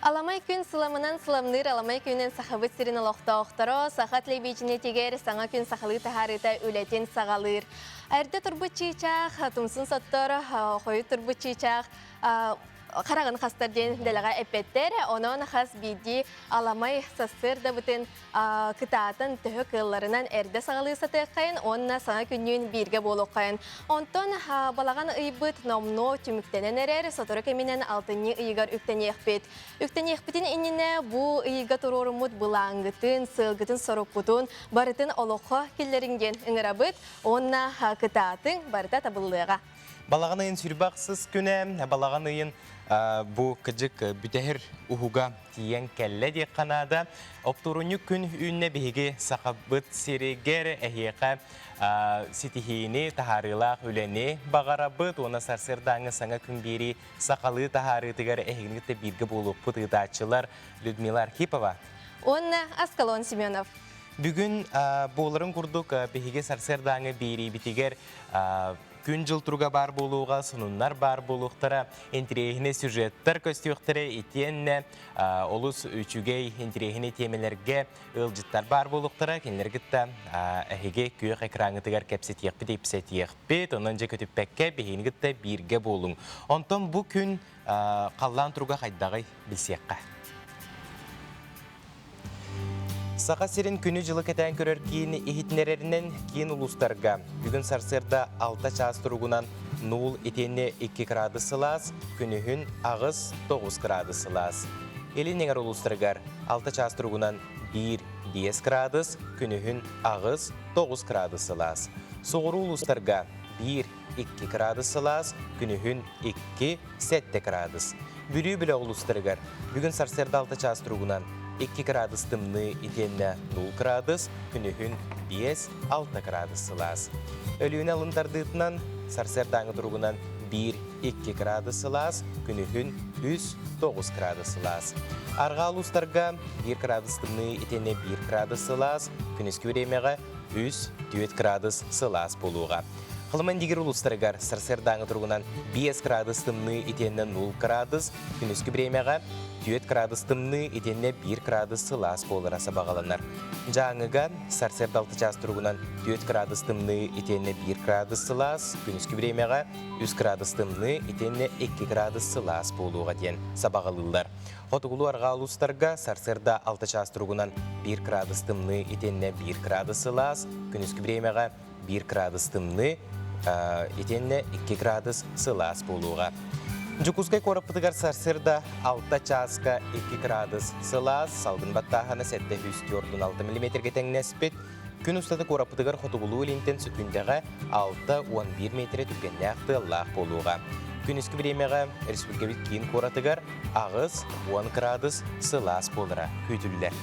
Аламай күн сыламынан сыламныр, аламай күнен сахабыт сирин олоқтауқтаро, сахат лебейчіне тегер саңа күн сахалы тахарыта үлетен сағалыр. Әрді тұрбыт чийчақ, тұмсын соттор, қойы тұрбыт чийчақ, қарағын қастар ден дәліға әпеттер, оның қас бейді аламай сасыр да бұтын кытатын түхі кылларынан әрді сағалы сатыққайын, онына саңа күннен бірге болуққайын. Онтон балаған ұйбыт номно түміктенен әрер, соторы кемінен алтыны ұйығар үктен еқпет. Үктен еқпетін иніне бұл ұйыға тұрорымыд бұлаңғытын, сылғытын сорықпытын, барытын олыққа келлерінген ұңырабыт, онына кытатын барыта табылыға. Балаған ұйын сүрбақсыз күні, балаған ұйын бұл күджік бүтәхір ұхуға тиен кәлі де қанада. Оптурыны күн үйіне бейге сақабыт серегер әйеқа сетихейіне тахарылақ өлене бағарабыт. Оны сарсырдаңы саңа күн бері сақалы тахарытығар әйгінгі бірге болып бұтығдачылар Людмила Архипова. Оны Аскалон Семенов. Бүгін боларын күрдік бейге сарсырдаңы бері бітігер күн жылтыруға бар болуға, сынынлар бар болуқтара, интерегіне сюжеттер көстіуқтары етенне, олыс үчігей интерегіне темелерге ылжыттар бар болуқтара, кенлергітті әхеге күйек экранғытығар кәпсетиекпі депсетиекпі, онын же көтіппәкке бейінгітті бірге болуң. Онтон бұл күн қаллан тұруға қайдағай білсеққа. Сақа сирин күні жылы кәтән көрер кейін ехетнерерінен кейін ұлыстарға. Бүгін сарсырда 6 час тұрғынан 0 етенне 2 градусылас, күнігін ағыз 9 градусылас. Елінеңер ұлыстырғар 6 час тұрғынан 1-5 градус, күнігін ағыз 9 градусылас. Соғыру ұлыстырға 1-2 градусылас, күнігін 2-7 градус. Бүрі білі ұлыстырғар бүгін сарсырда 6 час тұрғынан 2 градус тымны етенне 0 градус, күнігін 5-6 градусылас. Өліуін алындардығынан сарсырдаңы тұрғынан 1-2 градусылас, күнігін 3-9 градусылас. Арға алыстарға 1 градус тымны етенне 1 градусылас, күнізгі өремеға 3-4 градус сылас болуға. Қылымын дегер ұлыстарығар сарсырдаңы тұрғынан 5 градус тымны етенне 0 градус, күнізгі біремеға 4 градус тымны етенне 1 градус сылас болыра сабағаланар. Жаңыға сарсырда 6 час тұрғынан 4 градус тымны етенне 1 градус сылас, күнізгі біремеға 3 градус тымны етенне 2 градус сылас болуға ден сабағалылар. Қотығылу арға ұлыстарға сарсырда 6 час тұрғынан 1 градус тымны етенне 1 градус сылас, күнізгі біремеға 1 градус тымны етенне 2 градус сылас болуға. Жүкізгай қорапытығар сарсырда 6 часқа 2 градус сылас, салғын баттағаны сәтті 104-6 мм тәңнәспет. Күн ұстаты қорапытығар қотығылу елінтен сүкіндегі 6-11 метр түкенне ақты лақ болуға. Күн үскі біремеға республикабет кейін қоратығар ағыз 10 градус сылас болыра көйтілілер.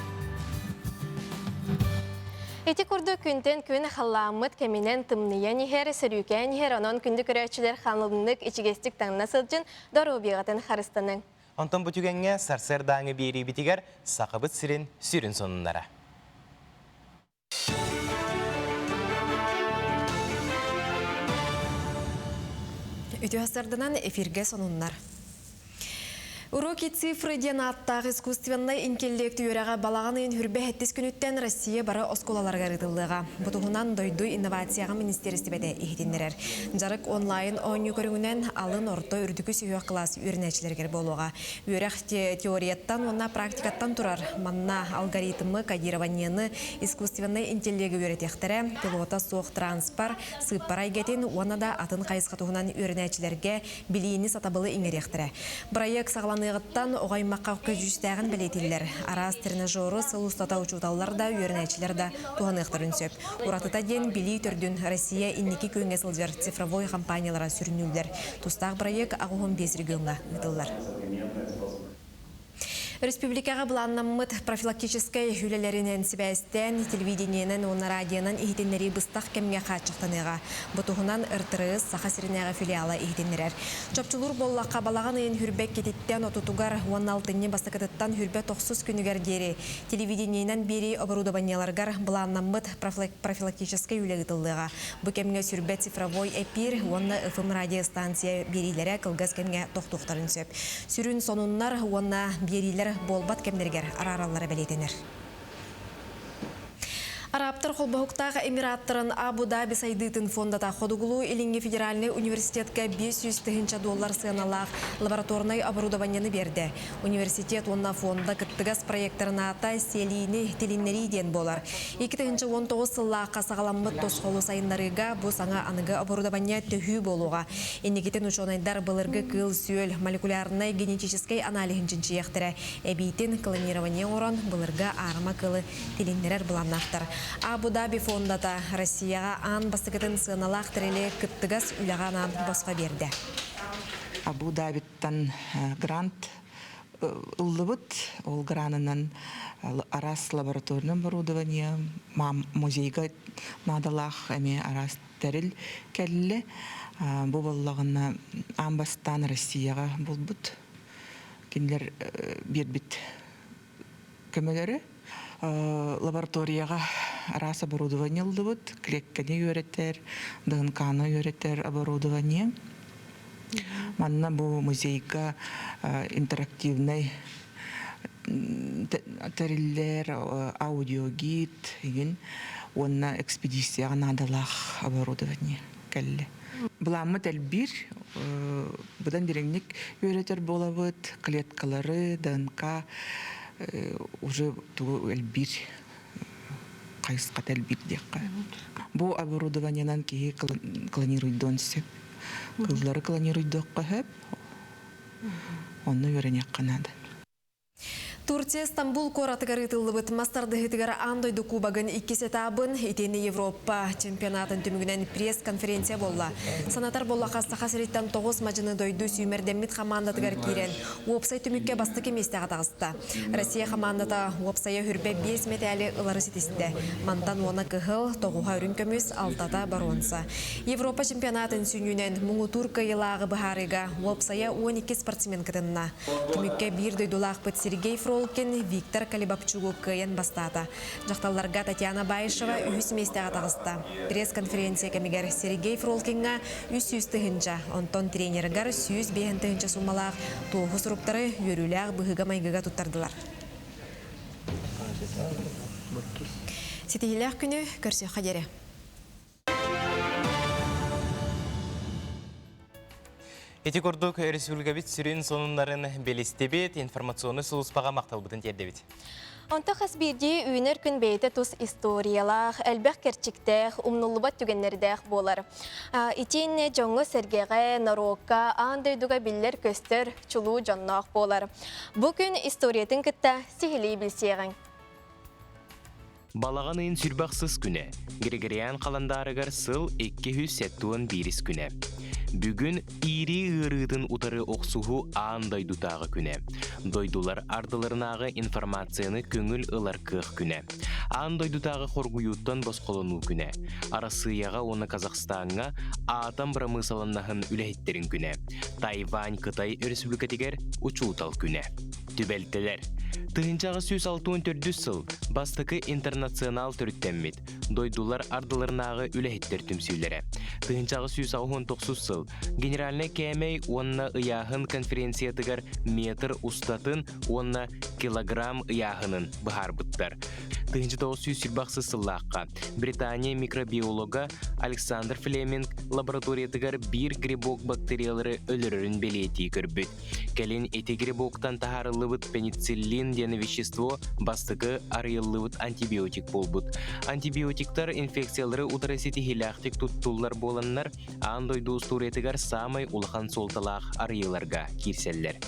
Эти курду күнтен күн халламыт кеминен тымныян ехер, сөрюкен ехер, онон күнді көрәчілер ханлымдық ичігестік таңна сылжын дору биғатын харыстаның. Онтан бұтігенге сарсырдаңы бейрі бітігер сақыбыт сирин сүрін сонынлара. Үтіғастардынан эфирге сонынлар. Уроки цифры ден аттағы искусственный интеллекті өреға балаған үйін хүрбе әттес күніттен Россия бары осколаларға рытылыға. Бұтығынан дойду инновацияға министерісті бәді ехетіндерер. Жарық онлайн ойны көріңінен алын орто үрдікі сүйе қылас өрінәчілергер болуға. Өрек теорияттан, онна практикаттан тұрар. Манна алгоритмы, кодированияны искусственный интеллекті өретектері, пилота соқ транспар, сыппар айгетін, оны да атын қайысқатуғынан өрінәчілерге білейіні сатабылы иңеректірі. Проект сағыланы Ныгыттан оғаймаққа көжістәғін білетілер. Арас тренажеры сылыстата учуталар да, үйерінәчілер да туғанықтарын сөп. Уратыта ден білей түрдін Россия иннекі көнге сылжар цифровой компаниялара сүрінілдер. Тустақ проект ағуғын 5 регионға ұтылар. Республикаға бұланнамыт профилактическай хүлелерінен сібәстен, телевидениенен, оны радионан ехетенлері бұстақ кемге қатшықтаныға. Бұтығынан ұртырыз сақа сірінеға филиалы ехетенлерер. Чопчылыр боллаққа балаған үйін хүрбек кететтен отутугар 16-ні бастықытыттан хүрбе 90 күнігер дері. Телевидениенен бері оборудованияларғар бұланнамыт профилактическай үлегітіліға. Бұ кемге сүрбе цифровой эпир, оны ФМ радиостанция берилері кылгаз кемге тоқтуқтарын сөп. Сүрін сонунлар, оны берилер болбат кемдергер арараллары белетенер. Араптар холбахуктағы Эмираттарын Абу-Даби сайдытын фондата ходугулу Илинге федеральный университетке $500 сыналақ лабораторный оборудованияны берді. Университет онна фонда кыттыгас проекторына ата селийни тилиннери ден болар. 2019 сыллаққа сағаламмыт тосқолу сайындарыға бұ саңа анығы оборудования төхі болуға. Енекетен учонайдар былырғы кыл сүйел молекулярный генетический анализін ектірі. Әбейтін клонирование оран былырға арыма кылы тилиннерер бұламнақтар. Абу-Даби фондата Россияға ан бастықытын сыналақ тірелі кыттыгас үлағана босқа берді. Абу-Дабиттан грант ұллыбыт, ол гранынан арас лабораторный оборудование, музейға надалақ әме арас тәріл кәлі. Бұл болағына амбастан Россияға болбыт. Кендер бербіт көмелері. Лабораторияға арас оборудование ұлдыбыт, клеккені өретер, дығынқаны өретер оборудование. Манна бұл музейға интерактивный тәрілер, аудиогид, онна экспедицияға надалақ оборудование кәлі. Бұламы тәлбір, бұдан береңнік өретер болабыт, клеткалары, дығынқа, уже ту элбир кайсқа тәлбир декка. Бу оборудованиянан кии клонируйдон сеп. Кыллары клонируйдоққа хеп. Онны өренек қанады. Турция Стамбул коратыгары тыллыбыт мастардыгытыгара андойду кубагын 2 этабын итени Европа чемпионатын түмүгүнен пресс-конференция болла. Санатар болла қастақа сіреттен 9 мажыны дойду сүймердеммит командатыгар кирен. Уопсай түмікке бастық еместіға тағысты. Россия командата уопсая хүрбе 5 метәлі ылары сетісті. Мантан оны кығыл, тоғуға үрін көміз алтата баронса. Европа чемпионатын сүйнюнен мұңы турка елағы бұхарыға уопсая 12 спортсмен кытынна. Түмікке бір дойдулақ бұт Сергей Фролкин, Виктор Калибапчугу кыян бастата. Жақталларға Татьяна Байшева үс местеға тағысты. Пресс-конференция кемегер Сергей Фролкинға үс тыгынча, онтон тренергар сүйіз бейін тыгынча сумалақ, тоғы сұруптары өріләғ бұғыға майгыға тұттардылар. Сетейләқ күні көрсе қадері. Эти көрдік республикабит сүрін сонунларын белестебет, информационы сұлыспаға мақталбытын тердебет. Онта қасберде үйінер күн бейті тұс историялақ, әлбәқ керчіктәқ, умнулыбат түгеннердәқ болар. Итенне жоңы сәргеғе, нарокка, андайдуға білдер көстер, чулу жоннақ болар. Бүгін историятын күтті сихилей білсеғін. Балағанын сүрбақсыз күні. Григориан қаландарығар сыл 271 күні. Бүгін ири ырыдын утары оқсуғу аандайдутағы күні. Дойдулар ардыларынағы информацияны көңіл ылар кық күні. Аандайдутағы қоргуюттан босқолыну күні. Арасыяға оны Қазақстанға атам промысалыннағын үләйттерін күні. Тайвань, Қытай республикатегер учутал күні. Түбәлтелер. Тыгынчағы 164 сыл бастықы интернационал түрттеммит. Дойдулар ардыларынағы үләйттер түмсүйлері. Тыгынчағы 169 сыл генеральный кәмей онна ыяғын конференциятыгар метр устатын онна килограмм ыяғынын бұхар бұттар. Тыгынчы 900 сыллаққа Британия микробиолога Александр Флеминг лабораториятыгар бір грибок бактериялары өлірірін белети көрбіт. Кәлін эти грибоктан тахарылыбыт пенициллин дені вещество бастықы арыйлыбыт антибиотик болбыт. Антибиотиктар инфекциялары утарасети хиляқтик туттулар боланнар, андойду устуретігар самай улахан солталақ арыйларға кирселлер.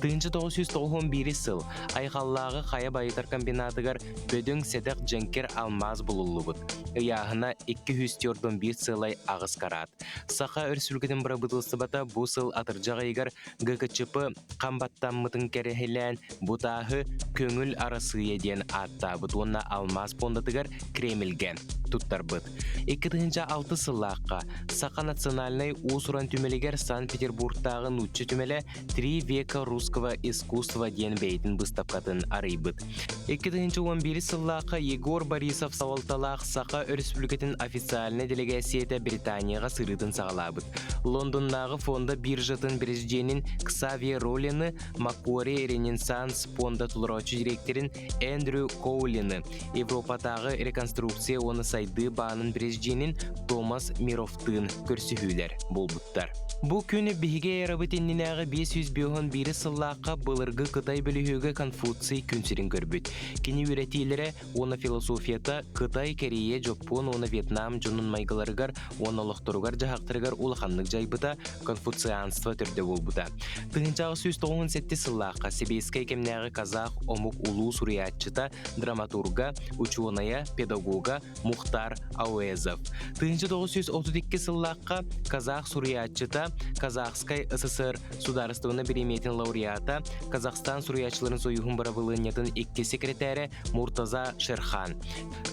Тыгынчы 991 сыл айқаллағы қая байытар комбинатыгар бөдің сәдәқ жәнкер алмаз болулыбыт. Яғына 241 сылай ағыз карат. Сақа өрсүлгіден бұра бұтылсыбата бұл сыл атыржаға егер ГКЧП қамбаттан мұтын кәрехелән бұтағы көңіл арасы еден атта бұтуына алмаз пондатыгар кремілген туттар бұт. 2006 сыллаққа Сақа национальный усуран түмелегер Санкт-Петербургтағы нутчы түмеле 3 века русского искусства ден бейтін бұстап катын арыйбыт. 2011 сыллаққа Егор Борисов савалталақ сақа республикатын официальный делегацияда Британияға сырытын сағалабыт. Лондоннағы фонда биржатын президентин Ксавье Роллины, Маккуаре Ренессанс фонда тулырочу директорин Эндрю Коулины, Европатағы реконструкция оны сайды бағының президентин Томас Мировтын көрсіхүйлер болбуттар. Бұл күні бігі әрабытенненағы 501 сыллаққа бұлырғы Қытай бөлігігі Конфуций күнсерін көрбіт. Кені үйретейлері оны философията Қытай, Корея, Жапон, оны Вьетнам, жонын майғыларығар, оны олықтырығар жағақтырығар улаханлық жайбыта конфуцианство түрді болбыта. Тыңынчағы 197 сыллаққа Себейскай кемнәғы казах омук улу суриятчыта драматурга, ученая, педагога Мухтар Ауэзов. Тыңынчы 932 сыллаққа казах суриятчыта Казахскай СССР сударыстығына береметін лауреата, Казахстан суриятчыларын союғын барабылынетін икки секретәрі Муртаза Шерхан.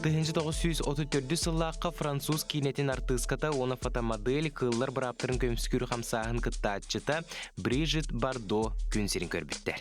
1934 сыллаққа француз кинетін артыската оны фотомодель қыллар бараптырын көмскүрі қамсағын кыттатчыта Брижит Бардо күнсерін көрбіттер.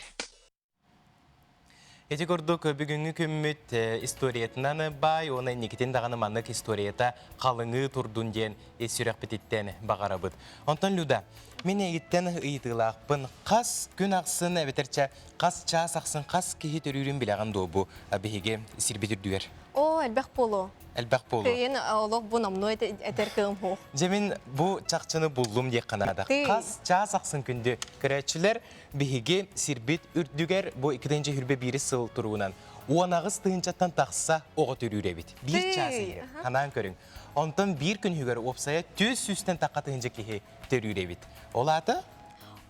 Эти көрдік бүгінгі көммет историятынан бай, оны некетен дағаны манық историята қалыңы тұрдun ден есірек бітеттен бағарабыд. Онтан Люда, мен егіттен ұйытылақпын, қас күн ақсын әбетерчә, қас час ақсын, қас кейі төрірін біліған добу бігеге сірбетір дүгер. О, әлбәқ болу. Әлбәқ болу. Кейін олық бұл намну әтер кығым хоқ. Жемін бұл чақчыны бұллым дек қанады. Қас час ақсын күнді көрәтшілер бігеге сірбет үрдігер бұл 2-ші хүрбе бірі сыл тұруынан. Оғанағыз тұғынчаттан тақса оғы түрі бит. Bir час егер, қанан көрің. Онтан бір күн үгер опсая төз сүстен таққа тұғынча кейі түрі бит. Олаты?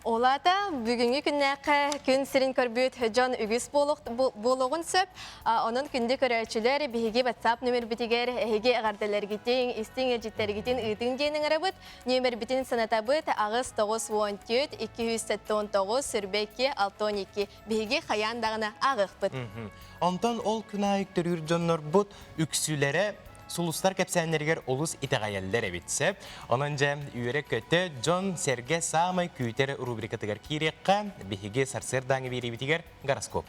Олата бүгінгі күннәқі күн сірін көрбүйт жон үгіс болуғын сөп. Оның күнді көрәчілер бігі WhatsApp нөмір бітігер әйге ағарделер гетен, істің әжеттер гетен ұйтың дейінің арабыт. Нөмір бітін санатабыт ағыз 914 279 сүрбекі 62 бігі қаяндағына ағық бұд. Онтан ол күн айыктыр үржонлар бұд үксілері Сулустар кәпсәнлергер олыс итағайалдар әбетсеп, онынжа үйері көті Джон Серге самай күйтер рубрикатығар кейрекқа бігеге сарсырдаңы бері бітігер гороскоп.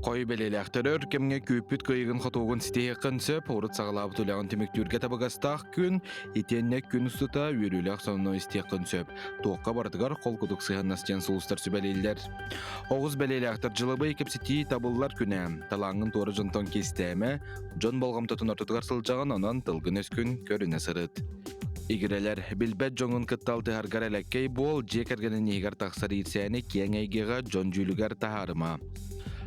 Қой бәлеләқтірір кемге көппіт көйігін қытуғын сітеге қынсып, орыт сағылабы төліған темектүрге табығастақ күн, етенне күн ұстыта үйрілік соны істеге қынсып. Тоққа бардығар қол құдық сығаннастен сұлыстар сөбәлейлер. Оғыз бәлеләқтір жылыбы екепсети табылылар күні. Талаңын торы жынтон кестәмі, жон болғам тұтын ортыдығар сылжаған онан тылғын өскін көріне сырыт. Игерелер билбет жоңын кытталды харгар әлеккей бол, жекергенін егер тақсар ерсәне кең әйгеға жон жүлігер тахарыма.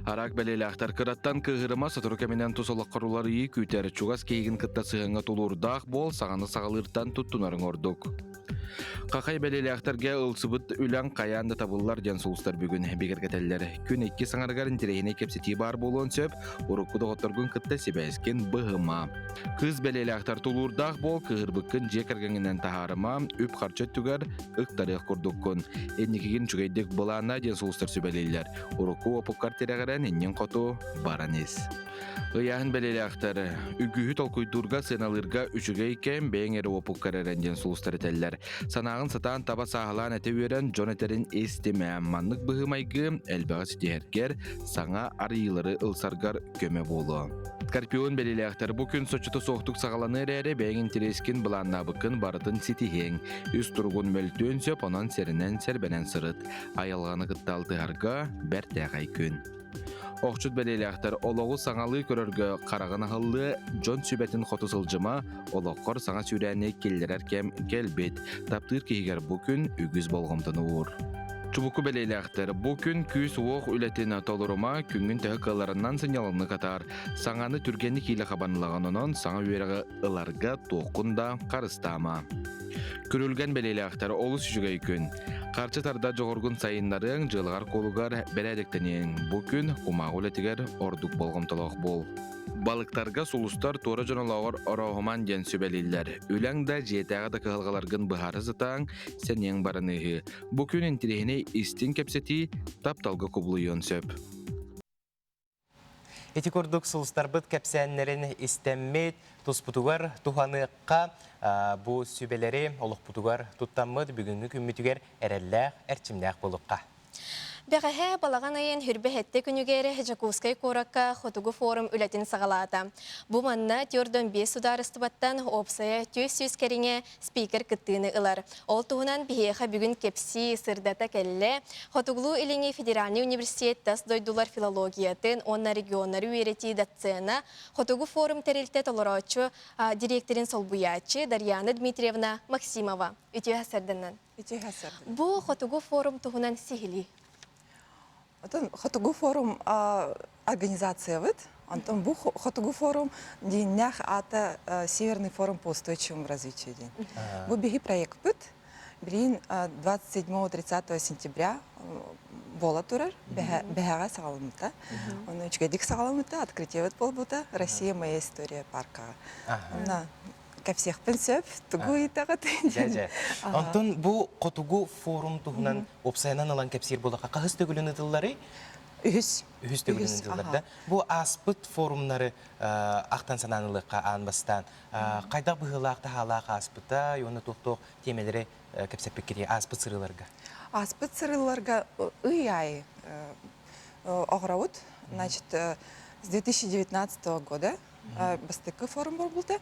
Арак бәлеләқтар кыраттан кығырыма сатыру кәменен тұсылық қарулар үй күйтер чугас кейгін кытта сығынға толурдақ бол сағаны сағалыртан тұттунарын ордық. Қақай бәлеләқтарға ұлсыбыт үлән қаянды табылылар ден сұлыстар бүгін бекергетелер. Күн 2 саңарғарын терейіне кепсети бар болуын сөп, ұрыққыды ғоттыргын кытта себәскен бұғыма. Қыз бәлеләқтар толурдақ бол кығырбықын жекергенінен тахарыма үп қарчат түгер ұқтарық құрдыққын. Әнекеген жүгейдік бұлана ден сұлыстар сөбәлейлер. Ұрыққы опыққар терегерен еннен қоту баранес. Ыяхын бәлеләқтары, үгігі толкуйдурға сыналырға үшіге екен бәйін әрі опық кәреренден сұлыстар әтәлілер. Санағын сатан таба сағылан әті өрен жон әтерін естеме маннық бұғымайғы әлбәғі сетергер саңа арыйлары ылсарғар көме болу. Скорпион бәлеләқтары бұл күн сочыты соқтық сағаланы әрі бәйін интерескен бұланна бұқын барытын сетіген. Үз тұрғын мөлтөн сөп онан сәрінен сәрбәнен сырыт. Айалғаны қытталды арға бәртәғай күн. Оқчут бәлеләқтар олығы саңалы көріргі қарағын ағылы жон сүбәтін қоты сылжыма олыққор саңа сүрәне келдер әркем келбет. Таптыр кейгер бұл күн үгіз болғымтыны ұр. Чубуку бәлеләқтар бұл күн күз оқ үләтін толырыма күнгін тәгі қыларынан сынялыны қатар. Саңаны түргені кейлі қабанылағанынан саңа үйерігі ыларға тоқында қарыстама. Көрілген бәлеләқтар олыс жүгей күн. Қарчы тарда жоғырғын сайынларын жылғар қолығар бәрәдіктенен бұл күн ұмағыл әтігер ордық болғымтылық бол. Балықтарға сұлыстар торы жоналауыр орағыман ден сөбәлелер. Үләңді жетәғады қығылғаларғын бұхары зытаң сән ең барынығы. Бұл күн інтерегіне істен кәпсеті тапталғы құбылыйын сөп. Эти көрдік сұлыстар бұд кәпсәнлерін істеммет, тұспұтуғар тұханыққа бұл сөбелері олық бұтуғар тұттамыд бүгінгі күмметігер әрәлләқ әрчімләқ болыққа. Бәғәһә балаған айын хүрбәхетті күнігері Жакускай Коракка Хотугу форум үләтін сағалата. Бұ манна тёрдон 5 сударыстыбаттан опсая төс кәріңе спикер кыттыны ылар. Ол туғынан бігеха бүгін кепси сырдата кәлі Хотуглу иліңе Федеральный университет тас дойдулар филологиятын, онна регионары үйреті датцена Хотугу форум тәрелтет оларачу директорин солбуячы Дарьяна Дмитриевна Максимова. Үтіе хасарданнан. Бұ Хотугу форум туғынан сихили. Хотугу форум организация вид, антон бу Хотугу форум денях ата Северный форум по устойчивому развитию день. Бу беги проект бит, блин 27-30 сентября бола турар, бега сагаламыта, он учгедик сагаламыта, открытие вид полбута, Россия моя история парка. Ка всех пенсип, тугу и тагат. Антон бу Хотугу форум туһунан опсайнан алан кепсир болака кагыс төгүлүн ытыллары Үс төгүлүн ытылларда. Бу аспыт форумнары актан сананылыкка анбастан кайда быһылакта халака аспыта, юны токток темелери кепсеппек кири аспыт сырыларга. Аспыт сырыларга ай ограут, значит, с 2019 года бастыкы форум болбулда.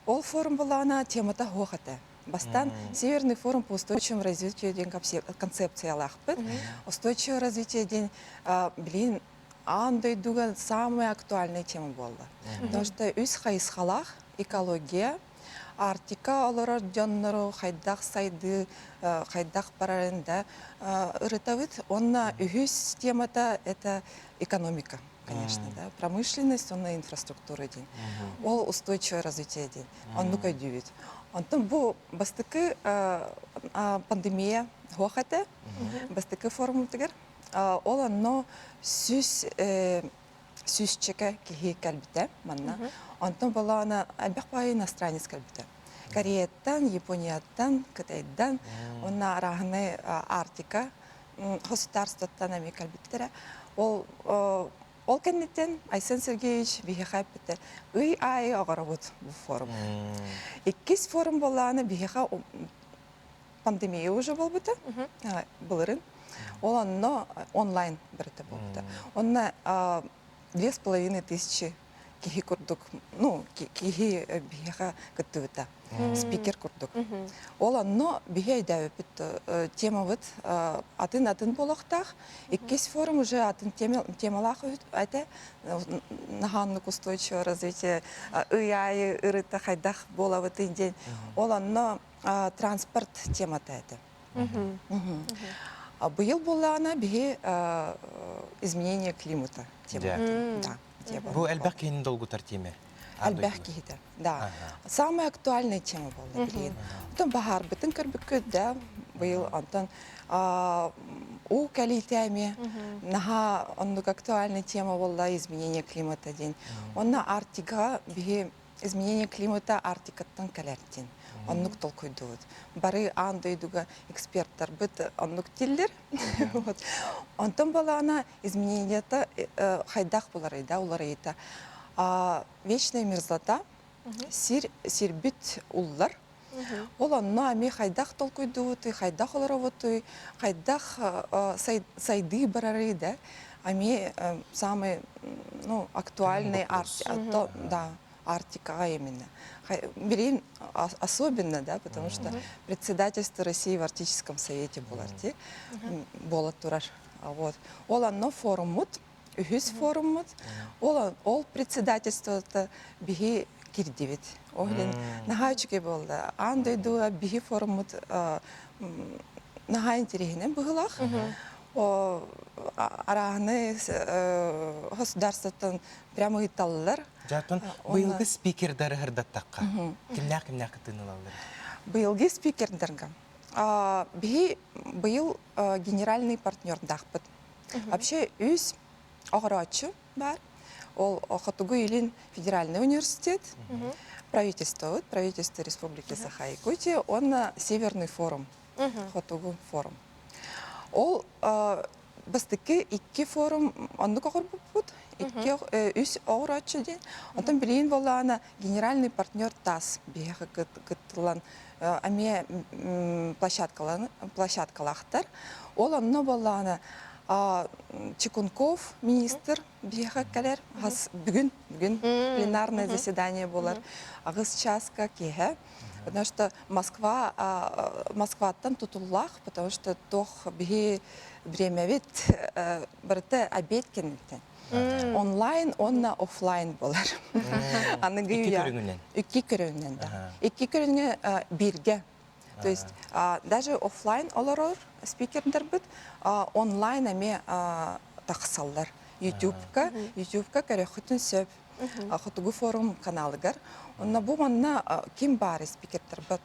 Ол форум была она темата хохата. Бастан Северный форум по устойчивому развитию день концепция лахпет. Устойчивое развитие день, блин, андай дуга самая актуальная тема была. Потому что үс хайсхалах, экология, Артика алара жаннару хайдах сайды, хайдах парарында рытавит. Онна үс темата это экономика. Конечно, да. Промышленность, он на инфраструктуру день. Ол устойчивое развитие день. Он ну-ка дювит. Он там был бастыки пандемия хохате, бастыки форум тигер. Ол оно сүз чека кихи кальбите манна. Он там была она альбахпай иностранец кальбите. Кореяттан, Японияттан, Китайдан, он на рахны Артика, государствоттан ами кальбиттере. Ол кеннеттен Айсен Сергеевич бихеха бітті. Ай ағарабыд бұл форум. Еккіз форум болағаны бихеха пандемия уже бол біті, бұлырын. Ол анно онлайн бірді бол біті. Онна 2500 кихи күрдік, ну, кихи бихеха күтті біті. Спикер күрдік. Ол анно бихе дәуі бітті. Тема бұд атын болақтақ. Еккес форум уже атын темалақ әті. Наханлық устойчивое развитие. Үйайы, ұрыта қайдақ бола бұтын ден. Ол анно транспорт темата әті. Бұйыл болағына бихе изменение климата темата. Бу әлбәқ кейінің долгутар теме? Альбах кихита, да. Самая актуальная тема была, блин. Потом багар битен карбикет, да, был Антон. У калитями, наха, он актуальная тема была изменение климата день. Он на Арктика, бе изменение климата Арктика тан калертин. Он нук толку идут. Бары андай дуга эксперттар бит, он нук тиллер. Он там была она изменение-то хайдах булары, да, уларыйта. Вечная мерзлота, сирбит уллар. Ол анна ами хайдах толку идут, хайдах оларовоты, хайдах сайды барары, да. Ами самые, ну, актуальные Арктика именно. Берин особенно, да, потому что председательство России в Арктическом совете было турар. Вот. Ол анно форумут, Үхіс форумут, ол председательство-то биги кирдивит. Оглин нахайчуке болды. Андойду биги форумут нахай интерегінен бұғылақ. Арағыны государствотан прямо италылар. Жартон, бұйылғы спикердары ғырдаттаққа. Кімнәк тынылалар? Бұйылғы спикердарға. Бұйыл генеральный партнер дақпыт. Вообще, үз Огорачу бар. Ол Хотугу илин федеральный университет, правительство Республики Саха-Якутия, он на Северный форум, Хотугу форум. Ол бастыки икки форум, он нукагор бут, икки үс Огорачу ден. Он там билин была генеральный партнер ТАСС, бияха гыттылан аме площадкалахтар. Ол анно была Чекунков министр биеха калер. Бүгін пленарное заседание болар. Ағыз часка кеге. Потому что Москваттан тутуллах, потому что тох биги время вид барыты обед кенилтен. Онлайн, онна офлайн болар. Икки көрігінен, да. Икки көрігіне бирге. То есть даже офлайн оларор спикердер бит, онлайн аме тақсалдар. YouTube-ка көріхітін сөп. Хотугу форум каналыгар. Онна бу манна ким бары спикердер бит.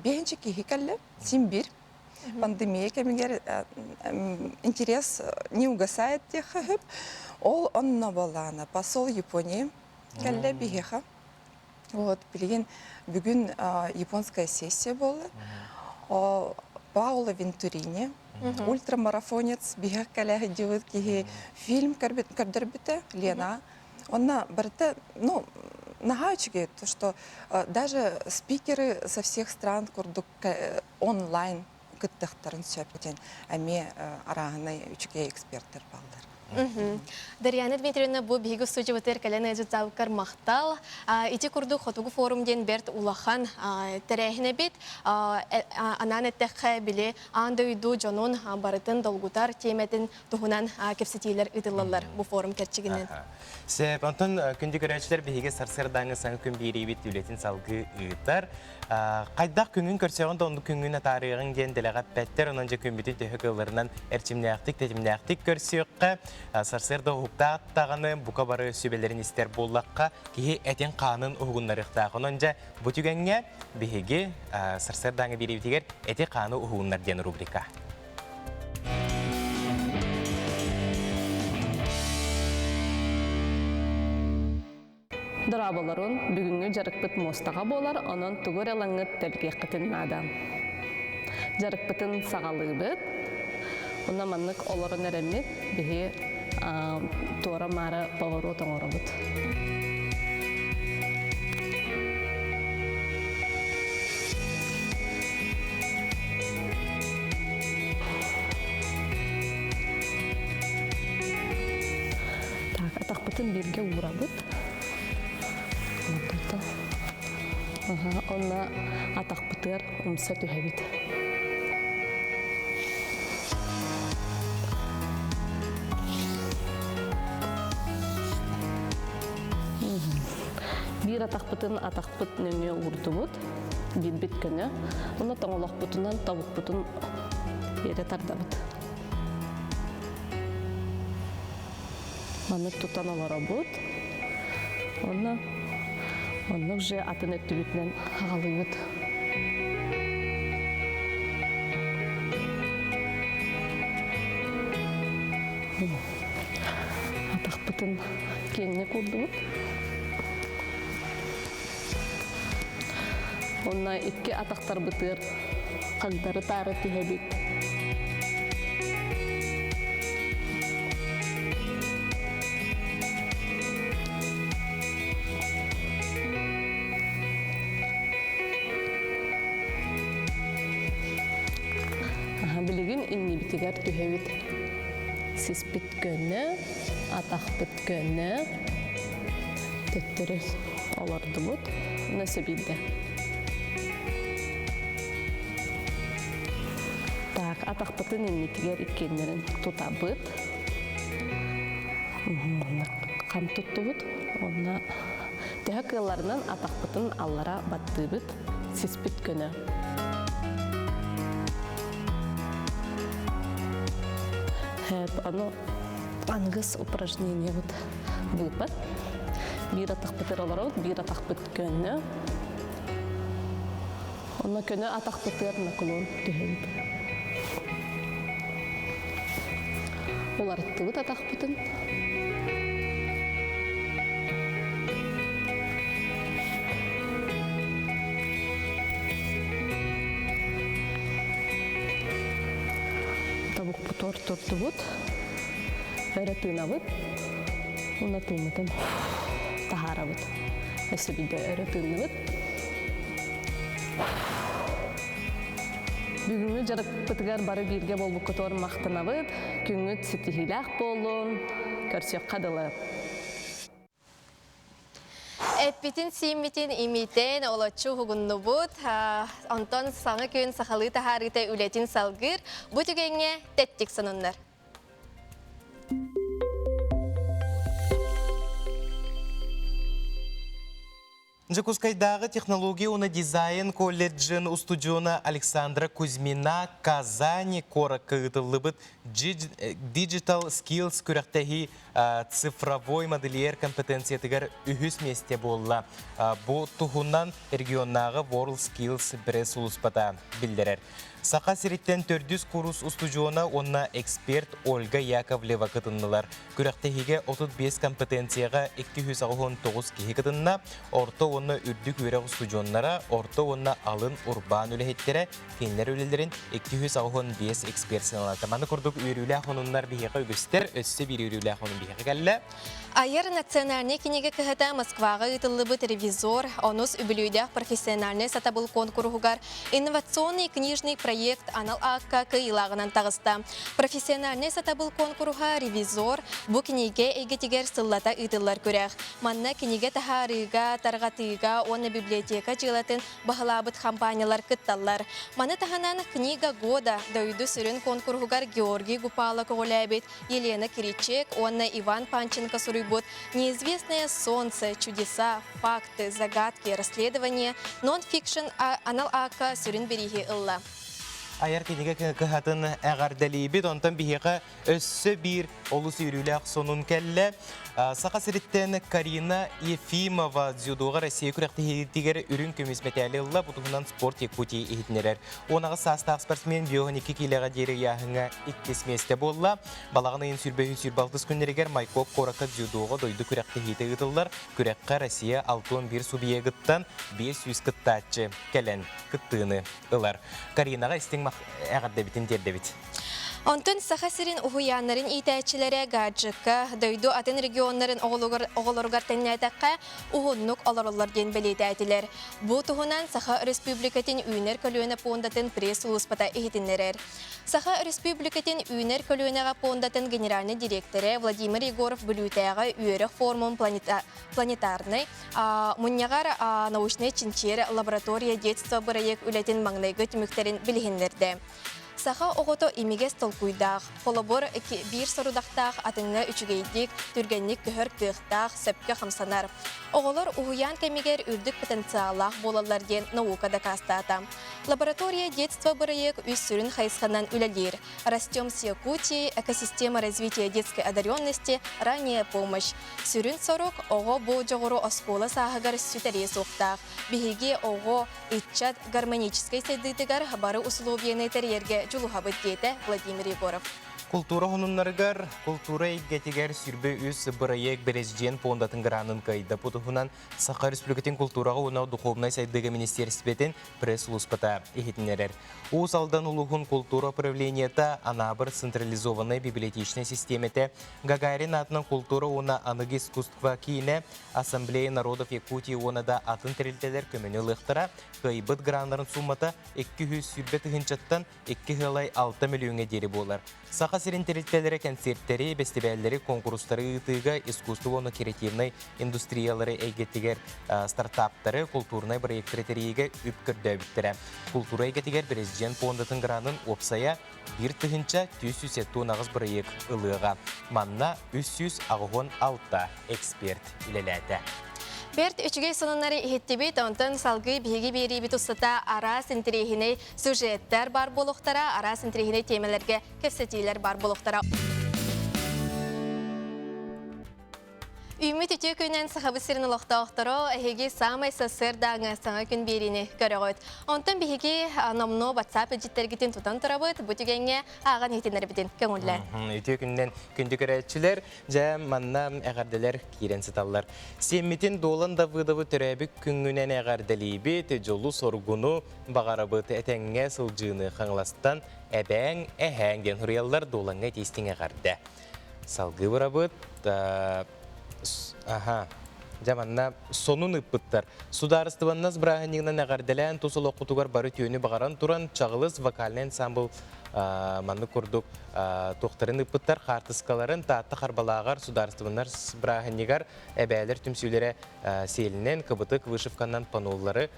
Бенче кихи кәлі, симбир. Пандемия кемегер интерес не угасает тех. Ол онна балана. Посол Японии кәлі бихеха. Вот, билген бүгін японская сессия болды. Паула Вентурини, ультрамарафонец, бихех кәлі деуд кихи фильм көрдір біті, Лена. Онна барыта, нагайчыге, то, что даже спикеры со всех стран курдук онлайн кыттықтарын сөптен, әме арағынай үчіге эксперттер балдар. Дарьяна Дмитриевна, бу биги студиятер калена жутавкар мактал. Ити курду хотугу форум ден берт улахан терехне бит. Анан эттекке биле андойду жонун барытын долгутар теметин тухунан кепсетилер ытылалар бу форум керчигинен. Сеп, антон күнді көрәчілер бігі сарсырдаңы саңы күн бейрейбет үлетін салғы ұйыттар. Қайдақ күнін көрсеғын да онды күнін атарығын ген діліға пәттер, онынша күн бүтін төхі қыларынан әрчімнәқтік, тәтімнәқтік көрсеуққа, сарсырда ұғықта аттағаны бұқа бары сөбелерін істер боллаққа, кейі әтен қанын ұғынларықтағы. Онынша бұтігенге бігі сарсырдаңы бейрейбетігер әте қаны ұғынлар ден рубрика. Дырабаларын бүгінгі жарықпыт мостаға болар, онын түгір алаңыт тәлге қытын надам. Жарықпытын сағалы бұд, онна маннық оларын әрәмет бігі туара мары поворотын ора бұд. Атақпытын берге ұра бұд. Онна атақ бұтыр ұмса түйәбет. Bir атақ бұт нөне ұрды бұд, бет күні. Онна таңылақ бұтынан табық бұтын ере тарда бұд. Маны тұтан олара бұд. Онны уже атын өтті бетінен ағалығыд. Атақ бұтын кеніне көрді бұд. Онна етке атақтар бұтыр, қағдары тары түйәбет. Білігін инни бітігер түйәбет. Сіз бит көнні, атақ бит көнні, төттірі оларды бұд, нәсі білді. Атақ бітін инни тігер иккенлерін тұта бұд. Қам тұтты бұд. Түйі қыларынан атақ бітін аллара батты бұд, сіз бит көнні. Оно ангыз упражнение выпад. Bir атақ бітір олар өт, bir атақ біт көнні. Онна көнні атақ бітір нақылуын түйіп. Олар тұғыт атақ бітін. Табук бұтор тұрды бұд. Әрі түйна бұд. Уна түймітін тахара бұд. Әсі біді әрі түйні бұд. Бүгүнгү жарык бытыгар бары бирге болбук котор мактанабыт, күнгүт ситихилах болун, көрсөк кадылы. Эппитин симмитин имитен олочу хугуннубут, онтон саңа күн сахалы тахарыта үлетин салгыр, бутугенге теттик сануннар. Жакускайдағы технология уна дизайн колледжин устудиона Александра Кузьмина Казани кора кыгытылыбыт Digital Skills күрәктәһи цифровой модельер компетенциятыгар үхүс месте болла. Бу тухуннан регионнағы World Skills пресс улуспата билдерер. Сақа сириттен 400 курс устудиона онна эксперт Ольга Яковлева кытыннылар. Күрәктәһиге 35 компетенцияға 299 кихи кытынна, орто онна үрдік өрек устудионнара, орто онна алын урбан үләхеттері, кейінлер өлелерін 295 эксперт сыналады. Маны күрдік үйрілі ақынынлар бейеқі үгістер, өссі бір үйрілі ақының бейеқі кәлі. Айыр национальный кинеге кыхата Москвага ытыллыбыт ревизор, онус үбілүйдәк профессиональный сатабыл конкургугар, инновационный книжный проект анал акка кыйлагынан тағыста. Профессиональный сатабыл конкурга ревизор бу кинеге эйгетигер сыллата ытыллар көрәк. Манна кинеге тахарыга, таргатыга, оны библиотека жылатын бахалабыт компаниялар кытталлар. Маны таханан книга года дойду сүрін конкургугар Георгий Гупала коголябит, Елена Киричек, оны Иван Панченко сурыбут. Неизвестное солнце, чудеса, факты, загадки, расследования, нон-фикшн анал ака сүрін бериги ылла. Айар кенеге кыхатын әғардалейбет, онтан бейеқі өссі бір олыс үйрілі сонун кәлі. Сақа сіріттен Карина Ефимова дзюдоға Россия күрәқтігер үрін көмесметәлі ұлла бұтығынан спорт екпөте ехетінерер. Онағы састақ спортсмен биоғынекі келеға дері яғыңа иккесместі болла. Балағынайын сүрбалтыз күннерегер Майкоп қорақы дзюдоға дойды күрәқтігі ұтылар. Күрәққа Россия 61 субъегіттан 500 кыттатчы кәлін кыттыны ұлар. Каринаға істің әғарда бітін дерді біт. Онтон саха сирин ухуяннарын итәчиләре гаджыкка, дойду атын регионнарын оғылырғар тәннәтәққа ухуннук оларылар ден белетәтілер. Бу туғынан Саха Республикатын үйнер көлуіне пондатын пресс улуспата ehitинлерер. Саха Республикатын үйнер көлуінеға пондатын генеральный директоры Владимир Егоров бүлютәға үйерік формум планетарный, мұньяғар научный чинчер лаборатория детства бұрайек үлетін маңлайғы түміктерін білгендерді. Саха оғото имигес толкуйдақ, қолабор бір сорудақтақ, атыңы үчігейдік, түргенник көхір кықтақ, сөпке қамсанар. Оғылар уғуян кәмегер үрдік потенциалақ болалар ден наукада кастата. Лаборатория детства бұрайек үс сүрін хайсқанан үләлер. Растем с Якутии, экосистема развития детской одаренности, ранняя помощь. Сүрін сорок оғы бұл жоғыру оскола сағығар сүтәрес оқтақ. Бігеге оғы итчат гармонической сәддітігар бары условияны тәрерге Жулухабыт дейті Владимир Егоров. Культура хонуннарыгар, культура егетигер сүрбе үс бұрайек березжен пондатын гранын кайда. Путухунан Саха Республикатын культураға унау духовнай сайдыға министерстветін пресс луспата ехетінерер. Уыз алдан улухун культура управлениета анабыр централизованной библиотечной системете Гагарин атынан культура уна анығы искусства кейіне Ассамблея народов Якутии онада атын тірілтелер көмені лықтыра кайбыт гранларын суммата 200 сүрбе тұхынчаттан 2,6 миллионға дері болар. Саха сирин тірілтелері концерттері, фестивальдері, конкурстары ытыға искусствоны креативной индустриялары әйгеттігер стартаптары, культурнай проекттері терейге үпкірді өбіттірі. Культура әйгеттігер Президент пондатын гранын опсая бір тұхынча 300 нағыз проект ылыға. Манна 300 ағығын алта эксперт илеләді. Берт үчігей сонунары ихеттебет, онтан салғы бігі бері бит ұстата ара синтерехіне сюжеттер бар болуқтара, ара синтерехіне темелерге кефсетейлер бар болуқтара. Үміт үтіе күнен сақабы сирін ұлықтауқтыру, әхеге самай сәсір даңы саңа күн беріне көріғыд. Онтан бігі номно WhatsApp әжеттергетін тұтан тұрабыд, бұтігенге аған ехтенер бітін көңілі. Үтіе күннен күнді көрәтшілер, жа манна әғарделер керен сыталар. Семметін долан да выдавы түрәбік күнгінен әғарделейбет, жолу соргуну бағарабыт әтәңге сылжыны қаңластан әбәң әхәңден хұриялар доланға тестің әғарды. Салғы бұрабыт, жаманна сонун ыппыттар. Сударыстыбаннас браханигнан ағарделен тусыл оқытугар бары түйіні бағаран туран чағылыз вокальный ансамбл манны курдук тоқтарын ыппыттар қартыскаларын таатты қарбалағар сударыстыбаннар браханигар әбәлер түмсүйлері селінен кыбытык вышывканнан панулары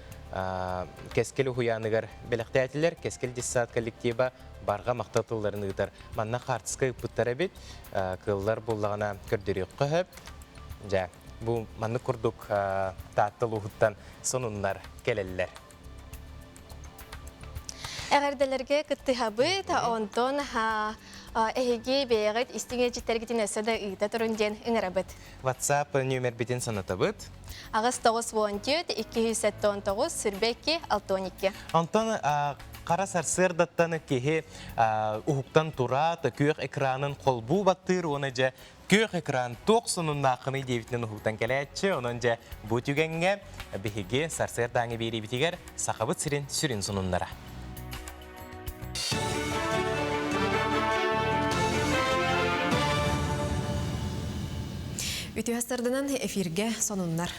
кескел хуяныгар белектәтилер, кескел диссат коллектива барға мақтатыларын ыйтар. Манна қартыска ыппыттар әбет, кыллар болағына көрдірек қөхіп. Бұл манны күрдік тааттыл ұғыттан сонунлар келелілер. Әғерделерге күттіғабы та онтон әйге бейгіт істіңе жеттергетін өсіді ұйта тұрынден үңірабыт. WhatsApp нөмер бетін санатабыт. Ағыз 9-14-279 сүрбекке 612. Онтон қара сарсырдаттаны кеге ұғықтан тұрат, көк экранын қолбу баттыр, оны жа көк экран тоқсынын нақыны девітінен ұғықтан кәләтші, оның жа бұ түгенге бігеге сарсырдаңы бері бітігер сақабыт сірін сүрін сұнынлара. Үтіғастардынан эфирге сонуннар.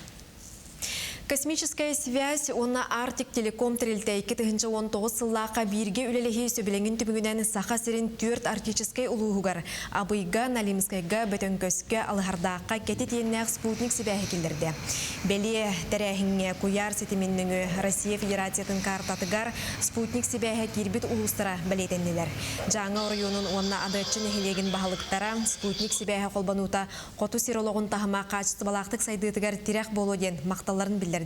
Космическая связь, онна Arctic Telecom тірілтәйкі 19 сыллаға бірге үлелігі сөбіліңін түбігінен сақа сірін 4 арктическай ұлығығар. Абыйға, Налимскайға, Бөтөнкөске, Алғардаққа кәті тиеннәқ спутник сібәхі келдірді. Бәлі тәрәхіңе куяр сетіменніңі Россия Федерациятын картатығар спутник сібәхі кербіт ұлыстыра бәлетеннелер. Жаңа районын онна адырчын әхелеген бағалықтара спутник сібәхі қолбанута қоту сирологын тағыма қачысты балақтық сайдығытығар тирек болуден мақталарын білдір.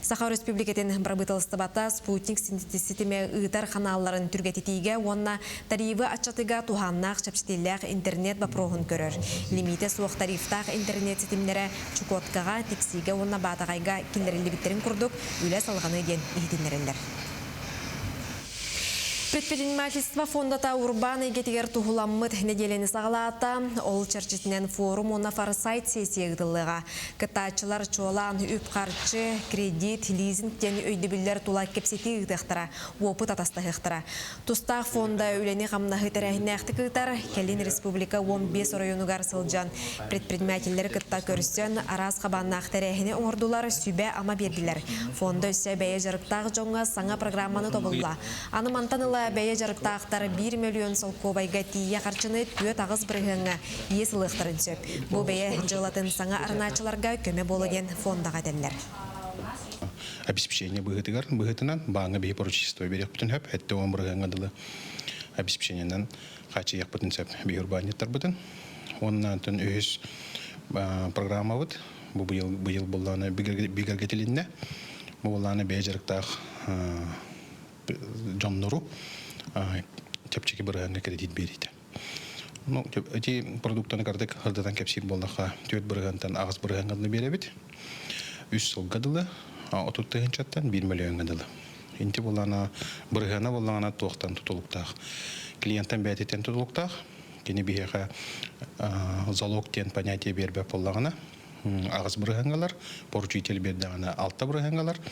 Саха Республикатын брабытылыстыбата спутник синтетиситеме ыйтар каналларын түргететиге, онна тарифы ачатыга туханнақ чапчтелләқ интернет бапроғын көрір. Лимите суық тарифтақ интернет сетимлері Чукоткаға, Тексиге, онна Батағайға келдерілі біттерін күрдік, үлі салғаны ден ихтінлеріндер. Предпринимательство фондата урбаны гетигер тухуламмыт неделені сағалата, ол чарчетінен форум онна фарсайт сессия ғдылыға. Кытачылар чолан, үпқарчы, кредит, лизинг тен өйдібілер тула кепсеті ғдықтыра, опыт атастығықтыра. Тустақ фонда үлені қамнағы тәрәхіне әқтікігітар, Келин Республика 15 районугар сылжан. Предпринимательдер кытта көрістен араз қабаннақ тәрәхіне оңырдулар сүбә ама берділер. Фонда өсі бәйе жарықтағы жоңға саңа программаны тобылла. Анымантанылы бәйе жарықтақтары 1 миллион солкобайға тия қарчыны түйет ағыз бірігіңі есілықтырын сөп. Бұл бәйе жылатын саңа арначыларға көме болуген фондаға дәлілер. Обеспечение бұғытынан бағыңа бейі поручительство берек бұтын хөп, әтті оң бірігіңі дылы обеспечениенен қачы еқ бұтын сөп бей урбанеттар бұтын. Онынан түн өз программа бұд, бұл бұйыл болғаны бігергетілінне, бұл болғаны бәйе жарықтақ Джоннору чепчеки бұрғанға кредит берейді. Эти продуктаны кардық ғырдадан кәпсир болдаққа төт бұрғантан ағыз бұрғанғаны беребет. 3 сыл ғадылы, отуттығын чаттан 1 миллион ғадылы. Енті болғана бұрғана болғана тоқтан тұтылықтақ. Клиенттан бәтеттен тұтылықтақ. Кені бейеға залог тен понятие бербе болғана ағыз бұрғанғалар, поручитель бердіғана 6 бұрғанғалар.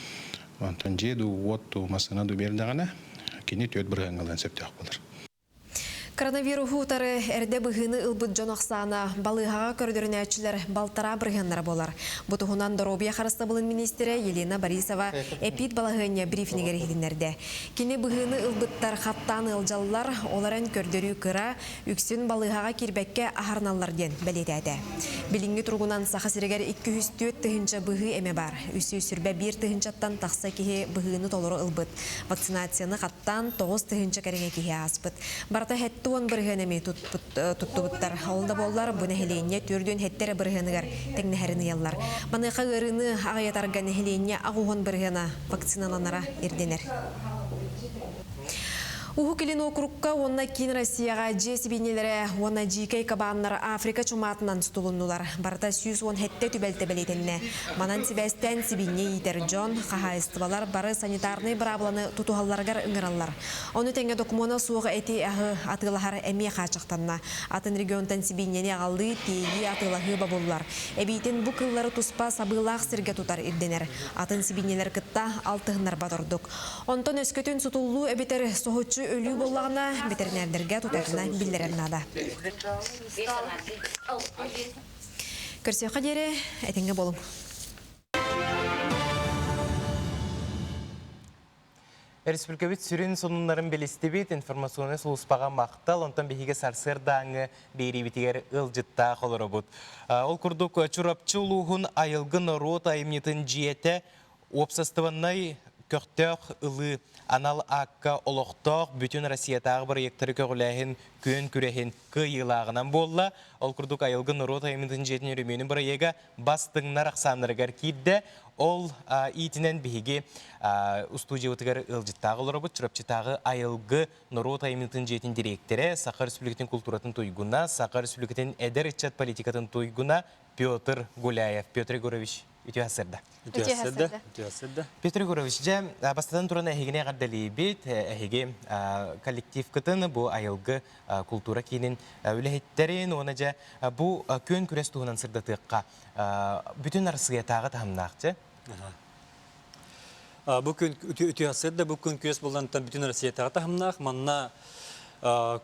Антон жеду, отту, масынаду бердіғана, кені төт бұрғанғалан сөптіғақ болыр. Коронавирусу тары әрде бұғыны ұлбыт жонақсана балығаға көрдірінәтшілер балтара біргенлері болар. Бұтығынан Доробия қарыстабылын министері Елена Борисова эпид балығыне брифингер едінерді. Кені бұғыны ұлбыттар қаттан ұлжалылар оларын көрдірі күра үксін балығаға кербәкке ағарналар ден бәлетәді. Білінгі тұрғынан сақы сірегер 204 тұхынча бұғы әме бар. Үсі сүрбә 1 тұхынчаттан тақса кеге бұғыны толыры ұлбыт. Вакцинацияны қаттан 9 тұхынча кәріңе кеге аспыт. Барта туон бырыгынами туттубуттар. Олда боллар бұны хелене түрден хеттері бырыгыныгар тәңнәхәріні яллар. Маныға ғырыны ағаятарға нәхелене ағуғын бырыгына вакциналанара ерденер. Уху келін округка онна кейін Россияға жесі бейнелері онна жикай кабаннар Африка чуматынан тұтылыннулар. Барта сүйіз он хетте түбәлті бәлетінне. Манан сибәстен сибинне етер Джон, қағайыстывалар бары санитарный брабланы тұтуғалларғар үңіраллар. Оны тәңе докумона суғы әті әғы атылағар әме қачықтанна. Атын регионтан сибиннене ағалды тейгі атылағы бабуллар. Әбейтін бұ қыллары тұспа сабылақ сірге тұтар ирденер. Атын сибиннелер кытта алтығынар батырдық. Онтан өскөтін сұтылу әбетер соғытшы өлі болағына ветеринердерге тұтарына білдерін ада. Көрсе қадері әтінге болым. Республикабит сүрін сонунларын белестебет информационы солуспаға мақтал, онтан бейге сарсыр даңы бейри бітігер ылжытта қолыры бұд. Ол күрдік чурапчы ұлуғын айылғын рот айымнетін жиеті опсастываннай көқтөк ылы анал аққа олықтоқ бүтін Россиятағы бір ектірі көғіләхін көн күрәхін күйілағынан болла. Ол күрдік айылғын рот айымнетін жиетін үріменің бір еге бастыңнар ақсанырғар кейді. Ол итінен бігі устудия өтігер ылжыттағы олары бұд, чұрапчытағы айылғы нұрот айымнытын жетін директоры, Сақа Республикатын культуратын тойгуна, Сақа Республикатын әдір итчат политикатын тойгуна Петр Гуляев. Петр Егорович, үті асырда. Петр Егорович, бастадан тұран әхегіне ғардали бет, әхеге коллектив күтін бұл айылғы культура кейінен өліхеттерін, оны жа бұл көн күрес туғынан сырдатыққа бүтін арсығетағы тағымнақчы? Бұл күн үті асырда, бұл күн күрес болғандықтан бүтін арсығетағы тағымнақ, манна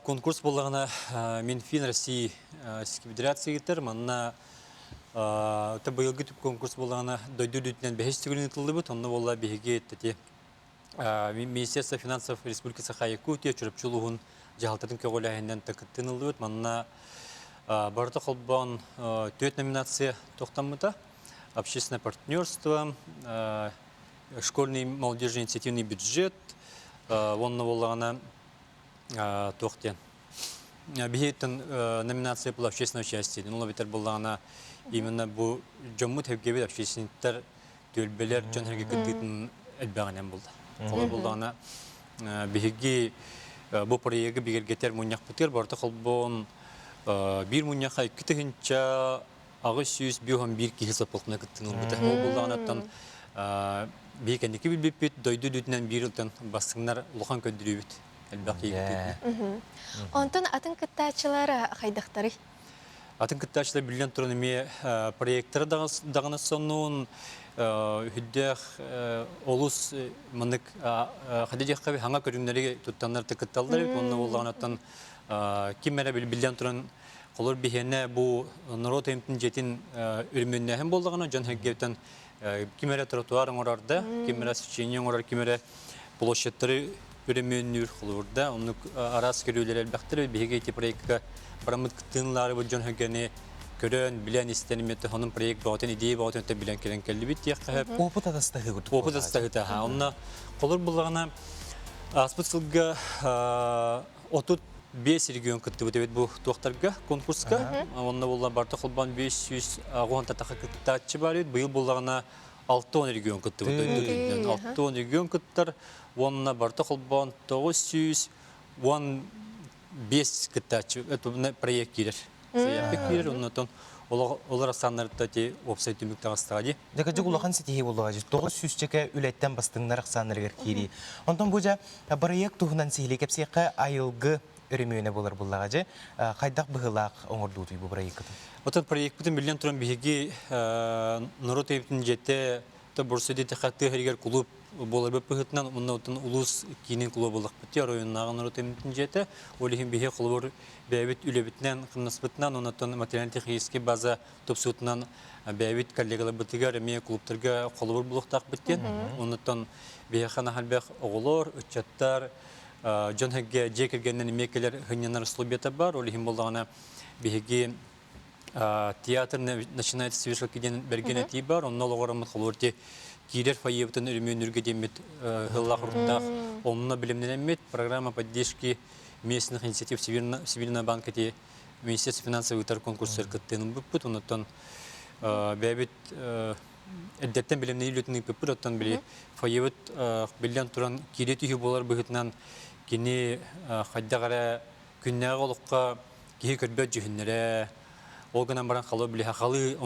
конкурс болғана Минфин России Федерация кетер, манна бұйылғы түп конкурс болғана дойду дүтінен бәхес түгілін ұтылды бұд, онны болла бейге еттеті. Министерство финансов Республикасы Қайыку өте чүріпчілуғын жағалтардың көғіләйінден тәкіттін ұлды бұд. Манна барыты қолбан төт номинация тоқтамыда. Общественное партнерство, школьный молодежный инициативный бюджет, онны болғана тоқтен. Бейгеттен номинация бұл общественное участие. Ола бетер болғана именно бұл жоммут хевгебет общественниктер төлбелер жон херге күттетін әлбәғанен болды. Қолы болғана бейге бұл проегі бігергетер мұнияқ бұтыр, барты қолбон бір мұнияқа екі түхінча ағы сүйіз бір кейіл сапылқына күттін ұлбыты. Ол болғанаттан бейкендекі білбеппет, дойды дүтінен бір ұлтан бастыңдар ұлған көндіребет. Онтон атын кыттачылары қайдақтары? Атын кыттачылары білген тұрын еме проекттары дағаны сонуын хүддеқ олыс мұндық қадедек қабы хаңа көрімдері тұттанларды кытталдар. Оны олғанаттан кемері білген тұрын қолыр бейхені бұл нұрот емтін жетін үрменнәхін болдағына жан хәггептен кемері тротуарын орарды, кемері сеченен орар, кемері площадтары үрменнүр қолырда. Оны арас көрілер әлбәқтір бейге еті проектқа барамыд күттіңлары бұл жон хәггені көрін, білен істенеметі, оның проект бағытын, идея бағытын өтті білен келен келі бит еқ қағып. Опыт адастағы күтіп. Опыт адастағы та. Онына қолыр бұлағына аспытсылға 35 регион күтті өтебет бұл тоқтарға, конкурсқа. Онына болған барты қолбан 500 ағуан татақы күттатшы бар еді. Бұл бұлағына 6-10 регион күтті өтебет. 6-10 регион күттір. Онына барты қолбан 900 5 күттатшы проект керер. Саяпек керер, оннан олар ақсанларды те опсайт үмікті ағыстағы. Дәкі жүк ұлақан сетеге болуға жүз. 900 жеке үләттен бастыңдар ақсанларығыр кері. Онтан бұжа проект тұғынан сейлі кәпсеқі айылғы үрімеуіне болар бұллаға жа. Қайдақ бұғылақ оңырды ұтый бұл проект күтін? Отын проект күтін білден тұрын бейге нұрот ебітін жетті бұрсы деті қақты әргер клуб болар бөп бұғытынан, мұнда отын ұлыс кейінен клуб болақ бітті, аройыннағы нұрот ебітін жетті. Олығын бейге құлыбыр бәйбіт үлебітінен, қымнас бітінен, онатын материалын технический база топсуытынан бәйбіт коллегалар бітігер, әме клубтарға құлыбыр болықтақ біткен. Онатын бейге қана халбәқ оғылар, үтчаттар, жон хәгге жекергеннен емекелер ғынянар ұслубеті бар. Олығын болдағына бейге театр начинает совершать кеден берген әтей бар. Онын олығырамыз құлырте Кирер фойебтен үрменүрге демет ғыллақ ұрттақ. Онына білімден әмет программа поддержки местных инициатив Сибирина банка те Министерство финансовых конкурсер кіттенің бүппіт. Оныттан бәбет әддеттен білімден үйлетінің бүппіт. Оттан біле фойебет білден тұран кирет үйі болар бұғытынан кені қайдағара күннәға олыққа кейі көрбет жүхіннері. Олғынан баран қалу біле хақалы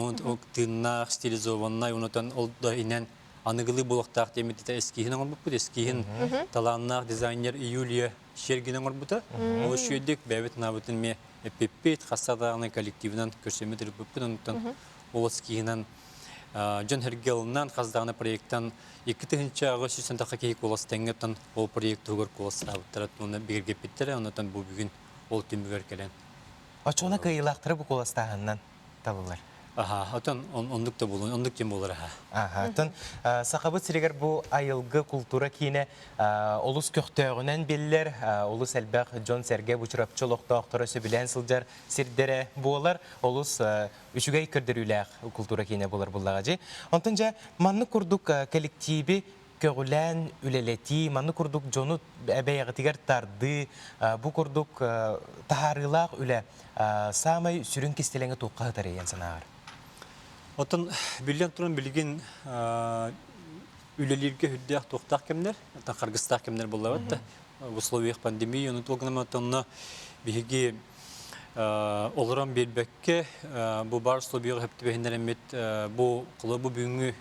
тыңнақ стилизованнай. Оныттан ол да инен анығылы болықтақ деметті әскейін оңыр бұппыд. Әскейін таланнақ дизайнер Юлия Шергин оңыр бұта. Ол шүйедік бәбет набытын ме әппеппет қастадағына коллективінен көрсеметір бұппыд. Онықтан ол әскейінен Джон Хергелінен қаздағына проекттан 2-тігінші ағы сүйсен таққа кейік оласы тәңгеттен ол проекті ұғыр қоласы сабыттырат. Оны бігерге беттірі, онықтан бұл бүгін ол түмігер келен. Açona kıyılaktırı bu kolastağından talılar. Отон ондук та болун, ондук тем болар. Тон сахабыт сиригер бу айылгы культура кийне олус көктөгүнөн биллер, олус элбек Джон Серге бучурапчы локтоктора сөбүлен сылжар сирдере болар, олус үшүгей көрдөрүләк культура кийне болар буллагажы. Онтон жа манны курдук коллективи көгүлән үлелети, манны курдук жону әбәягытигер тарды, бу курдук тахарылак үле самай сүрүн кистелеңе туққа тарыян санагар. Отон билен туран билген үлелерге хүддәк тоқтақ кемдер, қырғызстақ кемдер боллаватты. В условиях пандемии унутулгынама тонна биһиги олорон белбекке бу бар условиях хептебехиндер эммет бу кылыбы бүгүнгү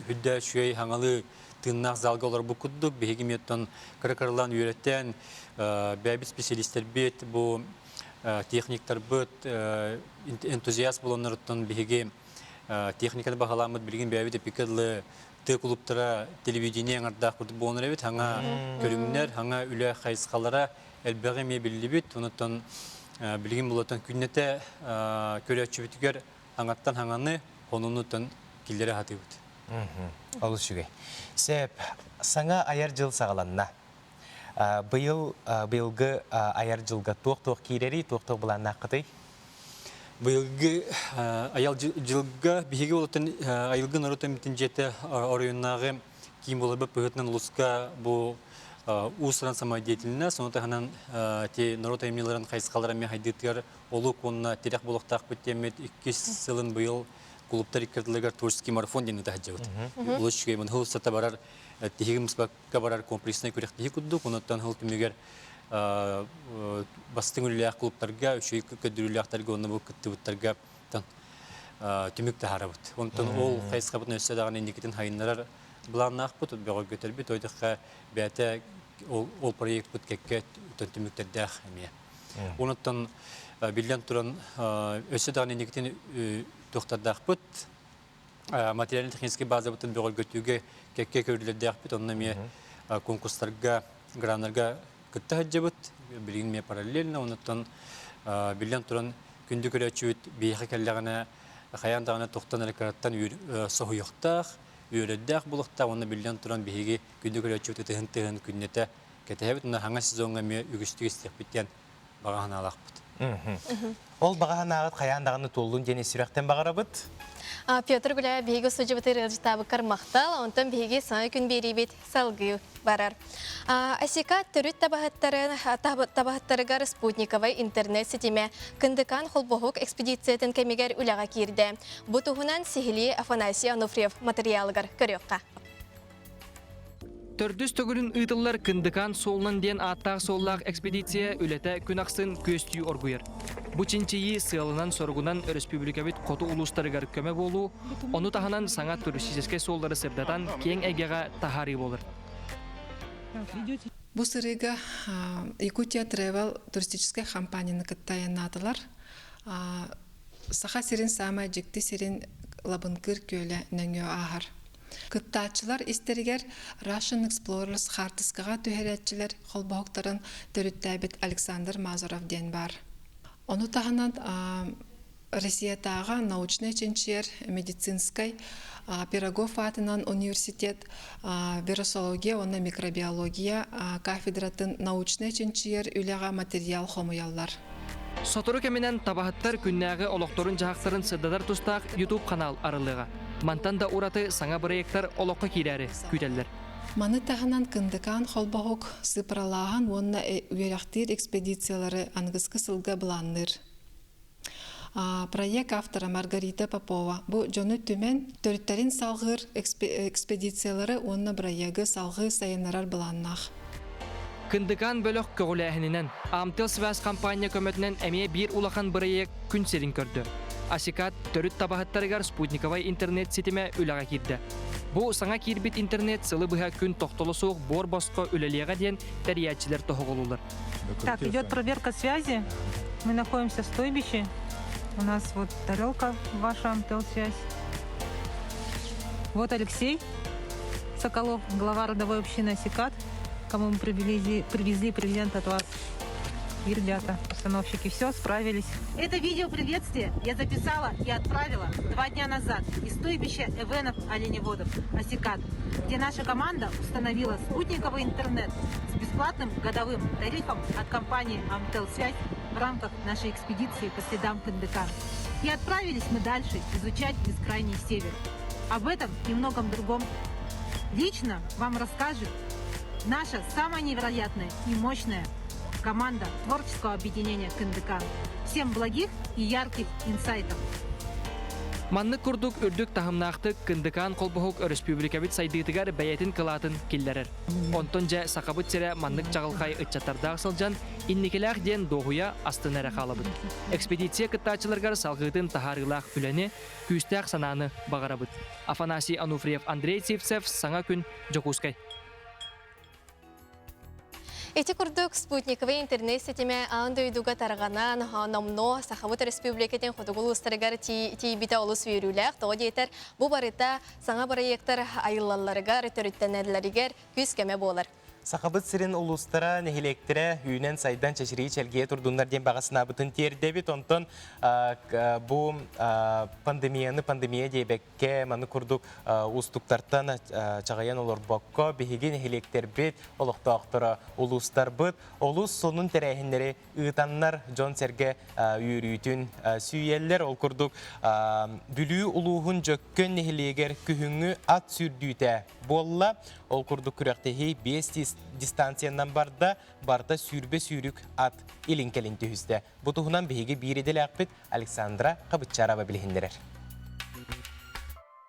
хүддә шуй хаңалы тыннак залга олар бу куддук биһиги меттон кыркырлан үйрөттен бәбит специалисттер бет бу техниктар бит энтузиаст болоннорттон биһиги техниканы бағаламыд білген бәйбет эпикадлы ты клубтара телевидение аңардақ күрді болыныр әбет, аңа көріңдер, аңа үлі қайысқалара әлбәғі ме білді бет, оныттан білген болатын күннеті көрәтші бітігер аңаттан аңаны онынуттан келдері хаты бет. Олыс жүгей. Сәп, саңа аяр жыл сағаланна. Бұйылғы аяр жылға тоқ-тоқ кейрері, тоқ-тоқ бұланна қытай? Бұйылғы аял жылға бігеге олатын айылғы наротын жеті орайыннағы кейін болар бұл бұғытынан ұлысқа бұл ұсыран самай дейтіліне, соныта ғанан наротын емнелерін қайысқаларымен хайдеттігер олу қонына терек болықтақ бүттемет 2 сылын бұйыл клубтар иккерділігер творческий марафон дейін ұта хаджавыд. Бұл үшіге мұн ғыл сата барар, тегім мұспаққа барар комплексіне көрек тегі күдді, онаттан ғыл түмегер бастың үліліяқ клубтарға, үші көдіріліяқтарға, оны бұл күттібіттарға түмікті харабыд. Онтан ол қайысқа бұтын өсі дағын ендекетін хайынларар бұланнақ бұт, бұға көтер біт, ойдыққа бәті ол проект бұт кәкке түміктердәқ әмия. Онаттан білден тұран өсі дағын ендекетін тоқтардақ бұт, материалын технический база бұтын бұға көтуге кәкке көрілердәқ бұт, онына ме конкурстарға, гранарға кытта хаджабыт, билген ме параллельно, онуттан билен туран күнді көрәтшүт бейхі кәлләғана қаяндағына тоқтан әрекараттан соғыйықтақ, үйреддәқ болықтақ, оны билен туран бейхіге күнді көрәтшүт тұхын күннеті кәтәхәбіт, оны хаңа сезонға ме үгістігі істек біттен бағағын алақ бұд. Ол бағағын ағыт қаяндағыны толуын дене сүрәқтен бағара бұд? Петр Гуля биһиги сужубыты рылжытабы кармақтал, онтан биһиги саңа күн берибет салгы барар. Асика төрүт табахаттарыгар спутниковый интернет сетиме кындыкан холбохук экспедициятын кемигер үләға кирді. Бутуһунан Сихили Афанасий Ануфриев материалыгар көрөкка. Төрдүс төгүлүн ыйтыллар кындыкан солынан ден аттақ соллақ экспедиция үләті күн ақсын көстүй оргуер. Бу чинчиyi сыалынан соргунан республикабит коту улустарыгар көмө болу, оны таханан саңа туристическе солдары сырдатан кең әгеға тахари болыр. Бу сырыга Якутия Travel туристическая компанияны кыттаянатылар. Саха сирин сама жекти сирин лабынкыр көлі нөңө ахар. Кыттаачылар истеригер Russian Explorers хартыскаға түхәрәтчілер холбауқтарын төріттәбет Александр Мазуров ден бар. Оны тағынан Россиятаға научный ченчер, медицинской, Пирогов атынан университет, вирусология, оны микробиология, кафедратын научный ченчер үліға материал хомуяллар. Сотуру кеминен табахаттар күннәғы олоқторын жағақтарын сырдадар тұстақ YouTube канал арылыға. Мантан да ураты саңа проекттар олоққа кейләрі күйтелдер. Маны тағынан кындыкан холбаук сыпыралаған онына үйерақтыр экспедициялары аңғызғы сылға бұланыр. Проект авторы Маргарита Попова. Бұ жоны түмен төріттерін салғыр экспедициялары онына проекті салғы сайынарар бұланнақ. Кындыкан бөлөк көгіләхінінен Амтел Связ компания көмөтінен әмие бір улақан проект күн серін көрді. Асикат төрүт табахаттарыгар спутниковый интернет сетиме үләға кирді. Бу саңа кирбит интернет сылы бұға күн тоқтолы соғ бор босқа үлелеға ден тәриятчилер тоғылулар. Так, идет проверка связи. Мы находимся в стойбище. У нас вот тарелка ваша Амтел Связь. Вот Алексей Соколов, глава родовой общины Асикат, кому мы привезли презент от вас. и ребята, постановщики, все, справились. Это видео приветствие я записала и отправила 2 дня назад из стойбища Эвенов оленеводов Асикат, где наша команда установила спутниковый интернет с бесплатным годовым тарифом от компании «Амтелсвязь» в рамках нашей экспедиции по следам Кындыкан. И отправились мы дальше изучать бескрайний север. Об этом и многом другом лично вам расскажет наша самая невероятная и мощная команда творческого объединения Кындыкан. Всем благих и ярких инсайтов. Маннык курдук үрдүк тахымнақты Кындыкан колбухук республикабит сайдыытыгар бәйетін кылатын киллерер. Онтон жа сақабыт сере маннык чағылқай ытчаттардағы сылжан инникелях ден доғуя астынары қалабыт. Экспедиция кыттачыларгар салғытын тахарылақ үләне күстәқ сананы бағарабыт. Афанасий Ануфриев, Андрей Цивцев, Саңа күн, Жокускай. Эти курдук спутниковый интернет сетеме андойдуга тарганан намно Сахавут республикатын ходугул устарыгар тибите олус вүйрүләк то детер бу барыта саңа проекттар айыллаларыгар төрүттенерлеригер күз кеме болар. Сахабыт сирин улустара нехилектире үйнен сайдан чеширии челгие турдуннар ден бағасына бұтын тердебит. Онтон бу пандемия дейбекке маны курдук устуктартан чағаян олар баққа бігігі нехилектер бит, олықтақтыра улустар бұт. Олус сонун терәйхінлері ұйтаннар Джон Серге үйрүйтін сүйелер. Ол курдук бүлі улуғын жөккөн нехилегер күхіңі ат сүрдүйті болла. Ол курдук күрәқтехи 5 дистанциянан барда сүрбе сүйрік ат илинкелин түйізді. Бұтығынан бейгі бейредел ақпет Александра Қабытчарова білігіндерер.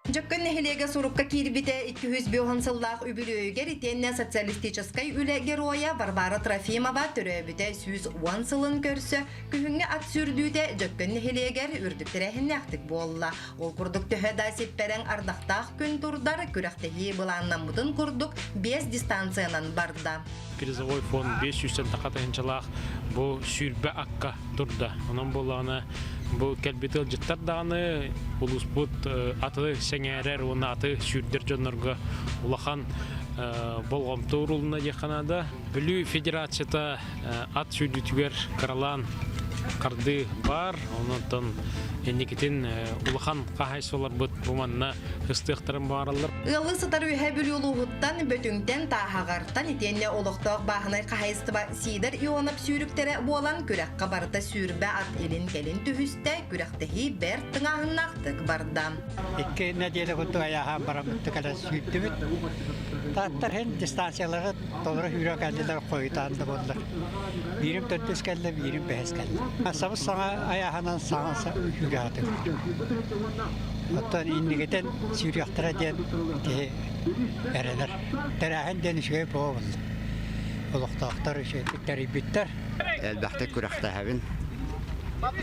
Жөккөн нехилеге сурукка кирбите 200 сыллах үбүлөөгер итенне социалистической үле героя Варвара Трофимова төрөбүте 110 сылын көрсө күхүңө ат сүрдүүтэ жөккөн нехилегер үрдүктөрөһүн актык болла. Ол курдук төһөдө сепперең ардактаах күн турдар күрәктеги буланнан бутун курдук 5 дистанциянан барда. Призовой фонд 500 тақатынчылақ бұл сүрбе аққа тұрды. Онан болағына бұл кәлбетел жыттар дағаны бұл ұспұт аты сәңәрер, оны аты сүрдер жонларға ұлақан болғамты ұрылына деқанада. Бүлі федерацията ат сүрдетігер қаралан қарды бар, онын Енекетін улахан қағайсылар бұд бұманына ұстықтырын баралар. Ғылы сытар үйе бүлі ұлығыттан бөтіңтен тағағартан етенне олықтақ бағынай қағайсытыба сидер ионап сүйріктері болан күрәққа барда сүрбе ат елін келін түхісті күрәқтіғи бәр тыңағынақтық бардам. Екі нәделі құтты аяға барамытты қада сүйіпті бүт. Таттар хен дистанциялары толыры үйрек әлділер қойытанды болдыр. Бірім төртіс кәлді, бірім бәйіз кәлді. Асабыз саңа аяғынан саңанса үйге атыр. Оттан иннігетен сүйректіра ден әрелер. Тәрәхен ден үшге бұға болды. Олықтақтар үшеттіктер үйбіттер. Әлбәқті күрәқті әбін.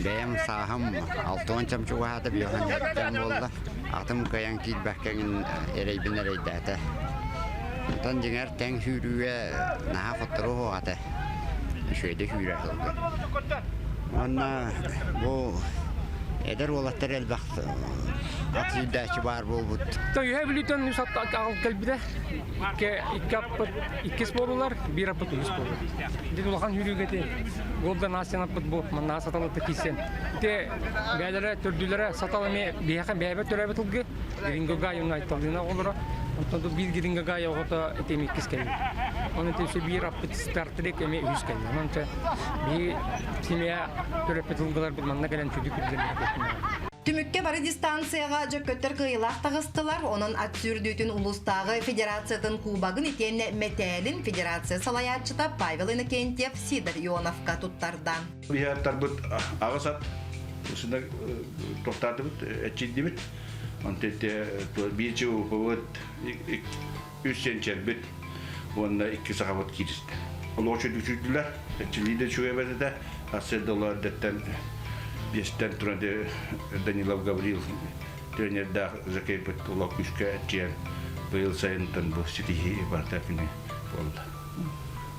Бәйім сағым 6-10 чамчуға атып yoğun yapacağım oldu. Atım kayan kilbәккәңін әрейбін әрейді әті. Ondan diğer ten hürüye naha fotoğrafı atı. Şöyle hürüye oldu. Ondan bu eder olatlar elbette. At yüzdeci var bu. Tabii her birlikten nüsat al kalbide. Ki iki sporlar bir apet bir spor. Dedi ulakan hürüye gitti. Golden Asian apet bu. Mana satalı tekisen. De beylere tördülere satalı mı bir yakın bir evet töre betulge. Ringo gayunay tadına olur. Ondan bir giringa gaya orada etemik kisken. Onun için bir apet startrek eme yüzken. Onun için bir simya töre betulgeler bir manna gelen çocuk Tümükke barı distansiyaga jököttör kıyılaq tağıstılar. Onun at sürdüğün ulustағы federasiyatın kubagın itenine metelin federasiya salayatçıda Pavel Inokentyev Sidor Ionovka tuttardan. Bir hatta bu ağasat usunda tohtardı bu etçildi bit. Antette bir çoğu bu 3 sençer bit. Onda 2 sahabat kirist. Onu düşürdüler. Etçiliği de şu evde asırdalar detten Бестен турады Данилов Гаврил тренерда закайпыт улак күшкә әтчен быйыл сайынтын бұл стихи бартафине болды.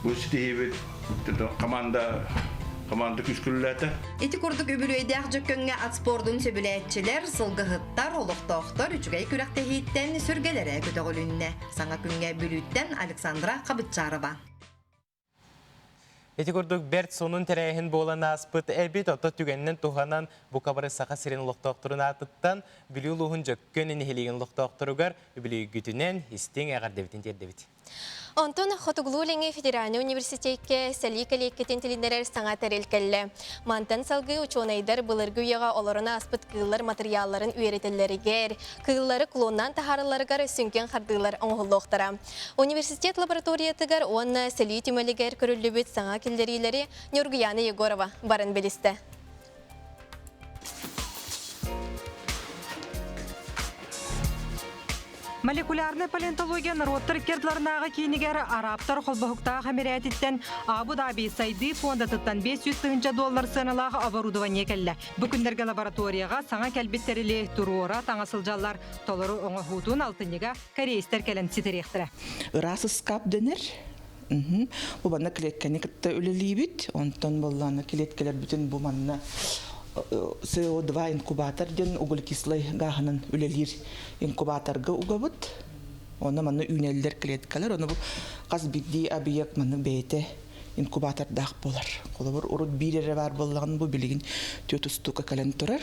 Бұл стихи команда күшкүлләті. Ити курдук үбүлөйдәк жөккөнгө ат спордун сөбүләтчилер, сылгыһыттар, олоқтоқтор үчүгэй күрәктехиттен сүргелере көтөгөлүнне. Саңа күнгө бүлүттен Александра Кабытчарова. Эти көрдік бәрт сонун тәрәйін болан аспыт әбет оты түгеннен туғанан бұқабары сақа сирен лоқтоқтырын атыттан білі ұлығын жөккен енехелеген лоқтоқтырығар білі күтінен істен әғар дәбітін тердебет. Онтон Хотуглулинги Федеральный университетке сәликәлі кетін тіліндерер саңа тәрелкәлі. Мантан салғы учонайдар бұлырғы уяға оларына аспыт кыллар материалларын үйретелерігер, кыллары клоннан тахарыларығар сүнкен қардылар оңғылуқтара. Университет лабораториятығар оны сәлі түмелігер көрілі бүт саңа келдерилері Нюргияна Егорова барын білісті. Молекулярный палеонтология народтар кертларынағы кейінігер араптар қолбақықтағы хамерәтеттен Абу-Даби Сайды фондатыттан $500 сыналағы оборудование кәлі. Бүкіндерге лабораторияға саңа кәлбеттерілі тұруора таңасылжалар толыры оңы хутун алтынеға корейстер кәлін сетеректірі. Ырасы скап денер. Бұл бана клеткәне кітті өлелейбіт. Онтан болланы клеткелер бүтін бұл манна CO2 инкубатор ден углекислый гаханын үлелер инкубаторга угабыт. Оны маны үнелдер клеткалар. Оны бұл қаз бидді объект маны бейте инкубатордақ болар. Қолы бір ұрыт бейдері бар болған бұл білігін төт ұстуға кәлін тұрар.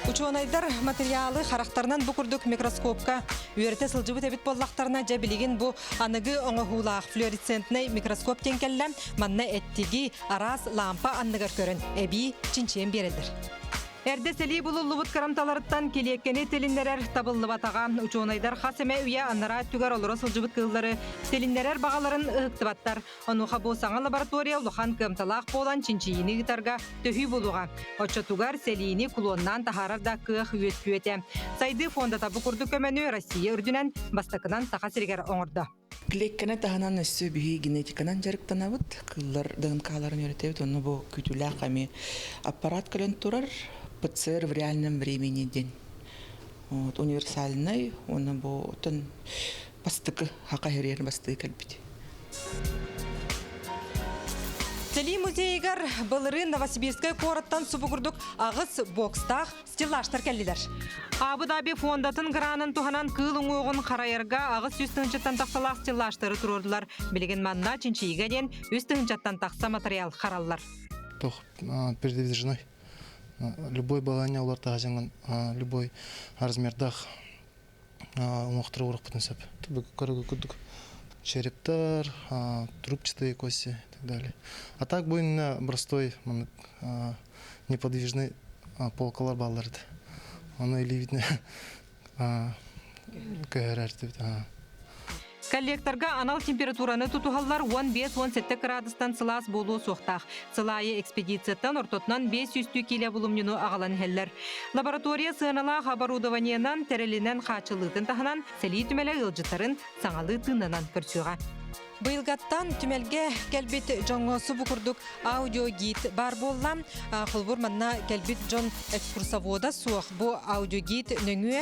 Учонайдар материалы характарынан бүкірдік микроскопка үйерте сылжыбы тәбіт боллақтарына жабілеген бұл анығы оңығулақ флуоресцентный микроскоп тенкелі манна әттігі арас лампа анныгар көрін әбі чинчен берілдір. Әрді сәлі бұлы бұт қарамталарыттан келеккені теліндерер табылы батаға. Учонайдар қасеме үйе аннара түгер олыры сылжыбыт кылдары теліндерер бағаларын ұқтыбаттар. Онуға болсаңа лаборатория ұлыған кымталақ болан чинчиini ғытарға төхі болуға. Отча түгер сәліні кулоннан тахарарда кық үйет-күйеті. Сайды фонда табы күрді көмені Россия үрдінен бастықынан тақа сергер оңырды. Клейккені тағынан өссі бүйі генетиканан жарықтанабыт. Кыллар дығынқаларын өретебіт. Оны бұл күтілі қами аппарат көлін тұрар. ПЦР в реальном времени день. Вот, универсальный, он был тон постык, хакахерер постык альбити. Сели музейгар былыры Новосибирская кораттан субугурдук ағыз бокстах стеллаштар кәлділер. Абу-Даби фондатын гранын туханан кылың оғын қарайырға ағыз үстіңчеттан тақсалақ стеллаштары тұрордылар. Білеген манна чинчиге ден үстіңчеттан тақса материал қаралылар. Тох, передвижной. Любой баланя улар тағажанған, любой размердах оңықтыры ұрық бұтынсап. Түбі көрігі күдік черептар, трубчатые кости и так далее. А так будет простой, неподвижный полкалар балларды. Оно или видно кәрәрді. Коллекторга анал температураны тутухаллар 15-17 градустан сылас болу соқтақ. Сылайы экспедицияттан ортотнан 500 келе бұлымнену ағалан хеллер. Лаборатория сығынала оборудованиянан тәрелінен қачылытын тағынан сәлі түмелі ғылжытарын саңалы тынынан көрсуға. Бұйылғаттан түмелге кәлбет жоңғысы бұқырдық аудиогид бар боллам. Құлбұр манна кәлбет жон экскурсовода суық. Бұл аудиогид нөңі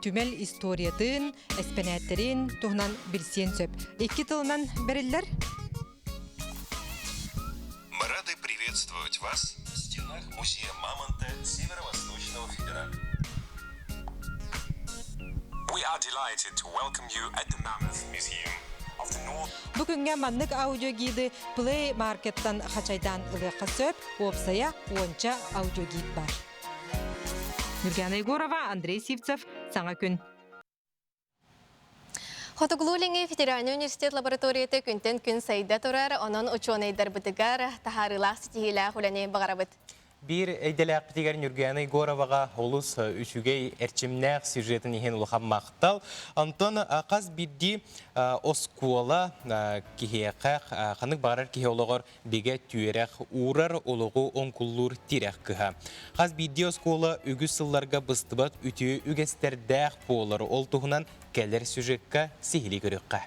түмел историятын, эспенеттерін тұғынан білсен сөп. Екі тылынан берілдер? Мы рады приветствовать вас в стенах музея Мамонта Северо-Восточного федерального. We are delighted to welcome you at the Mammoth Museum. Бүгінге маннык аудиогиді Play Market'tan қачайдан ұлыққа сөп, опсая онча аудиогид бар. Нургияна Егорова, Андрей Сивцев, Саңа күн. Хотуглулинги Федеральный университет лабораторияты күнтен күн сайда тұрар, онын учонайдар бұдығар, тахарылақ сетихилі құланы бағарабыд. Bir eydelek bitiger Nurgiyana Yegorova'ga olus üçügey erçimnaq sürjetin ihen ulğan maqtal. Anton qaz biddi oskola kiheqaq qanıq barar kiheologor bege tüyeraq urar oluğu onkullur tiraq kıha. Qaz biddi oskola ügü sıllarga bıstıbat ütü ügesterdaq poları oltuğunan keller sürjekka sihili görüqqa.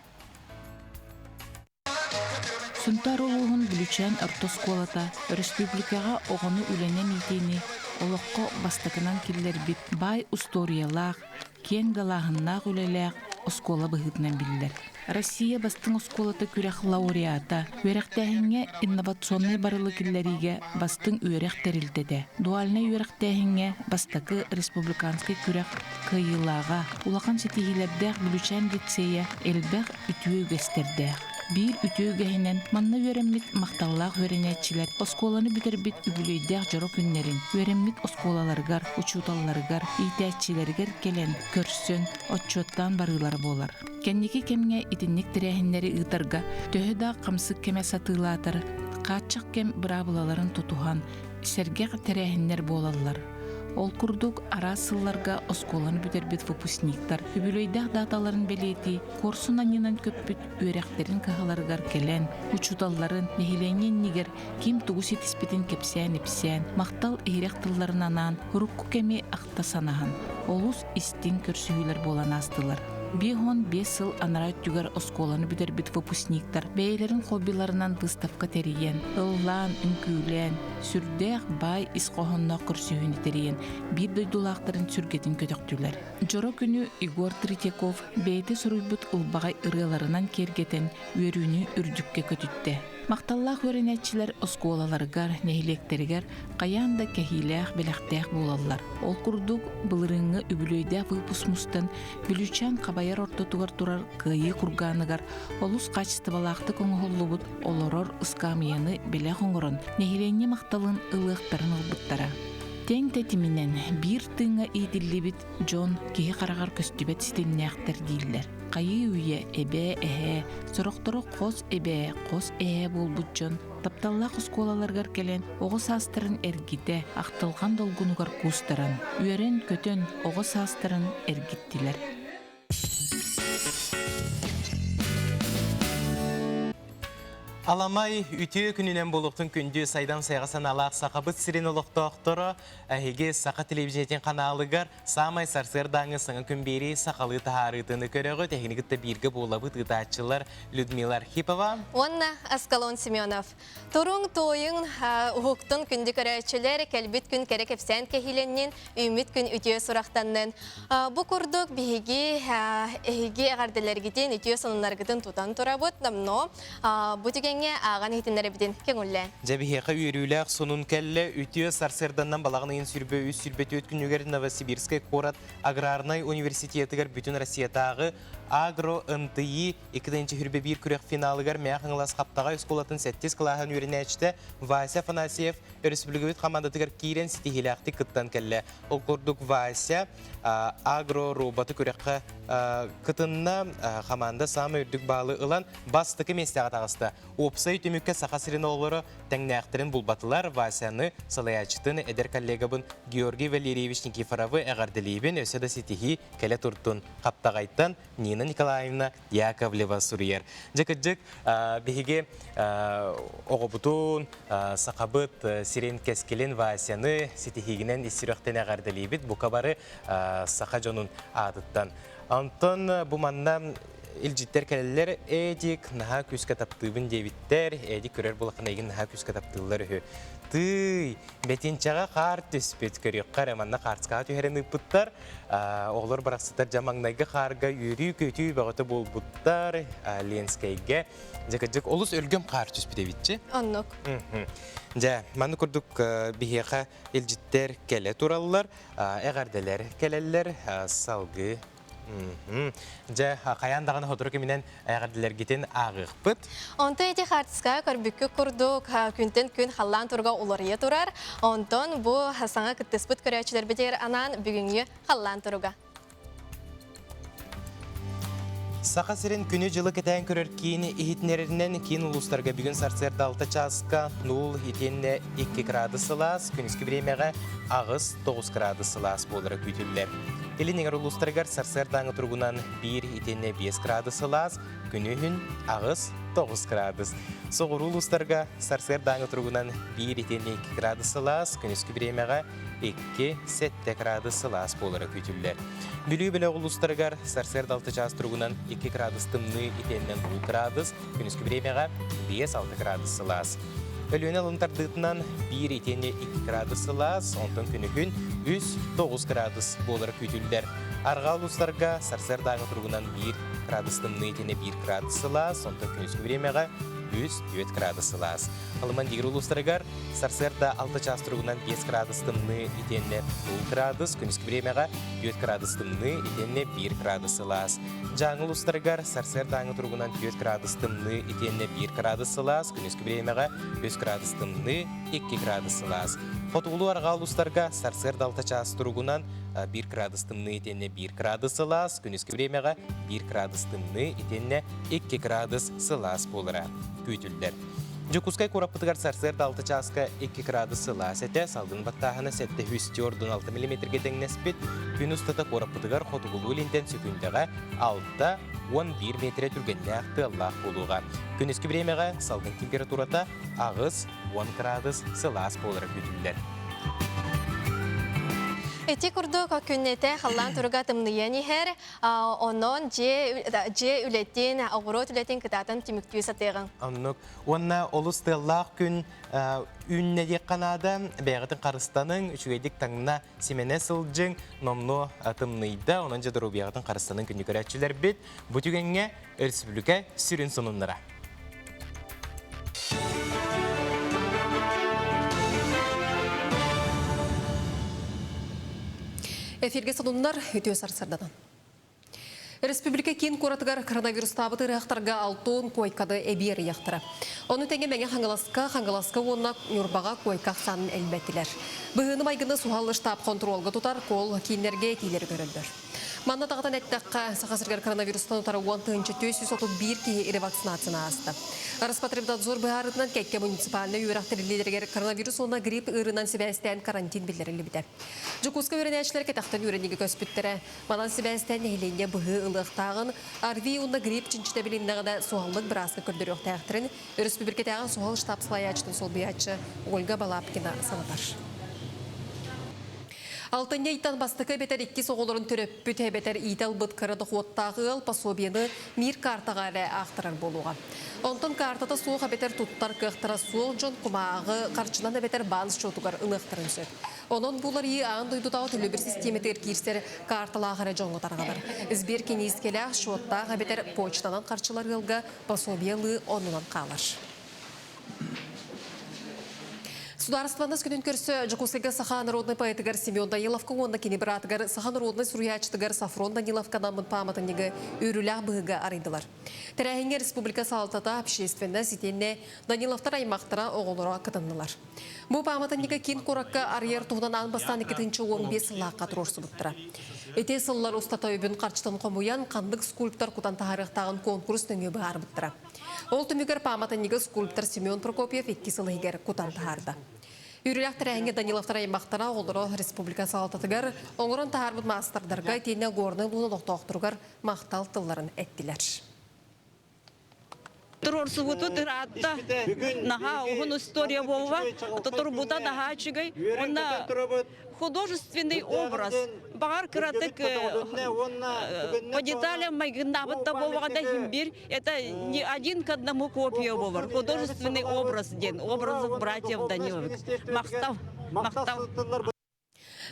Сунтар олуғын бүлічен ортосколата республикаға оғыны үленен етейні олыққы бастықынан келер бит бай усториялақ, кен далағыннақ үлеләқ оскола бұғытынан білдер. Россия бастың осколата күрек лауреата, үйректәхінге инновационный барылы келлериге бастың үйрек тәрілдеді. Дуальны үйректәхінге бастықы республиканский күрек кайылаға улақан сетихилердәқ бүлічен лицея әлбәқ үтіе өгестердәқ. Bir ütügehinen manna öğrenmit maqtallaq öğrenetçiler oskolaını bitirбит übülöydäq joro günlerin öğrenmit oskolalargar, uçutallargar, итәчилерger kelen körsön otчоттан barılar bolar. Кенники кемге итинник тирәһиннәре ытарга, төһөдә камсык кеме сатылатыр, качык кем брабылаларын тутухан, сәргә тирәһиннәр болалар. Ол курдук арасылларга осколаны бүтербит выпускниктар, үбүлөйдәк даталарын белети, корсун анинан көппүт үйрәктерин кахаларгар келен, учуталларын нехиленген нигер, ким тугуси тиспитин кепсән ипсән, мактал эйрәк тылларын анан, рукку кеме акта санахан. Олус истин көрсүйлер болан астылар. 5 сыл анарат түгер осколаны бүтербит выпускниктар, бәйлерин хоббиларынан выставка териен, ыллан, үнкүлен, сүрдәк бай исқохонна көрсүһүн териен, бир дойдулақтарын сүргетін көтөктүлер. Жоро күнү Игор Третьяков бейте суруйбут ылбагай ырыаларынан кергетен өрүүнү үрдүкке көтүттэ. Макталлах өренетчилер осколаларгар, нехилектеригер каянда кехилэх белэхтэх булаллар. Ол курдук былырыңы үбүлөйдэ выпусмустан бүлүчан кабайар ортотугар турар кыйы курганыгар олус качествалақты коңголлубут олорор ыскамияны белэх оңорон нехиленне макталын ылыктарын ылбыттара. Тең тетиминен бир тыңа идиллибит Джон кихи карагар көстүбет ситиннэхтер дииллер. Кайы үйе эбе эхе, сороктору кос эбе, кос эхе болбут Джон. Тапталлах осколаларгар келен оғыз астырын эргите, ақтылған долгунугар кустаран. Үйерен көтөн оғыз астырын эргиттилер. Аламай үтіе күнінен болуқтың күнді сайдан сайғасан алақ сақабыт сирен олықтоқтыры, әйге сақа телевизиятен қаналығар, самай сарсырдаңы саңа күнбері сақалы тахарытыны көрігі техникітті біргі болабыт ұтачылар Людмила Архипова. Онна Аскалон Семенов. Турун тойын ұғықтың күнді көрәчілер кәлбіт күн кәрі кепсән кәхиленнен, үміт күн үтіе сұрақтаннын. Бұ күрдік бігі әғарделергіден үтіе сонынларғыдың тұтан тұрабыт, намно бұтіген аған етіндері біден кеңілі. Жәбіхеқі үйріләқ сонун кәлі үтіе сарсырданнан балағынайын сүрбе үз сүрбеті өткінігер Новосибирскай Корат Аграрнай университетігер бүтін Россиятағы Агро-НТИ 2-ші хүрбе бір күрек финалығар мәқыңылас қаптаға үсколатын 7 қылағын өрінәчті Вася Фанасиев Республикавит командатығар кейрен сетихиләқті күттан кәлі. Ол көрдік Вася агро-роботы күрекқі күтінна команда самы үрдік балы ұлан бастықы местеға тағысты. Опсай түмікке сақасырын олары тәңнәқтірін бұлбатылар Васяны салаячытын әдер коллегабын Георгий Валерьевич Никифоровы әғарделейбін өседі сетихи кәлі тұртын қаптағайттан Нина Николаевна Яковлева Сурьер. Жекіджік бігеге оғыбытын сақабыт сирен кәскелен Васяны сетихигінен естіріқтен әғарделейбіт бұқабары сақа жонын адыттан. Антон бұманна Илжиттер кәлелер әдік наға күскі таптыбын дебіттер, әдік көрер болақына егін наға күскі таптылар үхі. Тый, бәтенчаға қар түспет көрек қар, әманна қарсқаға түйерен ұпыттар, оғылар барақсытар жамаңнайғы қарға үйрі көтүй бағыты бол бұттар, ленскайға. Жекаджек, олыс өлгім қар түспет әбітші? Аннық. Жа, маны күрдік бігеға илжиттер кәлі туралылар, әғарделер кәлелер, салғы, Жа, қаяндағын хотыры кемінен әғарділер кетен ағық бұд. Онты әте қартысқа көрбіккі күрдік күнтен күн қалан тұрға олария тұрар. Онтон бұл саңа күттіс бұд көрәчілер бітер анан бүгінгі қалан тұруға. Сақа сирен күні жылы кетен көрер кейін ехетнерінен кейін ұлыстарға бүгін сарсерді 6 часқа 0 етенне 2 градусылас, күніскі біремеға ағыз 9 градусылас болыры күйтілілер. Елінеңер ұлыстарғар сарсердаңы тұрғынан 1 етенне 5 градусылас, күні хүн ағыз 9 градус. Соғыр ұлыстарға сарсердаңы тұрғынан 1 етенне 2 градусылас, күніскі біремеға 2-7 градусылас болыры күйтілілер. Бүлі білі ұлыстарғар сарсерді 6 час тұрғынан 2 градус тымны етеннен 0 градус, күніскі біремеға 5-6 градусылас. Өліні алынтардығынан 1 етенне 2 градусылас, онтын күні күн 3-9 градус болыры күйтілілер. Арға ұлыстарға сарсердағы тұрғынан 1 градус тымны етенне 1 градусылас, онтын күніскі біремеға 3-4 градус сылас. Алыман дегір улустарыгар Сарсерда 6 час тұрғынан 5 градус тымны итенне 0 градус, күніскі біремеға 4 градус тымны итенне 1 градус сылас. Жаңыл улустарыгар Сарсерда аңы тұрғынан 4 градус тымны итенне 1 градус сылас, күніскі біремеға 5 градус тымны 2 градус сылас. Фотоғылу арға улустарға Сарсерда 6 час тұрғынан 1 градус тымны итенне 1 градус сылас, күніскі біремеға 1 градус тымны итенне 2 градус сылас болыра. Күйтілдер. Жокускай кораппытыгар Сарсерда 6 часка 2 градус сылас әте, салдың баттағына сәтті хүсті ордың 6 мм деңнеспет, күн ұстата кораппытыгар хотуғылу линтен сөкіндіға 6-11 метре түргенне ақты Аллах болуға. Күніскі біремеға салдың температурата ағыз 10 градус сылас болыра күйтілдер. Эти курдук күннете халлан турга тымныяни хер, онон же үлеттен, ауырот үлеттен кытатын тиміктүй сатыған. Аннук, онна олыстыллақ күн үнне дек қанада, бәғытын қарыстаның үшігейдік таңына семене сылжың, номно тымныйда, онан жадыру бәғытын қарыстаның күнні көрәтшілер бет, бұтігенге республика сүрін сонынлара. Эфирге сонундар өтө Сарсердадан. Республика кен коратыгар коронавирус табыты реактарға алтуын койкады әбер яқтыра. Оны тәңе мәңе қаңғаласқа онына нүрбаға койкақ санын әлбәттілер. Бұғыны майгыны суғалы штаб контролға тұтар кол кейінлерге кейлер көрілдір. Манна тағытан әттіққа сақасыргар коронавирустан ұтары 10-331 кейі ері вакцинацияна асты. Распотребнадзор бұғарытынан кәкке муниципаліне үйрақтырылдергер коронавирус онына грипп ұрынан себәстен карантин білдірілі біді. Жүкуска өренәшілер кәтақтан өренеге көспіттірі. Манан себәстен нәйленде бұғы ылықтағын, арви онына грипп чинчіте біліндіғада суғаллық бір асқы көрдір өқтәқтірін, республикатағы суғал штаб слаячтың сол бұячы Ольга Балапкина санатар. Алтынне иттан бастықы бетер 2 соғылырын түріп бүте бетер идал бұткарыды қуаттағы ыл пособиені мир картаға әрі ақтырар болуға. Онтын картата суға бетер тұттар қықтыра суыл жон құмағы қарчынан бетер банс жотуғар ылықтырын сөп. Онын бұлар үй ағын дойдудау түлі бір системетер кирсер карталағыры жоңғы тарғалар. Избер кенейскелі шуаттағы бетер почтанан қарчылар ғылға пособиелі онынан қалар. Сударстваныз күнін көрсі Жукускайга Саха народный поэтыгар Семен Даниловка, онна кенебратыгар Саха народный сурьячтыгар Сафрон Даниловкадан мұн паматынығы өрілі бұғыға арайдылар. Тәрәхінге республика салтата общественна сетенне Даниловтар аймақтыра оғылыра қытынылар. Бұл паматынығы кен қораққа арьер туғынан анбастан 2-15 лаққа тұрорсы бұттыра. Эте сыллар ұстата өбін қарчытын қомуян қандық скульптор құтан тағарықтағын конкурс нөңе бұғар бұттыра. Ол түмігер паматынығы скульптор Семен Прокопьев 2 сылығығар құтан тағарды. Үрілік тәрәңге Даниловтар аймақтара олыры республика салтатыгар, оңырын тағарбыд мастардарға тейіне ғорны луны доқтоқтырғар мақтал тылларын әттілер. Тұрорсы бұты тұратта наға оғын история болуға, тұрбұта наға чүгай, онна художественный образ. Бағар кыратык по деталям майгындабытта болуғада химбир, это не один к одному копия болар. Художественный образ ден, образов братьев Даниловых. Мақтау.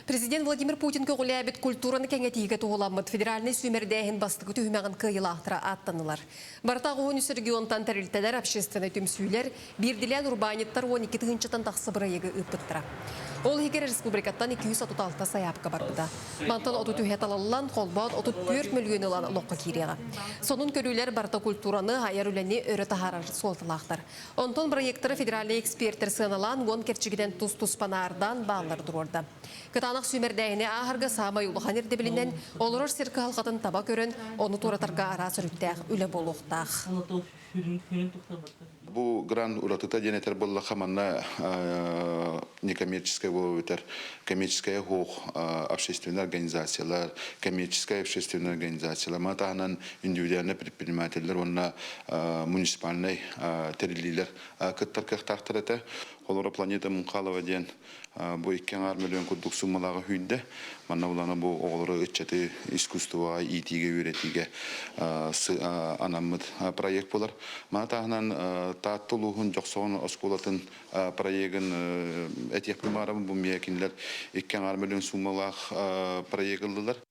Президент Владимир Путин көғіләбіт культураны кәңетейге тоғыламыд федеральный сүймердәйін бастығы түймәғін қиылақтыра аттанылар. Бартағы 13 регионтан тәрілтелер, общественный түмсүйлер, бірділен урбаниттар 12 тығынчытан тақсы бірайығы ұппыттыра. Ол егер республикаттан 236 саяпқа барбыда. Мантан 30 талалылан қолбауд 34 миллион ұлан лоққа кереға. Сонын көрілер барта культураны айар үләне өрі тахарар солтылақтар. Онтон проекттары федеральный эксперттер сыналан он керчігіден тұс-тұспанардан бағылар дұрорда. Кытанақ сүймердәйіне ағырға самай ұлыған ердебілінен олырыр серкі халқатын таба көрін, оны туратарға ара сүріттәғ үлі болуқтақ. Бу гран уратыта денетер болла хаманна некоммерческая боловитер, коммерческая хух, общественные организациялар, коммерческая общественная организация, матанан индивидуальный предприниматель, онна муниципальный терилилер, кыттар кыхтартыр это, холора планета Мунхалова ден, бу 2 миллион курдук суммалага хүнде, манна улана бу оғылыры үтчеті искусства, итиге, үйретиге анамыд проект болар. Матанан тааттылуғын жоқсоғын осколатын проектін әтек примарым бұл мекенлер 2 миллион суммалақ проектілділер.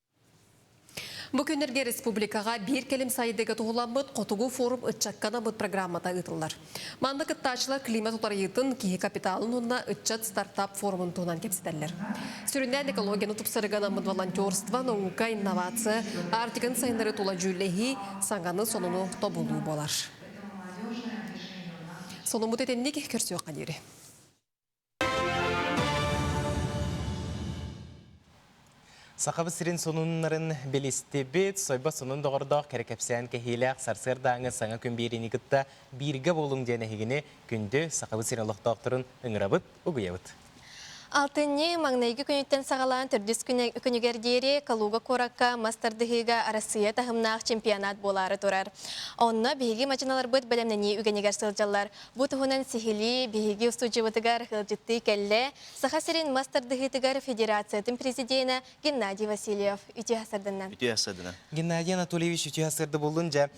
Бу күнерге республикага бир келим сайдыга тугуламбыт Котугу форум ытчаккана бут программата ытыллар. Манды кыттаачылар климат утарыйытын кихи капиталын унна ытчат стартап форумун туунан кепсителлер. Сүрүнден экологияны тупсырыганамыт волонтерство, наука, инновация, артиган сайнары тула жүллехи саңганы сонуну тобулуу болар. Сонумут этенник көрсөк кадири. Сақабы сирин сонуннарын белестебет, сойба сонун доғырдақ кәрекепсән кәхейләқ сарсырдаңы саңа күн берені күтті бірге болың денегіне күнді сақабы сирин лықтақтырын үңірабыт, ұғыябыт. Алтынне маңнайғы күніттен сағалан түрдіс күнігердері Калуга Коракка мастардығыға Россия тағымнақ чемпионат болары тұрар. Онна бейгі мачиналар бұд бәлемнені үгенегер сылжалар. Бұд ұғынан сихили бейгі ұстуджывытығар ғылжытты кәлі Саха сирин мастардығытығар федерациятын президиена Геннадий Васильев. Үті асырдынан. Геннадий Анатольевич үті асырды болынжа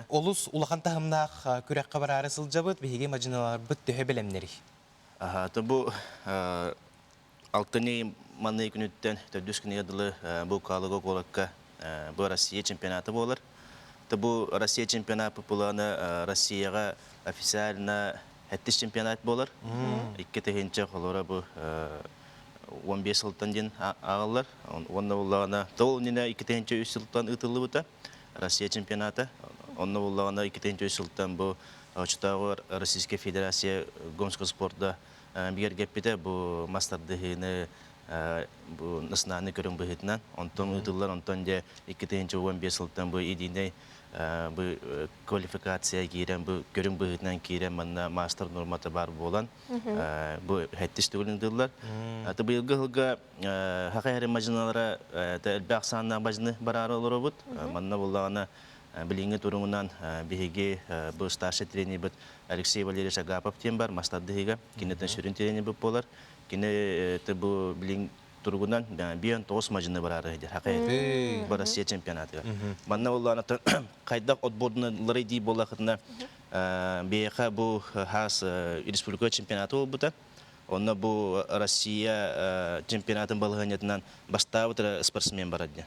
олыс улақан тағымнақ күрек қабарары сылжабыт бейгі мачиналар бұд түхе бәлемнері. Бұл алтыны манны күніттен төрдүс күні еділі бұл Калуга Коракка бұл Россия чемпионаты болар. Бұл Россия чемпионаты бұланы Россияға официально әттіс чемпионат болар. Икке тегенче қолыра бұл 15 жылдан ден ағалар. Онна болағына тол нені икке тегенче 3 жылдан ұтылы бұта Россия чемпионаты. Онна болағына икке тегенче 3 жылдан бұл Чутағы Российская Федерация гонского спорта бігер кеппеті бұл мастардығыны насынаны көрің бұғытынан. Онтан ұтылар, онтан де 2-15 жылдан бұл едіней бұл квалификация кейрен, бұл көрің бұғытынан кейрен манна мастер норматы бар болан. Бұл әттіш түгілінділер. Бұл ғылға хақай әрі мажыналары әлбәқ санына бажыны барары олар бұд. Манна болағына Біліңі тұрыңынан бігеге бұл старший тренер бұд Алексей Валерьевич Агапов тем бар, мастардығыға, кенеттен сүрін тренер бұд болар. Кені бұл білің тұрғынан бейін 9 мажыны барары едер, хақай бұл Россия чемпионатыға. Манна олағына қайдақ отбордынлары дей болақытына бейіға бұл хас республика чемпионаты ол бұда. Онна бұл Россия чемпионатын балығанетінен бастауытыр спортсмен барады.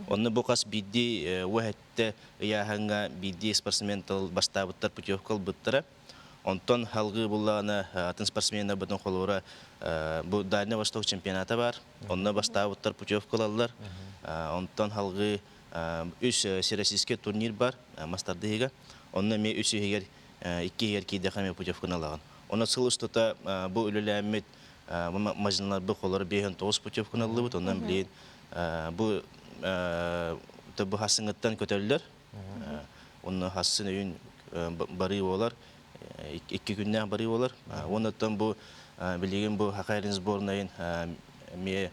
Онна бұл қас бидді уәхетті яғанға бидді спортсмен бастауыттар путевкал бұттыра. Онтон халғы бұлағына атын спортсменна бұтын қолуыра бұл Дальний Восток чемпионаты бар. Онна бастауыттар путевкал алылар. Онтон халғы үш всероссийский турнир бар мастардығыға. Онна ме үш егер 2 егер кейдеқаме путевканы алаған. Оны сылыстыта бұл үліләмет мажыналар бұл қолары 5-9 путевканы алды бұд. Ондан білейін бұл хасыңыттан көтелілер. Оны хасын өйін бары олар, 2 күннен бары олар. Оныттан бұл білеген бұл хақайрын сборнайын ме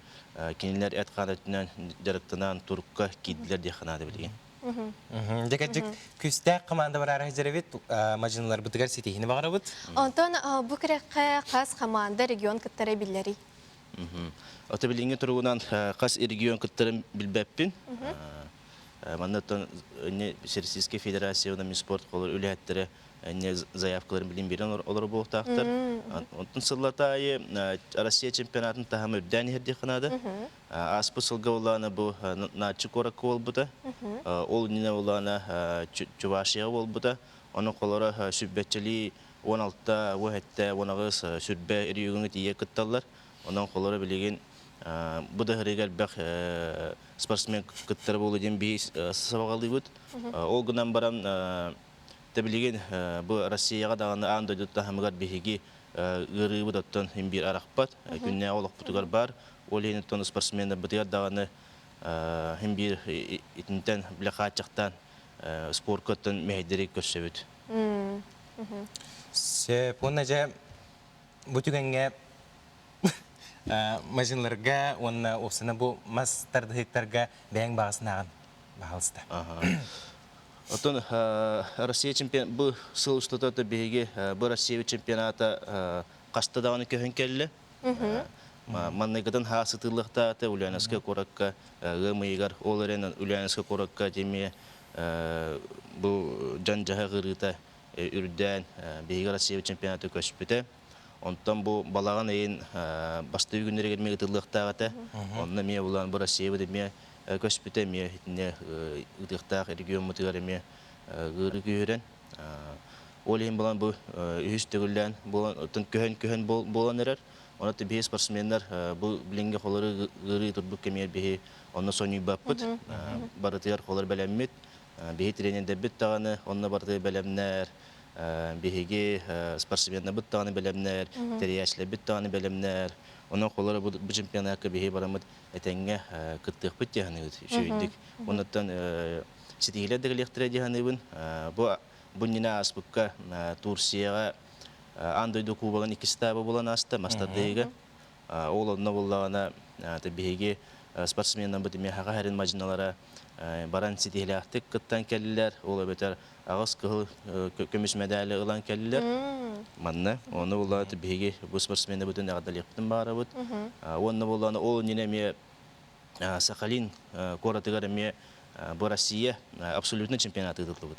кенелер әтқанатынан жарықтынан Туркқа кейділер деқанады білеген. Декаджик күстә команда барары хәзербит мажиналар бутыгар сетихини багара бут. Антон бу керәккә кас команда регион кыттары билләри. Ата билинге тургунан кас регион кыттарын билбәппин. Маннатан не Российская Федерация на спорт колор үләттәре не заявкаларын билин бирен олар бултактар. Онтан сыллатайы Россия чемпионатын тахам үрдән һәрди ханада. Аспы сылгавлана бу начы корак ол бута. Ол нине улана Чувашия ол бута. Оны колора сүббәтчили 16-та, 17-та, 19 сүрбә регионы тие кытталар. Онан колора билеген bu da hergel bak sportsmen kıtları boludun bir savagali bud. O günden baran tabiigen bu Rusya'ya da anda dutta hamgar bihigi gırı buduttan hem bir arakpat. Günne olak butugar bar. Olenin ton sportsmenler butuyar dağını hem bir itinten bilakaçaktan spor kıttan mehderi köşevit. Se ponaja butugenge Majinlarga ona opsana bu mastardığıklarga bəyən bağısınağın bağılısıda. Oton Rusya çempiyon bu sıl ustada da bihigi bu Rusya çempionata qasta dağını köhün kelle. Mannegadan hasıtılıqta da Ulyanovska korakka gımıygar olaren Ulyanovska korakka demiye bu cancaha gırıta ürden bihigi Rusya çempionata köşpüte. Ondan bu balağın eyin bastı günlere gelmeye tırlıqtağıda. Ondan meye bulan bu Rusya'ya demeye көспүтэ ме хитне ыдыктак регион мутыгарыме гыры күйрен олем болан бу үстөгүллән болан көһөн боланырар. Оны тибе спортсменнер бу билинге холору гыры турбук кемер бе онны сони баппыт барытыгар холор белеммит бе тренинде бит таганы онны барды белемнер беге спортсменнер бит таганы белемнер терияшле бит таганы белемнер. Onun kolları bu çempiyonatı bir baramız etenge kıttık bitti yani şöyle. Ondan stile de elektriği yani bu yine aspukka Turkiye'ye Andoydu kubalan iki staba bulan hasta mastadega. Oğlan novullana tabii ki sportsmenler bu demeye hakerin majinalara baran stile aktık kıttan kelliler. Ola beter ağız kıl kömüş madalya alan kelliler. Manna onu bulan tabii ki bu sportsmenler bu dönemde kadar yaptım bara bu. Onu bulan o yine mi Sakhalin koratıgar mi bu Rusya absolutno çempionatı tuttu bu.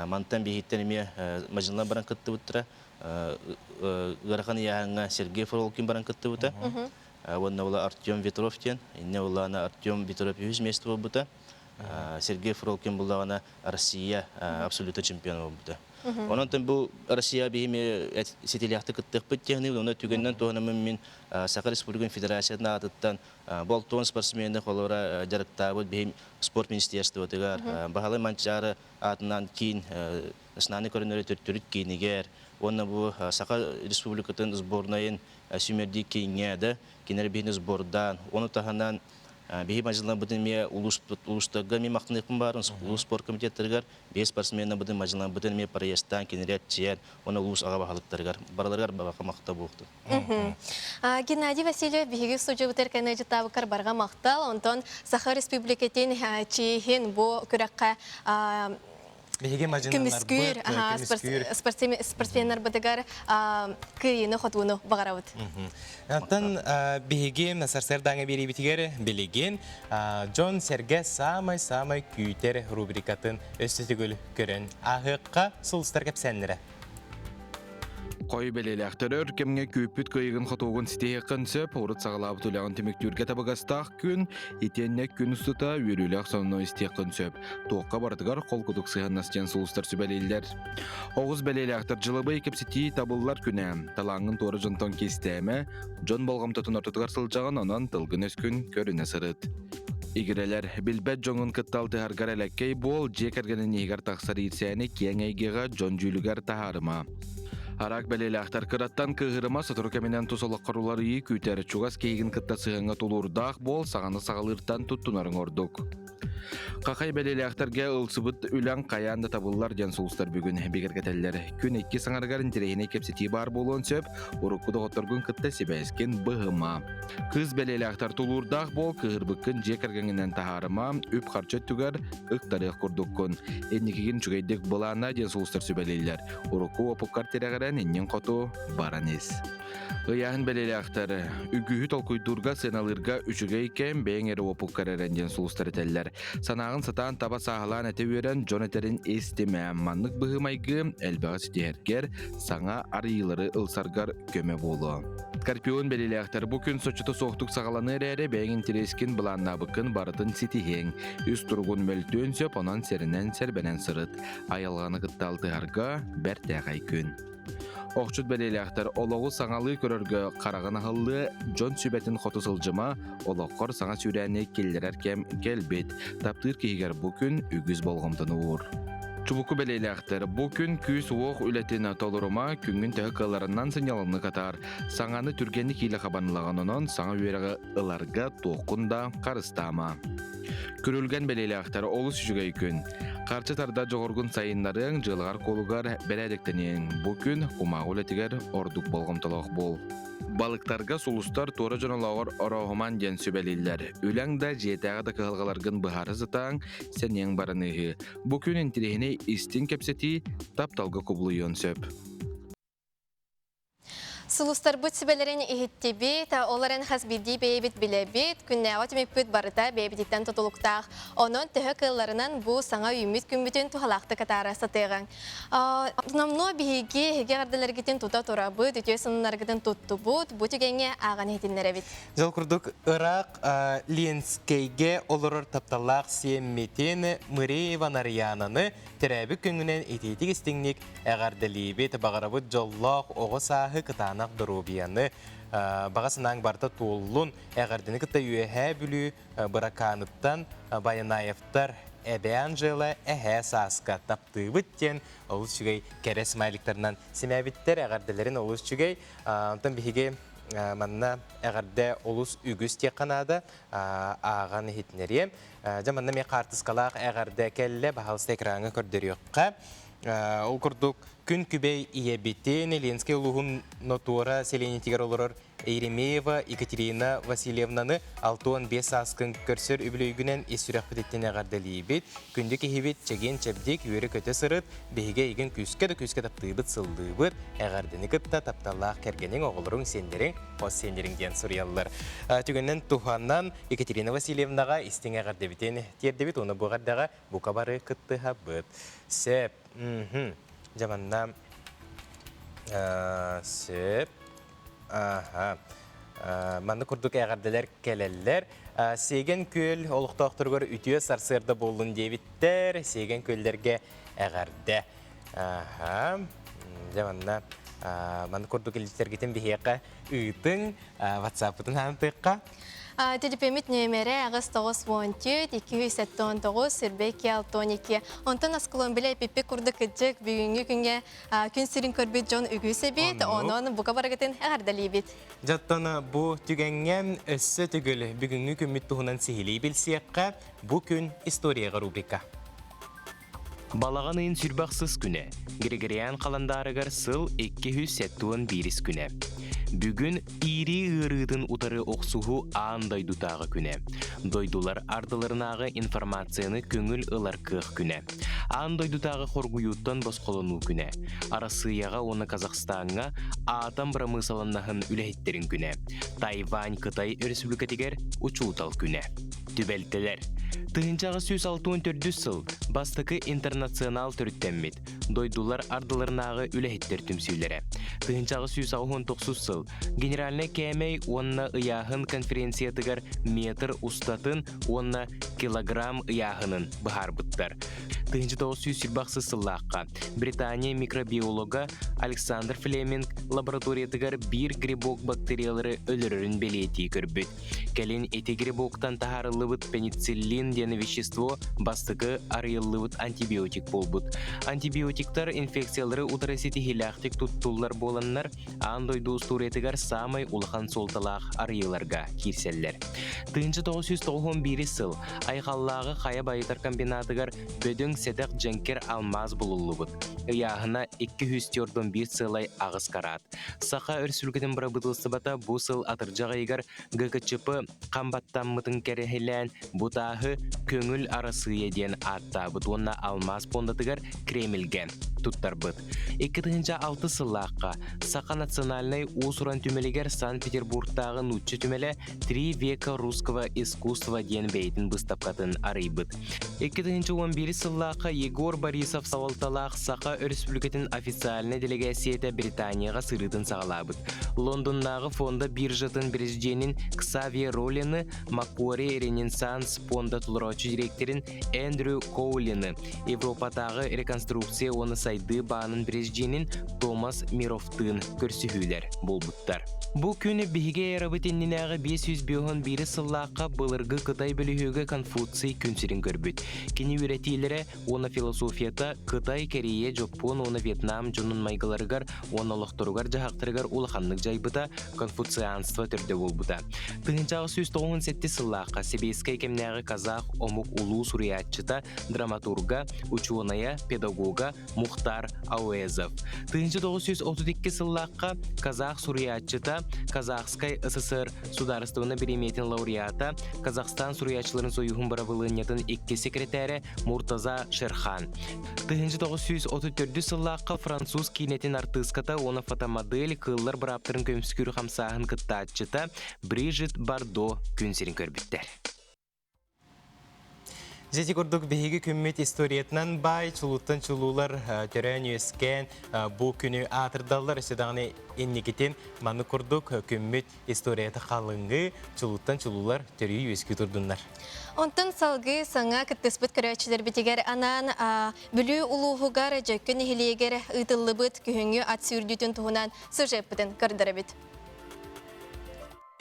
Mantan bir hitten mi majinalar baran kıttı butra. Garakan yahanga Sergey Frolkin baran kıttı bu. Onu bulan Artyom Vetrov'ten, ne bulan Artyom Vetrov 100 mesto bu. Sergey Frolkin bulan Rusya absolutno çempiyonu bu. Onun için bu Rusya bir stiliyahtı kıttık bittiğini onu tügenden tohunamın min Sakar Respublikan Federasyonuna atıttan Bolton sportsmenler kolora jarıktabı bir spor ministerstvi otugar bahalı mançarı atından kin sınani koronları türk kiniger onu bu Sakar Respublikatın sbornayın sümerdi kiniyada kineri bir sbordan onu tahanan bir majlisan butun me ulustaga me maqtınıqım barın ulus spor komitetlergar bir sportsmenler butun majlisan butun me parayastan kineret çer onu ulus ağa bahalıklargar baralargar baqa maqta boqtu. Геннадий Васильев биһиги сужу бутерканы жытабыкар барга мактал онтон Сахар Республикатын чиһин бу күрәккә Күміскүр, спортсменер бұдығар күйіні құтуыны бағарауыд. Аттан бігі сарсардаңа бері бітігері білеген Джон Серге самай күйтер рубрикатын өстетігіл көрін. Ағыққа сұлыстар кәпсәнлері. Қой белеләқтір өркемге көппіт көйігін құтуғын сітейіқін сөп, орыт сағалабы төліғын темектүрге табығастақ күн, етенне күн ұстыта өріліғ соны істейіқін сөп. Тоққа бардығар қол құдық сыған настен сұлыстар сөбәлейлер. Оғыз белеләқтір жылыбы екепсетей табылылар күні. Талаңын торы жынтон кестәмі, жон болғам тұтын ортытығар сылжаған онан тылғын өскін көріне сырыт. Игерелер билбет жоңын кытталты аргар әлеккей бол, жекергенін егер тақсар етсәні кен әйгеға жон жүлігер тахарыма. Арак белеләқтар кыраттан кығырыма сатыркеменен тусолық қарулары үй күйтері чуғас кейгін кытта сығынға толурдақ бол сағаны сағалыртан туттунарын ордық. Қақай белеләқтарге ұлсыбыт үлән қаянды табылылар ден сұлыстар бүгін бекергетелер. Күн 2 саңарғарын терейіне кепсети бар болуын сөп, ұрыққыды ғоттырғын кытта себәскен бұғыма. Қыз белеләқтар толурдақ бол кығырбықын жекергенінен тахарыма үп қарчет түгер ұқтарық құрдыққын. Әнекеген жүгейдік бұлана ден сұлыстар сөбәлейлер. Ұрыққы опыққар терегерен еннен қоту баранес. Ыяхын белеләқтары, үгіхі толкуйдурға сыналырға үшіге кен бәйін әрі опыққар әренден сұлыстар етелер. Санағын сатан таба сағылан әте өрен Джонатерін естеме маннық бұғымайғы әлбәғі сетергер саңа арыйлары ылсарғар көме болу. Карпион белеләқтар бүкін сочыты соқтық сағаланыр әрі бәйін интерескін бұланна бұқын барытын сетіген. Үз тұрғын мөлтөн сөп онан серінен сәрбәнен сырыт. Айалғаны қытталды арға бәр тәғай күн. Оқчут белеләқтар олығы саңалы көріргі қарағын ағылы жон сүбәтін қоты сылжыма олыққор саңа сүрәне келдер әркем келбет. Таптыр кейгер бүкін үгіз болғымтыны ұр. Чубуку белеләқтар бүкін күз оқ үләтін толырыма күнгін тәгі қаларынан сынялыны қатар. Саңаны түргені кейлі қабанылағанынан саңа өрігі ыларға тоқында қарыстама. Көрілген белеләқтар олыс жүгей күн. Қарчы тарда жоғырғын сайынларын жылғар қолығар бәрәдіктенен бүкін құмағыл әтігер ордық болғымтылық бол. Балықтарға сұлыстар торы жоналағыр орағыман ден сөбәлелер. Өләңді жетәғіді қығылғаларғын бұхары зытаң сән ең барынығы. Бүкін інтерегіне істін кепсеті тапталғы құбылыйын сөп. Сулустар бут сибелерин ихиттибит, оларын хас бидди бейбит билебит, күннәгә тимекпит барыта бейбититтен тотулуктах. Онон төһө кылларынан бу саңа үмит күмбүтен тухалакты катара сатыган. Намно биһиги хеге гардаларгитен тута турабыт, үтө сыннаргытын туттубут, бу тигәңгә аган хитиннәребит. Жол курдук Ирак Ленскейге олорор тапталлах семметен Мыреева Нарьянаны терәбі күңінен ететік істіңнік әғардалибет бағарабыт жоллақ оғысағы кытанақ дұрубияны бағасынан барта толлун әғардыны кыта үйәхә бүлі бұраканыттан Баянаевтар әбән жылы әхә сасқа тапты бүттен олыс жүгей кәрес майлықтарынан семәбіттер әғардаларын олыс жүгей онтан біхеге манна әғарда олыс үгіз тек қанады аған хитнерем. Жаманна мен қартысқалақ әғарда кәлі бағалысты экраны көрдіріққа. Ол күрдік күн күбей иебеттен Ленскей ұлығын нотуара селенетігер олырыр Еремеева Екатерина Васильевнаны 6-5 асқын көрсір үбілігінен есүрек бітеттен әғарды лейбет. Күнді кехебет чеген чәбдек үйері көте сырыт, бейге еген күске таптығыбыт сылдығыбыт, әғардыны күтті тапталақ кәргенің оғылырың сендерің, қос сендеріңден сұрыялылар. Түгіннен Туханнан Екатерина Васильевнаға істің әғарды бітен тердебет, оны бұғардаға бұқа бары күттіға бұт. Сәп, жаманна, сәп, Манны күрдік әғардылар кәлелер. Сеген көл олықтақтырғыр үтіе сарсырды болын дебіттер. Сеген көлдерге әғарды. Манны күрдік әлістергетін бігеқа үйтің, ватсапытын ханытыққа. Телепемит нөмері ағыз 9-14-279 Сирбеки-612. Онтан асқылын біле пеппе күрді күджік бүгінгі күнге күн сирин көрбет жон үгісі бет, оның бұқа барағытын әғардалі бет. Жаттаны бұ түгенген өссі түгіл бүгінгі күммет тұғынан сихилей білсеққа бұ күн историяға рубрика. Балағанын сүрбақсыз күні. Григориан қаландарығар сыл 271 күні. Бүгін ири ырыдын утары оқсуғу аандай дутағы күні. Дойдулар ардыларынағы информацияны көңіл ылар кық күні. Аандай дутағы қоргуюттан босқолыну күні. Арасыяға оны Қазақстанға атам брамысаланнағын үләйттерін күні. Тайвань Қытай республикатигер учутал күні. Түбәлтелер. Тыгынчағы 164 сыл бастықы интернационал түрттенмет. Дойдулар ардыларынағы үләйттер түмсүйлері. Тыгынчағы 169 сыл генеральный кәмей онна ыяғын конференциятыгар метр устатын онна килограмм ыяғынын бұхар бұттар. Тыгынчы 900 сыллаққа Британия микробиолога Александр Флеминг лабораториятыгар бір грибок бактериялары өлірін белети көрбіт. Кәлін эти грибоктан тахарылыбыт пенициллин дені вещество бастықы арыйлыбыт антибиотик болбыт. Антибиотиктар инфекциялары утарасети хилақтик туттулар боланнар андойду устуретігар самай улхан солталақ арыйларға кирселлер. Тыгынчы 991 сыл айқаллағы қая байытар комбинатыгар бөдің сәдәқ жәнкер алмаз болулыбыт. Яғына 241 сылай ағыз карат. Сақа өрсүлгетін бұра бұтылсыбата бұл сыл атыржаға егер ғықычыпы қамбаттаммытын кәрехелән бұтағы көңіл арасы еден атта бұт онна алмаз пондатыгар кремилген туттар бұт. 2006 сыллаққа Сақа национальный усуран түмелегер Санкт-Петербургтағы нутчы түмеле 3 века русского искусства ден бейтін бұстапқатын арайбыт. 2011 сыллаққа Егор Борисов савалталақ Сақа республикатын официальный делегацияда Британияға сырытын сағалабыт. Лондоннағы фонда биржатын президентін Ксавье Роллины, Маккуаре Ренессанс фонда тұлыраушы директорин Эндрю Коулины, Европатағы реконструкция оны сайды бағының президентін Томас Мировтын көрсіхүйлер болбуттар. Бұл күні бігі әрабытенненағы 501 сыллаққа бұлырғы Қытай білігігі Конфуций күнсерін көрбіт. Кені үретейлері оны философията Қытай, Корея, Жапон, оны Вьетнам, жонын майғыларығар, оны лықтырығар жағақтырығар улаханлық жайбыта конфуцианство түрді болбыта. Тыгынчағы 197 сыллаққа Себейскай кемнәғы қазақ омық улу суриятчыта драматурга, ученая, педагога Мухтар Ауэзов. Тыгынчы 932 сыллаққа қазақ суриятчыта салаятчыта, Казахскай СССР Сударствоны Береметин лауреата, Казахстан Суруячыларын союхун барабылынятын 2 секретары Муртаза Шерхан. 1934 сыллаққа француз кинетин артыската оны фотомодель кыллар браптырын көмскүрі қамсағын кыттатчыта Брижит Бардо күнсерін көрбіттер. Жети көрдік бейгі күммет историятынан бай, чулуттан чулулар төрән өскен бұл күні атырдалар седағыны еннекетен маны көрдік күммет историяты қалыңғы чулуттан чулулар төрі өскі тұрдынлар. Онтын салғы саңа кіттіспіт көрәтшілер бітігер анан бүлі ұлуғығар жәккін хилегер ұйтылы бұт күхіңі ат сүрдүтін тұғынан сұржеп бұтын көрдірі біт.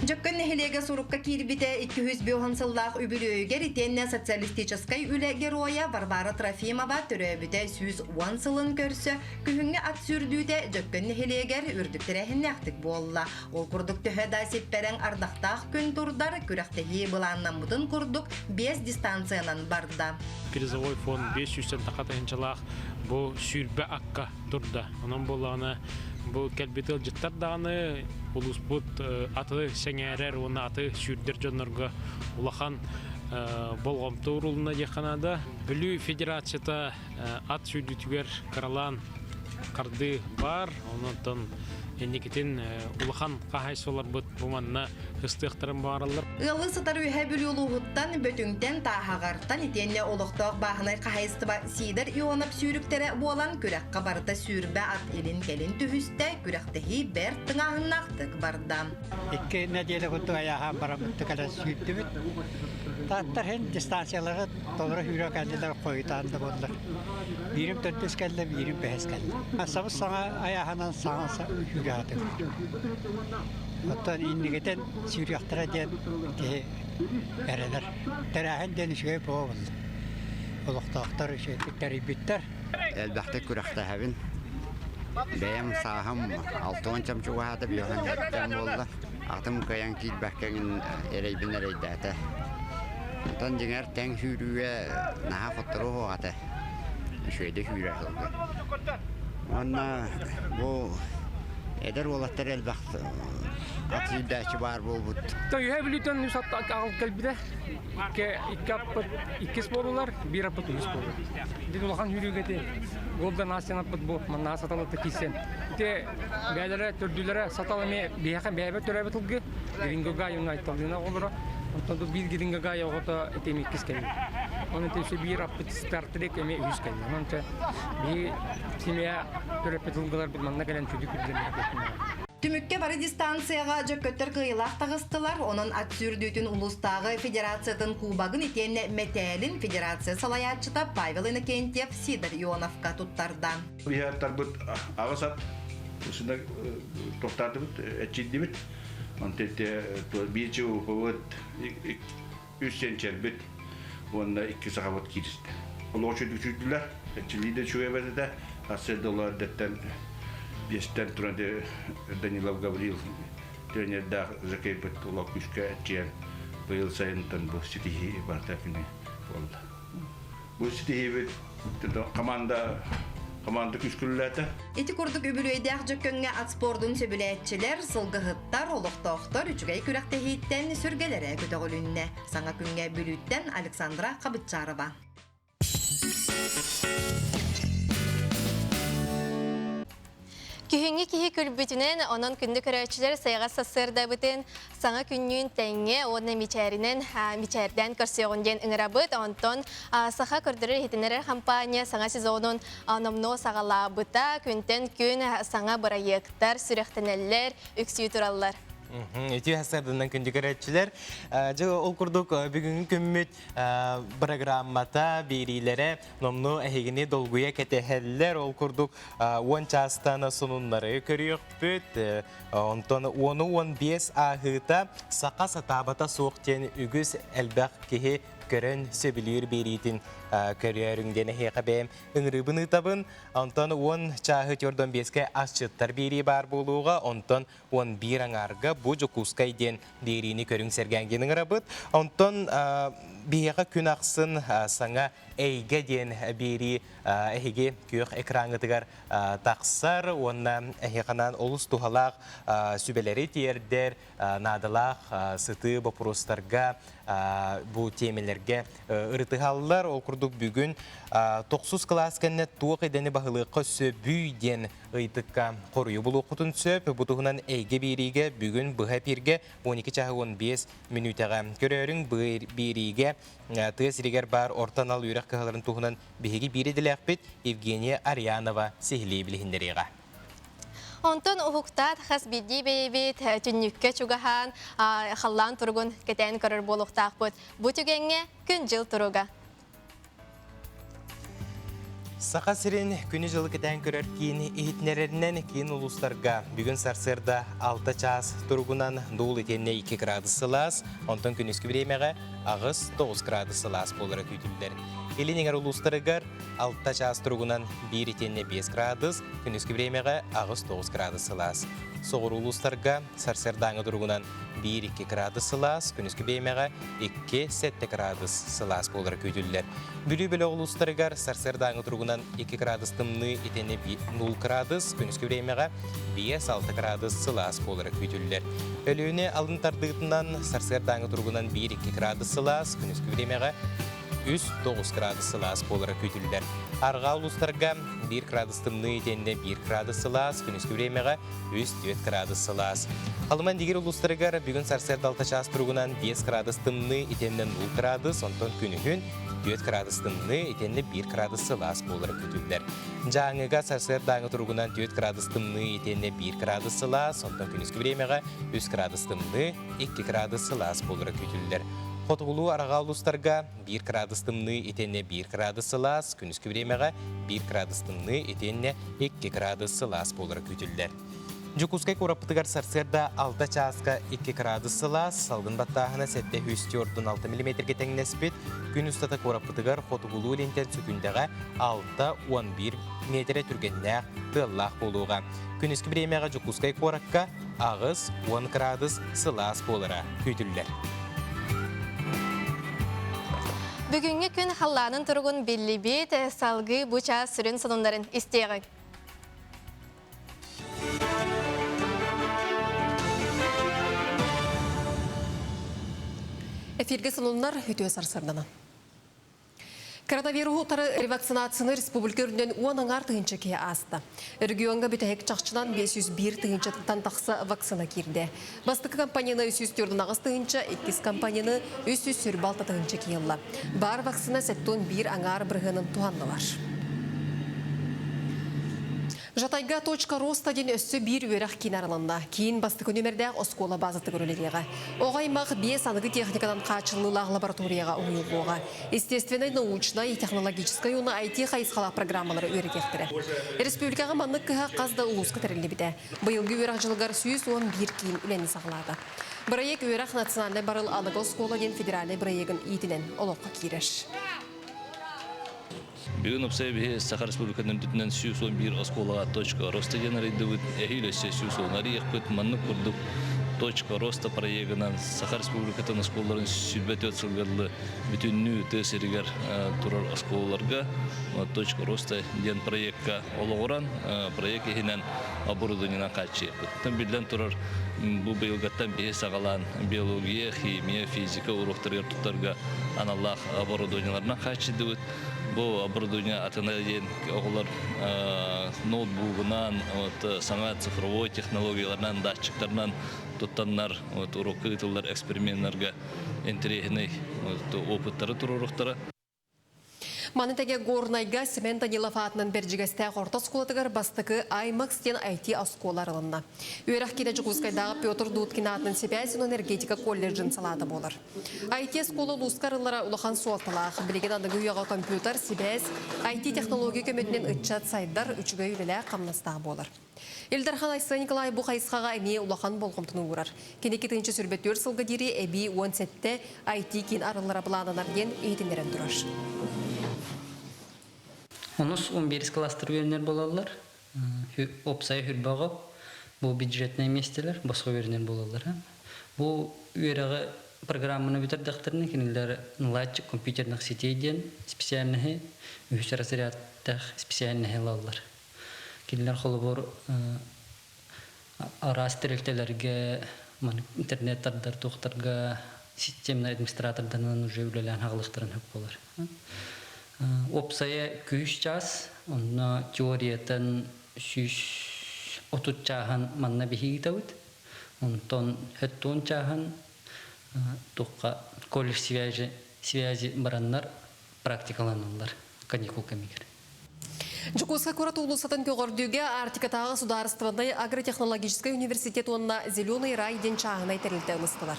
Жөккөн нехилеге сурукка кирбите 200 сыллах үбүлөөгер итенне социалистической үле героя Варвара Трофимова төрөбүте 110 сылын көрсө күхүңө ат сүрдүүте жөккөн нехилегер үрдүктөрөһүн актык болла. Ол курдук төһөдө сепперең ардактаах күн турдар күрәктеги быланнан бутун курдук 5 дистанциянан барда. Призовой фонд 500 такатынчалах бу сүрбе акка турда. Анан болана бу келбетел жыттар даны улуспут аты сеңерер оны аты сүрдер жонорго улахан болгомту урулуна жаканада бүлүү федерацияда ат сүрдүтүгер каралан карды бар онотон энекетин улахан кахайсолар бут буманна ыстыктырын баралар. Ылы сытар үйе бүлүлугуттан бөтүңтен тахагартан итенне олоктоок баахынай кахайстыба сидер ионап сүүрүктере болан күрәкка барда сүрбе ат элин келин түһүстэ күрәктеги бер тыңаһыннактык барда. Икки неделе күттү аяха барамытты кала сүйттүбүт. Таттар хен дистанциялары толора хүрөк алдылар койтанды болдур. Бирим төттүс келди, бирим бэс келди. Асабы саңа аяханан саңа хүрөтү. Оттан иннигетен сүйрөктөрө ден те эрелер. Терахен денишге болду. Олоктоктор шеттер биттер. Элбахта күрәхтә хәбин. Бәям сахам 6 чамчугада бияхан жаттан болду. Атым каян кит бәккән эрейбин эрейдәтә. Тан диңер тәң хүрүе наһа фоторо ата. Шөйдә хүрә хәлгә. Анна бу эдер олаттар элбахт атыйдачы бар болбут. Той хәбилитен нусатта калып калбиде. Иккап иккес болулар, бир апыт үс болду. Дин улахан хүрүгете голдан асянап бу манна саталып кисен. Те бәләре төрдүләре саталамы бияхан бәбе төрәбе тулгы. Грингога юнайталына голора. Онтон бир грингога ягыта этеми кискән. Оны тесе бир апыт стартрек эме үс кән. Монта би семья төрәбе тулгылар бит манна гелен түдүк Түмүкке бары дистанцияға жөккөттөр кыйлах тагыстылар. Онун ат сүрдүтүн улустагы федерациятын кубагын итенне метелин федерация салаятчыта Павел Иннокентьев Сидор Ионовка туттарда. Бияттар бут агасат усунда токтарды бут эчидди бит. Антете бичу повод үсенчер бит. Онда 2 сагат киристи. Олочу дүчүлдүлөр. Эчилиде чуебеде $10 деттен Бестен турады Данилов Гаврил тренерда закайпыт улак күшкә әтчен быйыл сайынтан бұл стихи бартакыны болды. Бұл стихи бит команда күшкүлләті. Эти курдук үбүлөйдәк жөккөнгө ат спордун сөбүләтчилер, сылгыһыттар, олоктоохтор үчүгэй күрәктеһиттен сүргелере көтөгөлүнне. Саңа күнгө бүлүттен Александра Кабытчарова. Күхіңгі кихи күлбүтінен, онын күнді көрәтшілер сайға сасырда бұтын саңа күннің тәңе оны мичәрден көрсеғынден ұңырабыт, онтон саға көрдірір хетінерер компания саңа сезонын номно сағала бұта, күнтен күн саңа бұрайықтар, сүректенелер, үксүй туралар. Эти хасардынан күнді көрәтшілер. Ол күрдік бүгінгі күммет программата берилері номну әйгіне долгуя кәтәхәлілер. Ол күрдік 10 частаны сонунлары көріек бүт. Оны 15 ағыта сақа сатабата соқтен үгіз әлбәқ кеге көрін сөбілер берейтін көреріңдені хеқа бәйім үңірібіні табын. Онтан 10 чағы төрден 5-ке асчыттар бері бар болуға, онтан 11 аңарға бұ жүкускайден берейіні көрің сәргәнгенің рабыт. Онтан Бияға күн ақсын саңа әйге ден бері әйге күйік экрангытығар тақсар, онна әйеқанан олыс тухалақ сүбелері тиердер, надылақ, сыты бопыростарға, бұл темелерге ұрытығалылар. Ол күрдік бүгін 9 класс кәнне туық едені бағылыққа сөбүйден ұйтыққа қорыю бұл оқытын сөп. Бұтығынан әйге береге бүгін бұға перге 12-15 минутаға көрерің береге тыгасиригер бар ортан ал үйрек кағаларын туғынан бігеге береділі әқпет Евгения Арьянова сехлей білігіндеріға. Онтон ұхуқтат қасбеди бейбет түннікке чугахан қаллан тұрғын кетен көрір болуқтақ бұд. Бұ түгенге күн жыл тұруға. Сақа сирен күні жылы кетен көрер кейін ехетнерерінен кейін ұлыстарға бүгін сарсырда 6 час тұрғынан доғыл етеніне 2 градусылас, онтон күн үскі біремеға ағыз 9 градусылас болыры күйтілдер. Елінеңер ұлыстарығар 6 час тұрғынан 1 етеніне 5 градус, күн үскі біремеға ағыз 9 градусылас. Соғыр ұлыстарға сарсырдаңы тұрғынан 1-2 градусылас, күн үскі біремеға 2-7 градусылас болыры күйтілдер. Бүлі-бүлі ұлыстарығар сарсырдаңы тұрғынан 2 градус тымны етені 0 градус, күніскі біремеға 5-6 градус сылас болыры күйтілдер. Өліуіне алдын тардығытынан сарсырдаңы тұрғынан 1-2 градус сылас, күніскі біремеға 3-9 градус сылас болыры күйтілдер. Арға ұлыстарға 1 градус тымны етені 1 градус сылас, күніскі біремеға 3-4 градус сылас. Қалыман дегер ұлыстарығар бүгін сарсырда 6 час тұрғынан 5 градус тымны етені 0 градус, онтон күнігін 4 градус тымны етені 1 градус сылас болыры күтілдер. Жаңыға сарсырдаңы тұрғынан 4 градус тымны етені 1 градус сылас, онтан күніскі біремеға 3 градус тымны 2 градус сылас болыры күтілдер. Қотығылу араға ұлыстарға 1 градус тымны етені 1 градус сылас, күніскі біремеға 1 градус тымны етені 2 градус сылас болыры күтілдер. Жүкускай көрапытығар сарсырда 6 часқа 2 градус сылас, салғын баттағына сәтті хүстіордың 6 мм тәңіне спет, күн ұстата көрапытығар қотығылу лентен сүкіндіға 6-11 метрі түргенне тыллақ болуға. Күн үскі біремеға жүкускай көраққа ағыз 10 градус сылас болыра күйтілдер. Бүгінгі күн қалланын тұрғын белі бет салғы бұча сүрін сонындарын істеғі. Эфирге сылынлар үтіе сарсырдана. Коронавирустары ревакцинацияны республика үрінен 10 артығыншы кей асты. Регионға бүтәйік чақчынан 501 тығыншы тантақсы вакцина керді. Бастықы компанияны 304 ағыз тығыншы, 2 компанияны 346 тығыншы кейілі. Бар вакцина сәттон 1 аңар бірғының туғанны бар. Жатайга точка роста ден өссі бір өрақ кейін араланна. Кейін бастық өнемердәқ оскола базаты көрілегеға. Оғаймақ 5 анығы техникадан қачылылақ лабораторияға ұйылуға. Естественной, научной и технологической уны IT қайысқала программалары өретектірі. Республикаға маннық кіға қазда ұлысқы тәрілі біді. Бұйылғы өрақ жылығар сүйіс 11 кейін үләні сағылады. Проект өрақ национальный барыл анығы оскола ден федеральный проектін етінен олыққа кейреш. Бүгін ұпсай бе Саха Республиканың дүтінен сүйісон бір осколаға точка роста денарайды бұд, әхейлесе сүйісонары еқпет маннық күрдік точка роста проегінен Саха Республиканың осколарын сүлбәт өтсілгерлі бүтінні тәсірігер тұрар осколаларға точка роста ден проектқа олығыран проект ехінен оборудованиена қачы еқпет. Тым білден тұрар бұл бұйылғаттан бе сағалан биология, химия, физика урақтарғар тұттарға аналлах оборудованияларына қачы дұд. Бұл оборудование атына дейін оғылар ноутбугынан, саңа цифровой технологияларынан, датчиктарынан тұттанлар, урок қытылар, экспериментларға интерегіне опыттары тұрырықтары. Манытеге горнайга Семен Данилов атынан бәржігістәқ орта сколатығар бастықы Аймакстен IT осколарылынна. Үйрақ келе жүгізгайдағы Петр Дудкин атының Себязин энергетика колледжін салаты болыр. IT сколы лұсқарылара ұлақан суалталақ. Білеген адығы үйаға компьютер Себяз IT технология көметінен үтчат сайдар үчігі үйлелі қамнастағы болыр. Елдархан Айса Николай бұл қайысқаға әме ұлақан болғымтыны ұрар. Кенеке тыңчы сүрбет 4 сылғы дері әбі 17-те IT кен арылара бұлананар ден ейтіндерін тұраш. Онус 11 кластер үйенер болалар. Опсай хүрбағы, бұл бюджетный местелер, басқа үйенер болалар. Бұл үйерігі программаны битердиктерне кинилер наладчик компьютерных сетей ден специальные үһүс разрядтах специальные лаллар. Кинилер холобор арастерелтелерге интернет-тардар тухтарга системный администратордан уже үлелен хагылыктарын хөп болар. Опсая 2 час, онна теориятан 30 чахан манна бихигитавыт, онтон хөттон чахан тухка колледж связи бараннар практикаланалар каникул камигер. Жукуска курат улусатын көгөрдүүгө Артикатагы сударыстывандай агротехнологический университет онна Зеленый рай ден чагына итерлилте ылыстылар.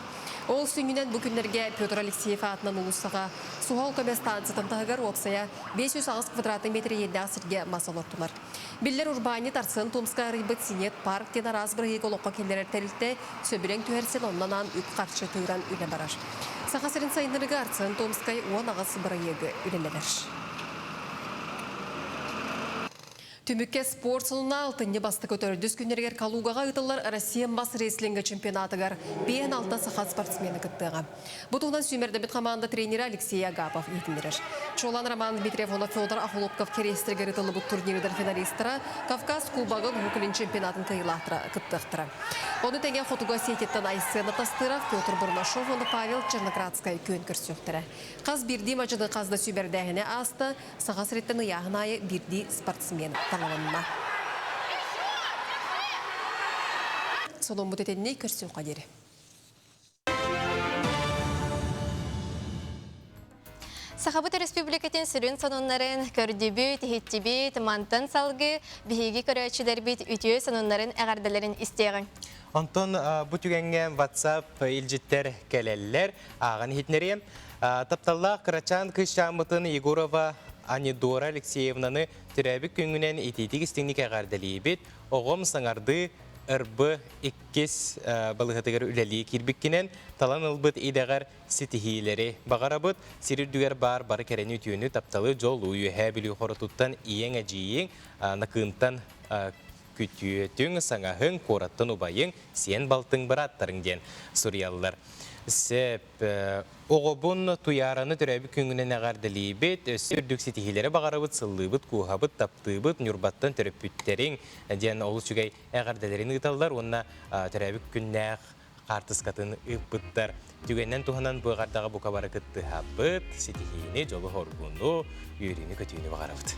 Ол сүнүнен бу күннерге Петр Алексеев атынан улуссага Сухол көбе станциядан тагыр опсая 500 квадрат метр едасырге масалортулар. Биллер урбани тарсын Томска рыбыт синет парк тена разбыры экологка келлер терилте сөбүрең түһерсен оннан үп каршы тыйран үле барар. Сахасырын сайынырыгы арсын Томскай 10 агыс бырыйыгы үлелелер. Түмікке спорт сылына алтынне басты көтөрдүс күннергер Калугаға ұтылар Россия бас рейслингі чемпионатыгар бейін алта сақат спортсмені күттіға. Бұтуғынан сүймерді біт команда тренері Алексей Агапов етіндірір. Чолан Роман Дмитриев оны Федор Ахолопков керестіргер ұтылы бұт турниридер финалистері Кавказ Кубагы бүкілін чемпионатын кайылақтыра күттіқтіра. Оны тәнген фотуға сететтен Айсена Тастыров, Петр Бурнашов, оны Павел Черноградскай көн көрсөктірі. Қаз бірді мачыды қазда сүйбердәхіне асты, сағас реттен ұяғынайы бірді спортсмен таланына. Солон бұт етеніне көрсөк қадері. Сахабыт республикатын сүрін санонларын көрдебі, тихеттебі, мантан салғы, бігеге көрәтшілер бет үтіе санонларын әғардаларын істеғін. Антон, бұ түгенген WhatsApp илжеттер кәлелер ағын хетнерем. Тапталлақ Крачан Кышамытын Егорова Анидора Алексеевнаны түрәбік күнгінен ететік істіңнік әғардалей бет, оғым саңарды ырбы иккес балығатығыр үләлі кирбіккенен талан ылбыт идағар сетихилері бағарабыт, сирірдігер бары кәрені түйіні тапталы жол ұйы әбілі қорытуттан иең әжейең нақынтан күтүйетің саңағын қораттын ұбайың сен балтың бараттарың ден сұриялылар. Сәп оғыбын туяраны түрәбі күнгінен әғардылы бет, сүрдік сетихилері бағарабыт, сыллыбыт, куғабыт, таптыбыт, нүрбаттан түріппүттерің ден олы сүгей әғардаларын ұталдар, онына түрәбі күннәқ қартысқатын ұппыттар. Түгеннен туғанан бұғардағы бұқабары күтті хабыт, сетихиліне жолы хорғыны, үйрені көтүйіні бағарабыт.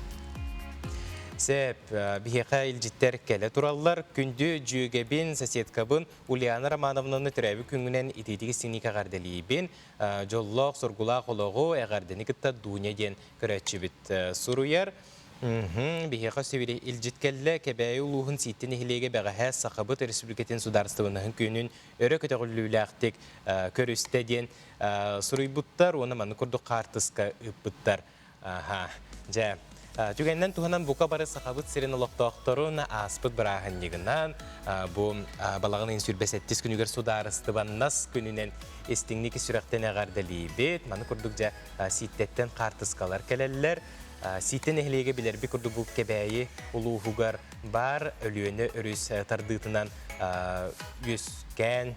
Сәп, бігеқа илжеттер кәлі тураллар, күнді жүйегебен соседкабын Ульяна Романовнаны түрәбі күнгінен итетігі сіңнік ағардалейбен, жоллақ, сұргулақ олығы әғардені күтті дуне ден көрәтші біт сұруяр. Бігеқа сөйірі илжеткәлі кәбәйі ұлуғын сейттен ехілеге бәғаға сақабыт республикатын сударыстығының күнін өрі көтіғіліліләқтік көрісті ден сұруй бұттар, оны маны күрді қартысқа ұппыттар. Түгеннен туғанан бұқа бары сақабыт сирен олықтақтарын аспыт бірағын егінан, бұл балағының сүрбәсеттес күнігер сударыстыбаннас күнінен естіңнекі сүрәқтен әғардалей бет, маны күрдік жа сейттеттен қартысқалар кәлелілер. Сейттен әхілеге білербі күрді бұл кәбәйі ұлуғығар бар, өліөні өріс тардытынан өскән,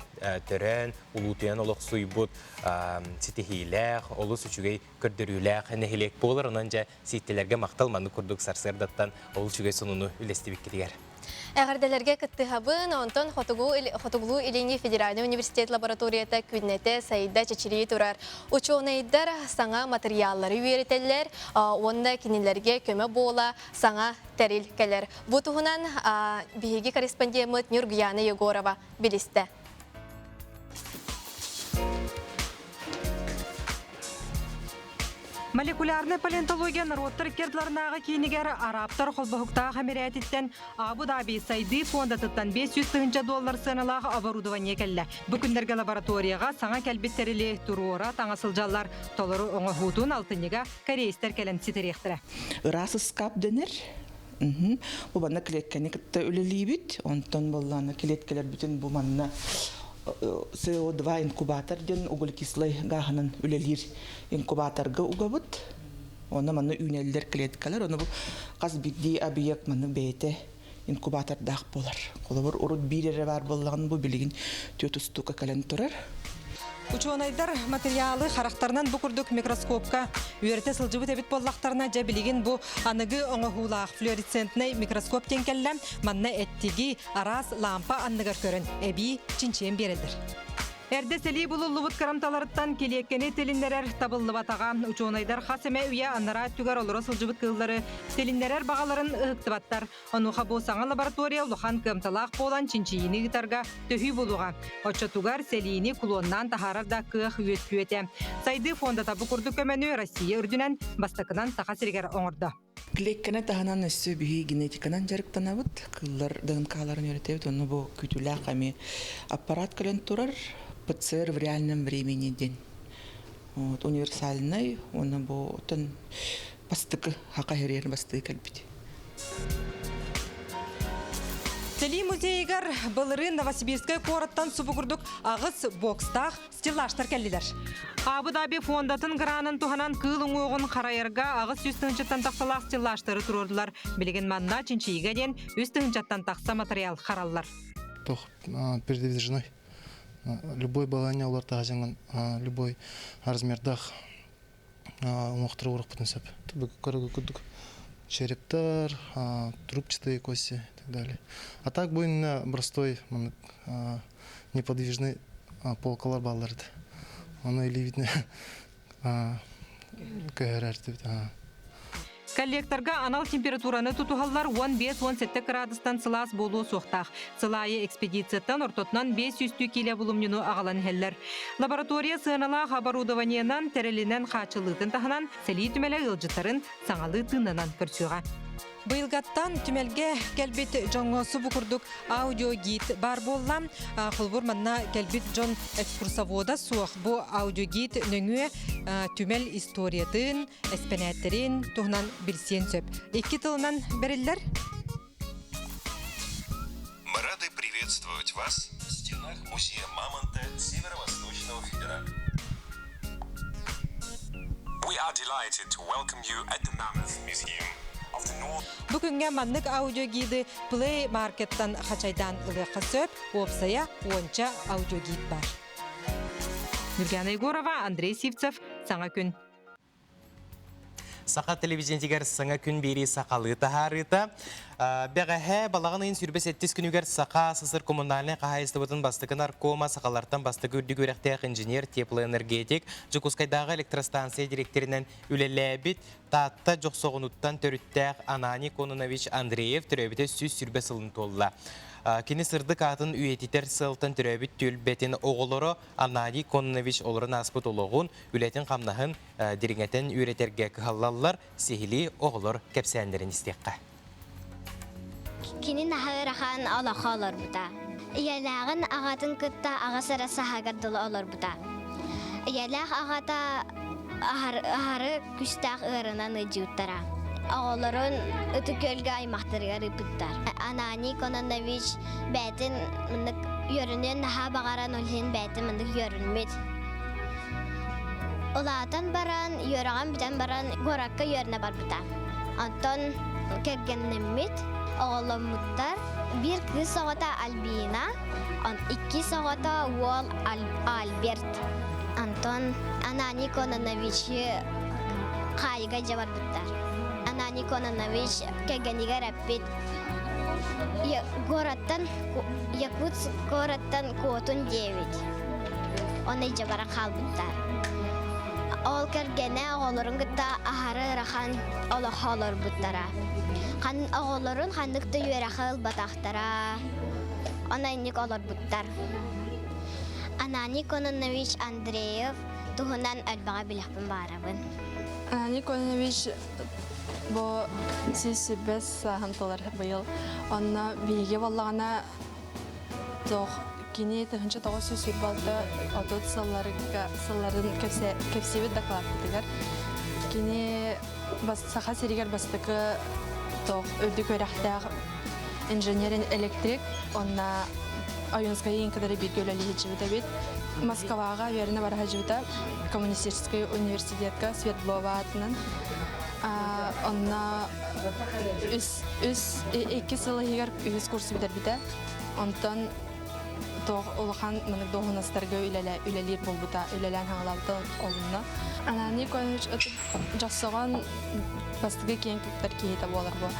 түрән, ұлутыян олық сұйбұт, сетихиләқ, олыс үшігей көрдіріләқ, әнәхілек болыр, онан жа сейттелерге мақталманы күрдік сарсырдаттан ол үшігей сонуны үлестебік кетігер. Әғардаларға күтті хабын, онтон Хотуглу Илини Федеральный университет лабораторията күннеті сайда чечірей тұрар. Учуонайдар саңа материаллары үйерітелер, онда кенелерге көмі бола саңа тәріл кәлер. Бұтығынан бігеге корреспондемет Нюргияна Егорова білісті. Молекулярный палеонтология народтар кердларынағы кейінігер араптар қолбақықтағы хамерәтеттен Абу-Даби сайды фондатыттан $500 сыналағы оборудование кәлі. Бүкіндерге лабораторияға саңа кәлбеттерілі тұруыра таңасылжалар толыры оңы хутун алтынеға корейстер кәлін сетеректірі. Ырасы скап денер. Бұбанна клеткәне күтті өлелейбіт, онтан болланы клеткелер бүтін бұманна CO2 инкубатор ден углекислый гаханын үлелер инкубаторга угабыт. Оны маны үйнелдер клеткалар, оны бұл қаз бидді объект маны бейте инкубатордақ болар. Қолы бір ұрыт бейрері бар болғанын бұл білігін төт ұстуға кәлін тұрар. Ученыйдар материалы характарынан бу курдук микроскопка үйрәтә сылжыбы тәбит боллақтарына жа билеген бу аныгы оңохулаах флуоресцентный микроскоп тенкелләм манна эттиги арас лампа анныгар көрін әби чинчен бередір. Әрді селей бұлылыбыт карамталарыттан келеккені телиннерер табыллыбатаға ученыйдар хасеме үйе аннара түгер олыры сылжыбыт кыллары телиннерер бағаларын ұқтыбаттар. Онуға болсаңа лаборатория улыхан кымталақ болан чинчиini гитарға төхүй болуға. Отча тугар селейini кулоннан тахарарда кық үйет-күйеті. Сайды фонда табы күрді көмәні Россия үрдінен бастықынан тақа сергер оңырды. Клейккені тағынан өссі бүйі генетиканан жарықтанабыт, кыллар дығынқаларын өретебіт, оны бұл күтілі қами аппарат көлен тұрар, ПЦР в реальном времени день. Универсальный, оны бұл отын бастықы, хақа херерін бастығы кәлбіді. Сели музейгар былыры Новосибирскай кораттан субугурдук ағыз бокстақ стеллаштар кәлділер. Абу-Даби фондатын гранын туханан кылың оғын қарайырға ағыз үстіңжаттан тақсалақ стеллаштары тұрордылар. Білеген манна чинчиге ден үстіңжаттан тақса материал қаралылар. Тох передвижной. Любой баланя олар тағазеңін, любой размердақ оңықтыры орық бұтынсап. Түбі көрігі күдік. Черептар, трубчатые кости и так далее. А так будет простой, неподвижный полкалар баллард. Он или видно Коллекторга анал температураны тутухаллар 15-17 градустан сылас болу соқтақ. Сылайы экспедицияттан ортотнан 500 киле булымнюну ағалан хеллер. Лаборатория сыынала оборудованиянан тәрелінен қачылытын тахынан сәлей түмелі ғылжытарын саңалы тынынан көрсуға. Быйылгаттан түмелге кәлбет жоңғосы бұқырдық аудиогид бар боллам. Құлбұр манна кәлбет жон экскурсовода суық. Бұ аудиогид нөңі түмел историятын, эспенеттерін тұғынан білсен сөп. Екі тылынан берілер? Мы рады приветствовать вас в стенах музея Мамонта Северо-Восточного федерального. We are delighted to welcome you at the Mammoth Museum. Бүгінге маннык аудиогиді Play Market'tan қачайдан ұлыққа сөп, опсая онча аудиогид бар. Нүргена Егорова, Андрей Сивцев, Саңа күн. Сақа телевизиентигер саңа күн бері сақалы тахарыта. Бәғәхә балағын ең сүрбес әттіз күнігер сақа сысыр коммунальный қағайысты бұтын бастықы наркома сақалартан бастықы үрді көректәқ инженер теплоэнергетик Жукускайдағы электростанция директоринен үлеләбіт татта жоқсоғынуттан төріттәқ Анани Кононович Андреев түрәбіті сүрбес ылын толла. Кені сырды қатын үйетитер сылтын түрәбіт түлбетін оғылыры Анани Кононович олырын аспыт олығын үлетін қамнағын диригетен үйретерге қығалалар сехили оғылыр кәпсәндерін істеққа. Кені нахырахан алақа олар бұта. Иялағын ағатын күтті ағасыра сахагардылы олар бұта. Иялақ ағата ағары күстақ ұрынан ұджуттара. Ағаларын үті көлгі аймақтырға рыпыттар. Анани Кононович бәтін мұндық йөрінен наға бағаран олхен бәтін мұндық йөрінмет. Олатан баран, йөріған бітен баран ғораққа йөріне бар бұта. Антон кергеннемет. Oğlumutlar bir kız soğata Albina, iki soğata Wall Albert. Anton Anani Kononovich kayga cevap bittar. Anani Kononovich kegeniga rapid. Yakut Gorattan Kotun 9. Onu cevara kalbittar. Ol kergene oğulların gıda aharı rahan olahalar buttara. Kan oğulların hanlıkta yörekıl bataqtara. Ona inlik olur buttar. Anani Kononovich Andreev tuhunan albağa bilakpın barabın. Anani Kononovich bu süs-sübbes sahantalar bıyıl. Ona bilgi vallağına doğ. Kini tahınca tağı süs-süb balda otut salların kepsivi daklattıgar. Kini sağa seriger bastıkı doğ öldük öğrektağ injenerin elektrik. Ona Ayonskaya en kadar bir göleli hicivde bit. Moskvaga yerine var hicivde. Kommunistiskaya üniversitetka Svetlova adının. Ona iki sılı higer üst kursu bilir bide. Ondan улахан мынык доғынастарға үлелер болбута, үлелен хаңлалды олуна. Ананы көніш жасыған бастығы кейін күттер кейті болар бұл.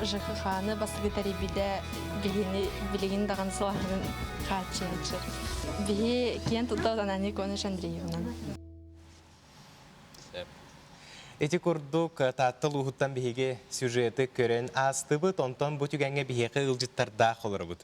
Жықы қаны бастығы тәребіде білеген даған сылағын қатшы әчір. Бейі кейін тұттау ананы көніш Андреевнан. Эти курдук таттыл ухуттан биһиге сюжеты көрен астыбыт, онтон бу түгәнгә биһиге ылжыттарда холырбыт.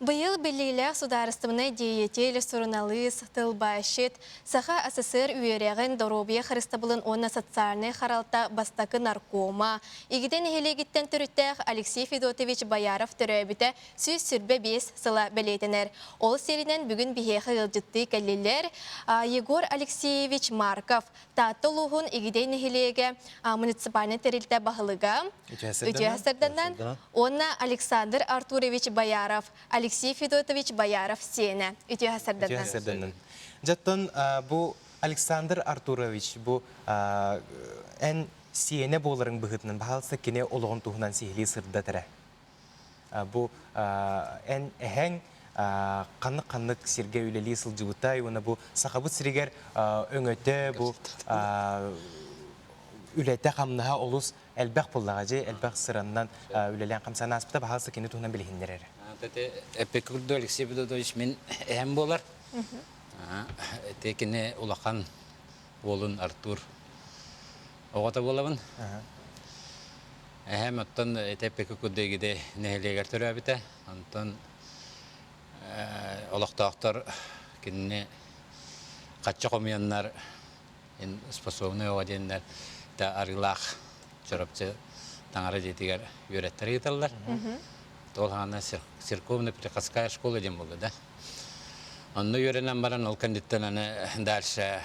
Быйыл Белилях сударыстымына деятель сурыналыс, тылбашет, Саха СССР үйереген Доробия Христабылын онна социальный харалта бастакы наркома. Игиден хелегиттен түріттәк Алексей Федотович Бояров түрәбіті сүз сүрбе бес сыла бәлетінер. Ол серінен бүгін бихеқі ғылжытты кәлелер Егор Алексеевич Марков таттыл ұғын игиден хелеге муниципальный терилті бағылыға үтіясырданнан, онна Александр Артурович Бояров, Алексей Федотович Бояров сені үтіясырданнан. Жаттан бұл Александр Артурович бұл ән сиене боларын бұғытынан бағалса кене олығын туғынан сейхілі сырда тәрі. Бұл ән әхәң қанық-қанық серге үлелі сылжығытай, оны бұл сақабыт сірегер өңөті бұл үләті қамныға олыс әлбәқ боллаға же, әлбәқ сыраннан үлелен қамсаны аспыта бағалса кене туғынан білгендер әрі. Эпекурду Алексей Федотович мен әм болар. Текіне улақан болын Артур оғата болабын. Әм оттан эпекурду егеде нәхелегер түрі әбіті. Онтан олақтақтар кеніне қатшы қомиянлар способны оға дейінлер арғылақ жұрапчы таңары жетігер үйреттері еталар. Толғана церковная приходская школа дем болды, да. Онны үйренен баран ол кандиттен дальше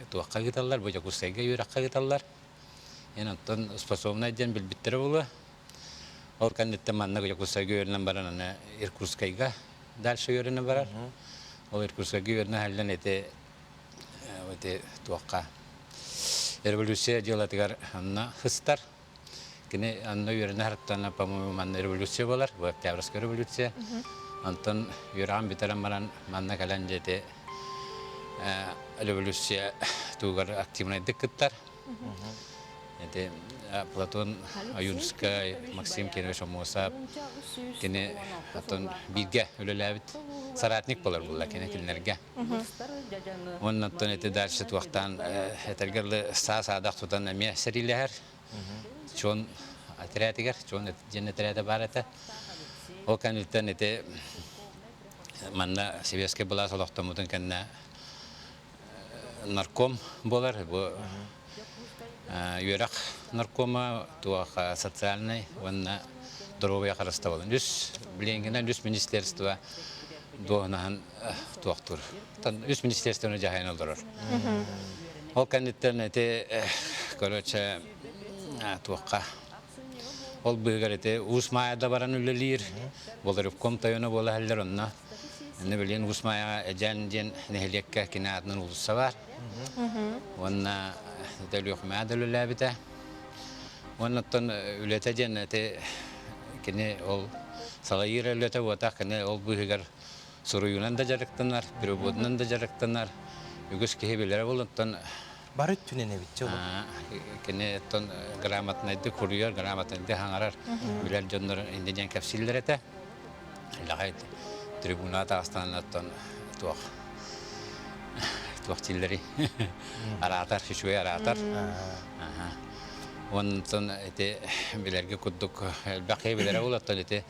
туаққа кеталар, бұйда күстайға үйраққа кеталар. Онтан способный ден білбіттері болы. Ол кандиттен манна күстайға үйренен баран Иркутскайға дальше үйренен барар. Ол Иркутскайға үйренен әлден еті туаққа революция делатығар онна хыстар. Кini anna yürüne haraptana pamu manna revolüsyon bolar, bu Oktyabrska revolüsyon. Anton yürüyen bitiren maran manna kalan jete revolüsyon tuğar aktifine dikkatler. Ete Platon, Ayunska, Maxim kini Şamosa, kini aton bilge ölelevit saratnik bolar bulla kini kinerge. Onun anton ete dersi tuğtan etergerli sağ sağdak tutan emiye seriler. Çoğun atiretiger, çoğun cennetlerde barata. O kanaldan ete manna Siveske bulas olaktamudun kanna narkom bolar bu yürek narkoma tuğa sosyalnay vanna Dorovya Xarıstavalın. Üs bilengenden üs ministerstva doğunan tuğtur. Tan üs ministerstvona jahayn oldurar. O kanaldan ete korotça tuğqa. Ol büyügarete Usmaya'da baran ülelir. Bolarıp komtayona bola haller onna. Ne bileyim Usmaya ecen nehliyekke kinatının ulusa var. Onna dalıyor ma'dalı labita. Onna ton ülete cennete kine ol salayır ülete vata kine ol büyügar soruyunan da jarıktanlar, pirobodundan da jarıktanlar. Yügüs kehebilere oluntan Barut tünene bitçi olur. Kene ton gramatnaydı kuruyor, gramatnaydı hangarar. Birer canlar indicen kapsiller ete. Lahayt tribunata astana ton tuğ tilleri aratar, şişuya aratar. Onun ton ete bilerge kudduk bakıya bilere ulattan ete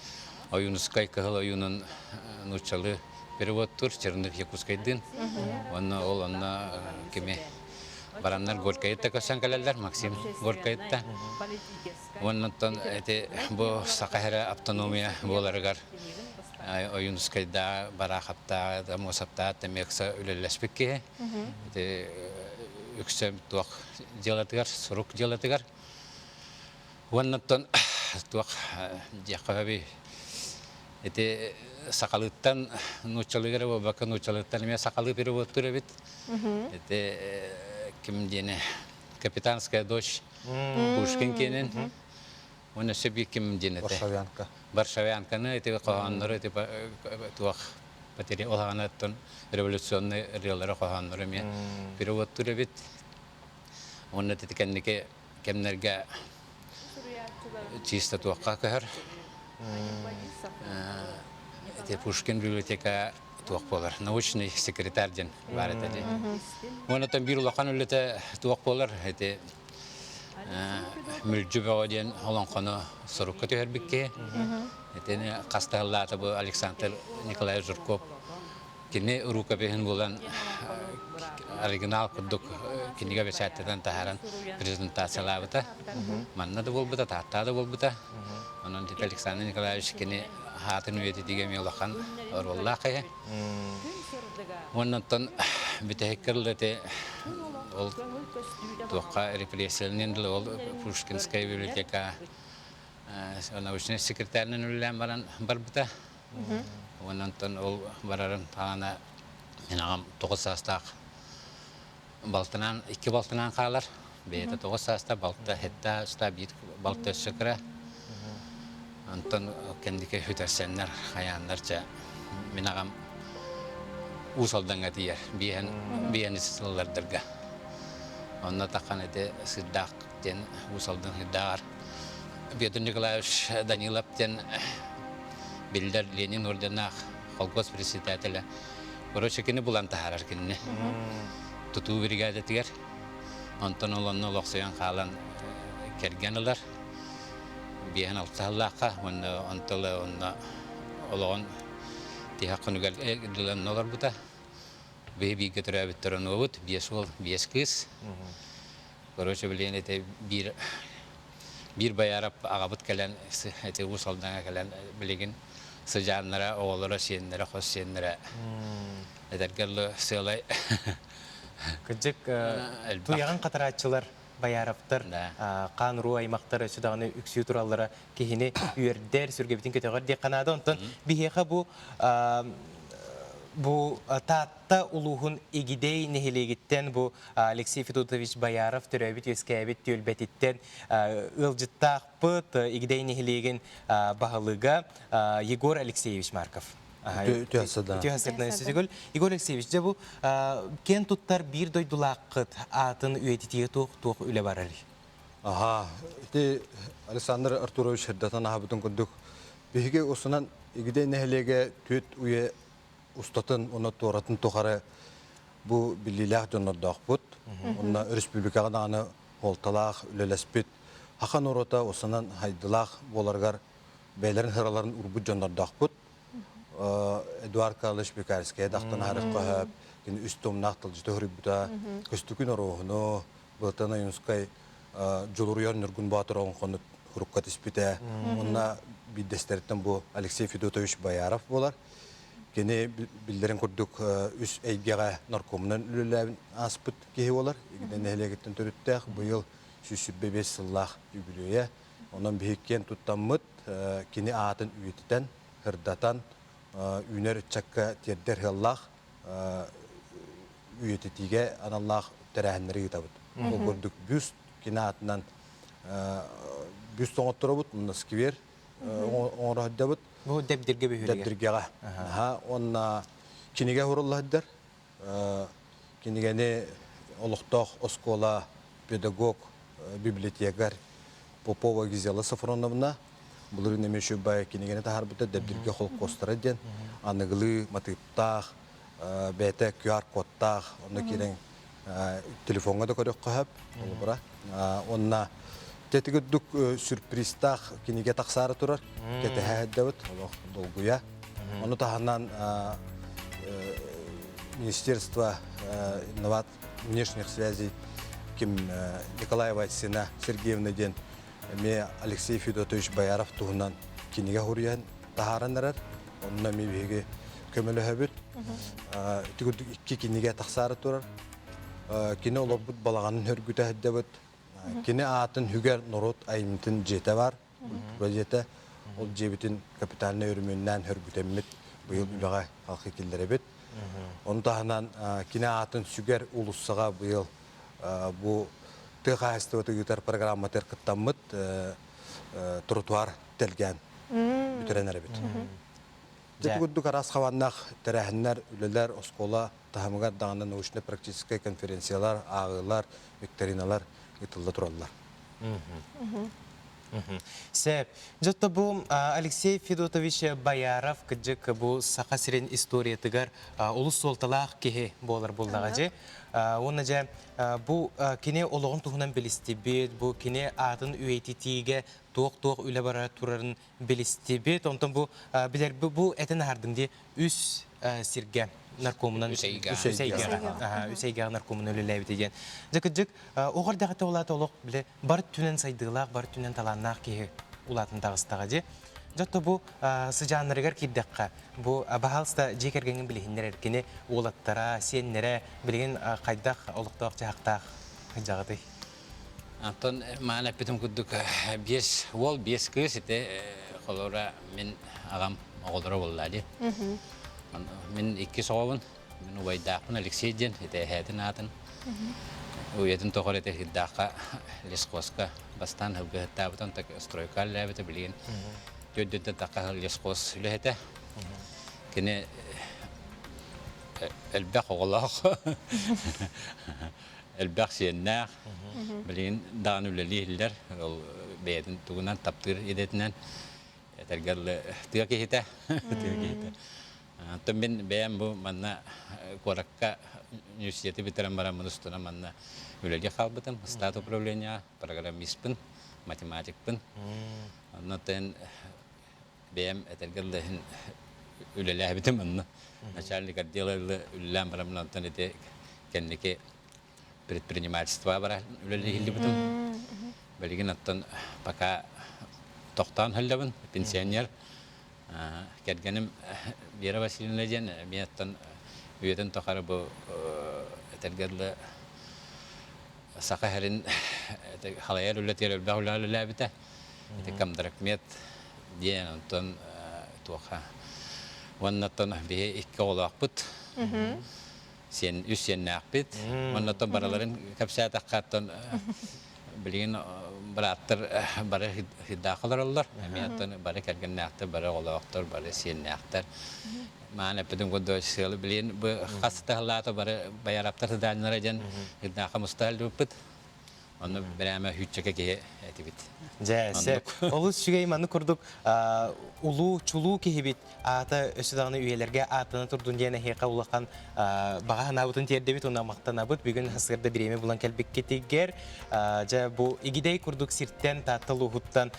oyunuskay kahıl oyunun nuçalı perevottur, çırındık yakuskaydın. Onun olanla kime Baranlar Gorkayet'te kaçan kaleler, Maxim Gorkayet'te. Onun ete bu sakahera autonomiya bolargar oyunskayda barakapta, mosapta, temeksa ülelleşpik ki. Ete yüksem tuğ jalatıgar, soruk jalatıgar. Onun tuğ jakabi ete sakalıttan nuçalıgar ve bakın nuçalıttan emiye sakalı peri botur ebit. Ete kim diyene Kapitanskaya doş Pushkin kenin. Ona sebi kim diyene te. Varshavyanka ne ete kahanları ete tuğ потери олганаттан революционный релары қоғанныр еме переводтыр бит. Оны тетікеннеке кемнерге чисто туаққа көхір. Пушкин библиотека туақ болар. Научный секретарьден бар етеді. Оны там бір ұлақан өліті туақ болар. Мүлджі бәуаден оланқаны сұрыққа төхер бікке. Қастағылаты бұл Александр Николаевич Журков. Кені рукабехін болан оригинал күрдік кенеге бәсәттеден тахаран презентациялабыта. Манна да бол бұта, татта да бол бұта. Онын дет Александр Николаевич кені хатын өйеті деген меулақан оролла қайы. Оннан бітәккірліті ол туаққа репрессиялнен ол Пушкинская библиотека научный секретарінің үлілен бар бұта. Оннан ол барарын тағана мен ағам 9 састақ балтынан, 2 балтынан қалар. Бейті 9 саста балта хетта ұста бейт балта шықыра. Онтан кәндіке хүтәрсенлер, қаянларча мен ағам ұсалданға дейер, бейен ісілдердірге. Онна таққан әді сырдақ ден ұсалдан хиддағар. Петр Николаевич Данилов ден Билдер Ленин орденақ колгосп председателя. Короче, кені бұлан тахарар кені. Туту бригада тігер. Онтан оланны лоқсыян қалан керген олар. Бейін алтағылаққа, онталы олағын тихақын үгілін олар бұта. Бейбей кетірі әбіттерін өбіт, бес ол, бес кыз. Короче, білен әте bir bayarap ağabıt kelen, ete usaldan kelen bilgin sıcanlara, oğullara, şiyenlere, hoş şiyenlere. Edergerli söyley. Kıcık tuyağın qataratçılar bayaraptır, qan ruh aymaqtar ösüdağını üksü turallara kehini üyerder sürgebitin kötüğür diye kanadı. Ondan biheqa bu tatta uluğun egidey nehilegitten bu Alexey Fedotovich Bayarov töröbit yöskəbit tölbetitten ılcıttaq pıt egidey nehilegen bağılıga Yegor Alexeyevich Markov. Tühasırdan üstüzügül. Yegor Alexeyevich de bu ken tuttar bir doydulaqıt atın üyetitiye tuğ üle bararı. Aha, işte Alexander Arturovich hırdatan ahabıtın kunduk. Bihige osunan egidey nehilege tüt üye ustatın, onu toratın toğarı bu bililaq jonordaq bud. Ona Respublikaga dağını oltalaq, ülelespit. Hakan orota osanan haydılaq bolargar beylerin hıraların urbu jonordaq bud. Eduard Karlovich Bekarskiye daqtan harif qahab, üstum naqtılcı töhri buda, köstükün oroğunu, bıltana Yunskay joluruyar nürgün batır oğun qonu hurukkat ispite. Ona bir desteritten bu Alexey Fedotovich Bayarov bolar. Kene bildiren kurduk üs eygege narkomundan ülülerin aspıt kehi olar. Egiden nehlegetten törüttək. Bu yıl 105 yıllaq jubileye. Ondan bihikken tuttamıt kene atın üyetiden, hırdatan, üner çakka terder hıllaq üyetitige anallah terəhinleri gitabıd. O kurduk büst kene atından büst oğutturabıd. Bundan skiver oğra hıddabıd. Bu debdirge behülige. Debdirge. Onna kinige hurullah der. Kinige ne oluqtaq oskola pedagog bibliotekar Popova Gizela Safronovna. Bulur nemeşü bay kinige ne taharbıda debdirge xol kostara den. Anıgılı matıptaq, bete QR kodtaq, onu kiren telefonga da körük qahab. Onna Tetiküddük sürpriztaq kinige taqsarı turar. Kete həddəvət dolguya. Onu tahandan Министерство внешних связей Николаева Сена Сергеевна ден ме Алексей Федотович Bayarov туғынан кинеге хуриян тахарандарар. Онна ме беге көмөлө хөбүт. Тигүдүк икки кинеге тақсары турар. Кине олобут балаганын хөргүтө хэддәбет. Кине атын хүгер норот айымтын жете бар. Projete ol jebitin kapitalına örümünden hörgütemmet bu yıl ülağa halkı kildere bit. Onu tahanan kine atın süger ulussağa bu yıl bu tığa istivatı güter programı terkıttammet trotuar telgen büterenere bit. Жетігүдді қарас қаваннақ тәрәхінлер, үлелер, оскола, тахамығар дағында научно-практический конференциялар, ағылар, викториналар етілді тұралар. Сәп, жотта бұл Алексей Федотович Бояров кіджік бұл сақа сирен история тігар олыс солталақ кеге болар болдаға же. Оны же бұл кене олығын тұғынан білістебет, бұл кене атын үйететіге тоқ-тоқ үлі бара тұрарын білістебет. Онтан бұл әтін ардыңде үс сирге наркомынан үсейгеға наркомын өлілі деген. Жекіджік, оғыр дағыта олаты олық біле бар түнен сайдығылақ, бар түнен таланнақ кеге олатын тағыстаға де. Жотта бұл сыжанырығар кирдаққа, бұл бағалыста жекергенген білігіндер әркені олаттара, сеннері білген қайдақ олықтақ жағықтақ жағыдай. Антон, маған әппетім күдік ол 5 кыз еті қолыра мен ағам оғылдыра болады. Мен 2 соғауын, мен ұвайдақпын Алексейден, еті әйдің атын. Уйетін тоғыр еті хиддаққа, лесқосқа бастан ғылғыттабытын стройкал ләбіті білген. Төдді таққа лесқос үлі кені әлбәқ оғылақ, әлбәқ сиеннәқ, білген дағын үлілер, ол бәйетін тұғынан таптыр едетінен, әтәргәрлі тұға кейті. Мен бәйім бұл манна қораққа университеті бітерін барамын ұстына манна үлілі қалбытым, стат управления, программистпін, математикпін. Оннатын бәйім әтәргәрлі үлілі әбітім анна. Начальник отделы үлілән барамын антон еті кәннеке предпринимательство бара үлілі хилді бітім. Бәлеген аттан пока тоқтан хілдібін, пенсионер. Кәргенім Вера Васильевна ден, мен аттан үйетін тоқары бұл әтәргерлі сақа әрін халайар үлетер өлбә үләлі ләбіті. Камдарак мет ден антон тоқа. Оннаттан бе 2 олақ бұд. Үс сенне ақ бет. Оннаттан бараларын кәпсәт аққаттан білген бараттыр бары хиддақылар олар. Әметтен бары кәрген нәқтір, бары олақтыр, бары сен нәқтір. Маған әппедім көді сығылы білген бұл қасытағылаты бары баяраптар тыдалыныр әден хиддақы мұстағылды өппіт. Оны бір әмі хүйтчеке кеге әті біт. Жәсі, олыс шүгей маны күрдік ұлу, чулу кеге біт. Аты өсідағыны үйелерге атыны тұрдың дейіне хейқа ұлаққан бағаға набытын терді біт, оны мақта набыт. Бүгін хасырды біреме бұлан кәлбек кетегер. Жа бұл егідей күрдік сирттен татыл ұғыттан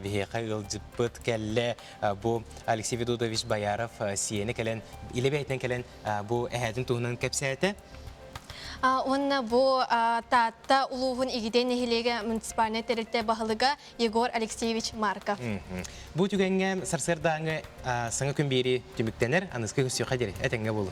бейқа ғылжып бұт кәлі. Бұл Алексей Федотович Бояров сиені кәлін, илебе әйтен кәлін бұл әйәдің тұғынан кәпсәті. Онна бу татта улуғын игиден нехилеге муниципальный теректе бағылыға Егор Алексеевич Марков. Бұл түгенге сарсырдаңы саңа күн бері түміктенер, анызғы көсіуға дері, әтенге болу.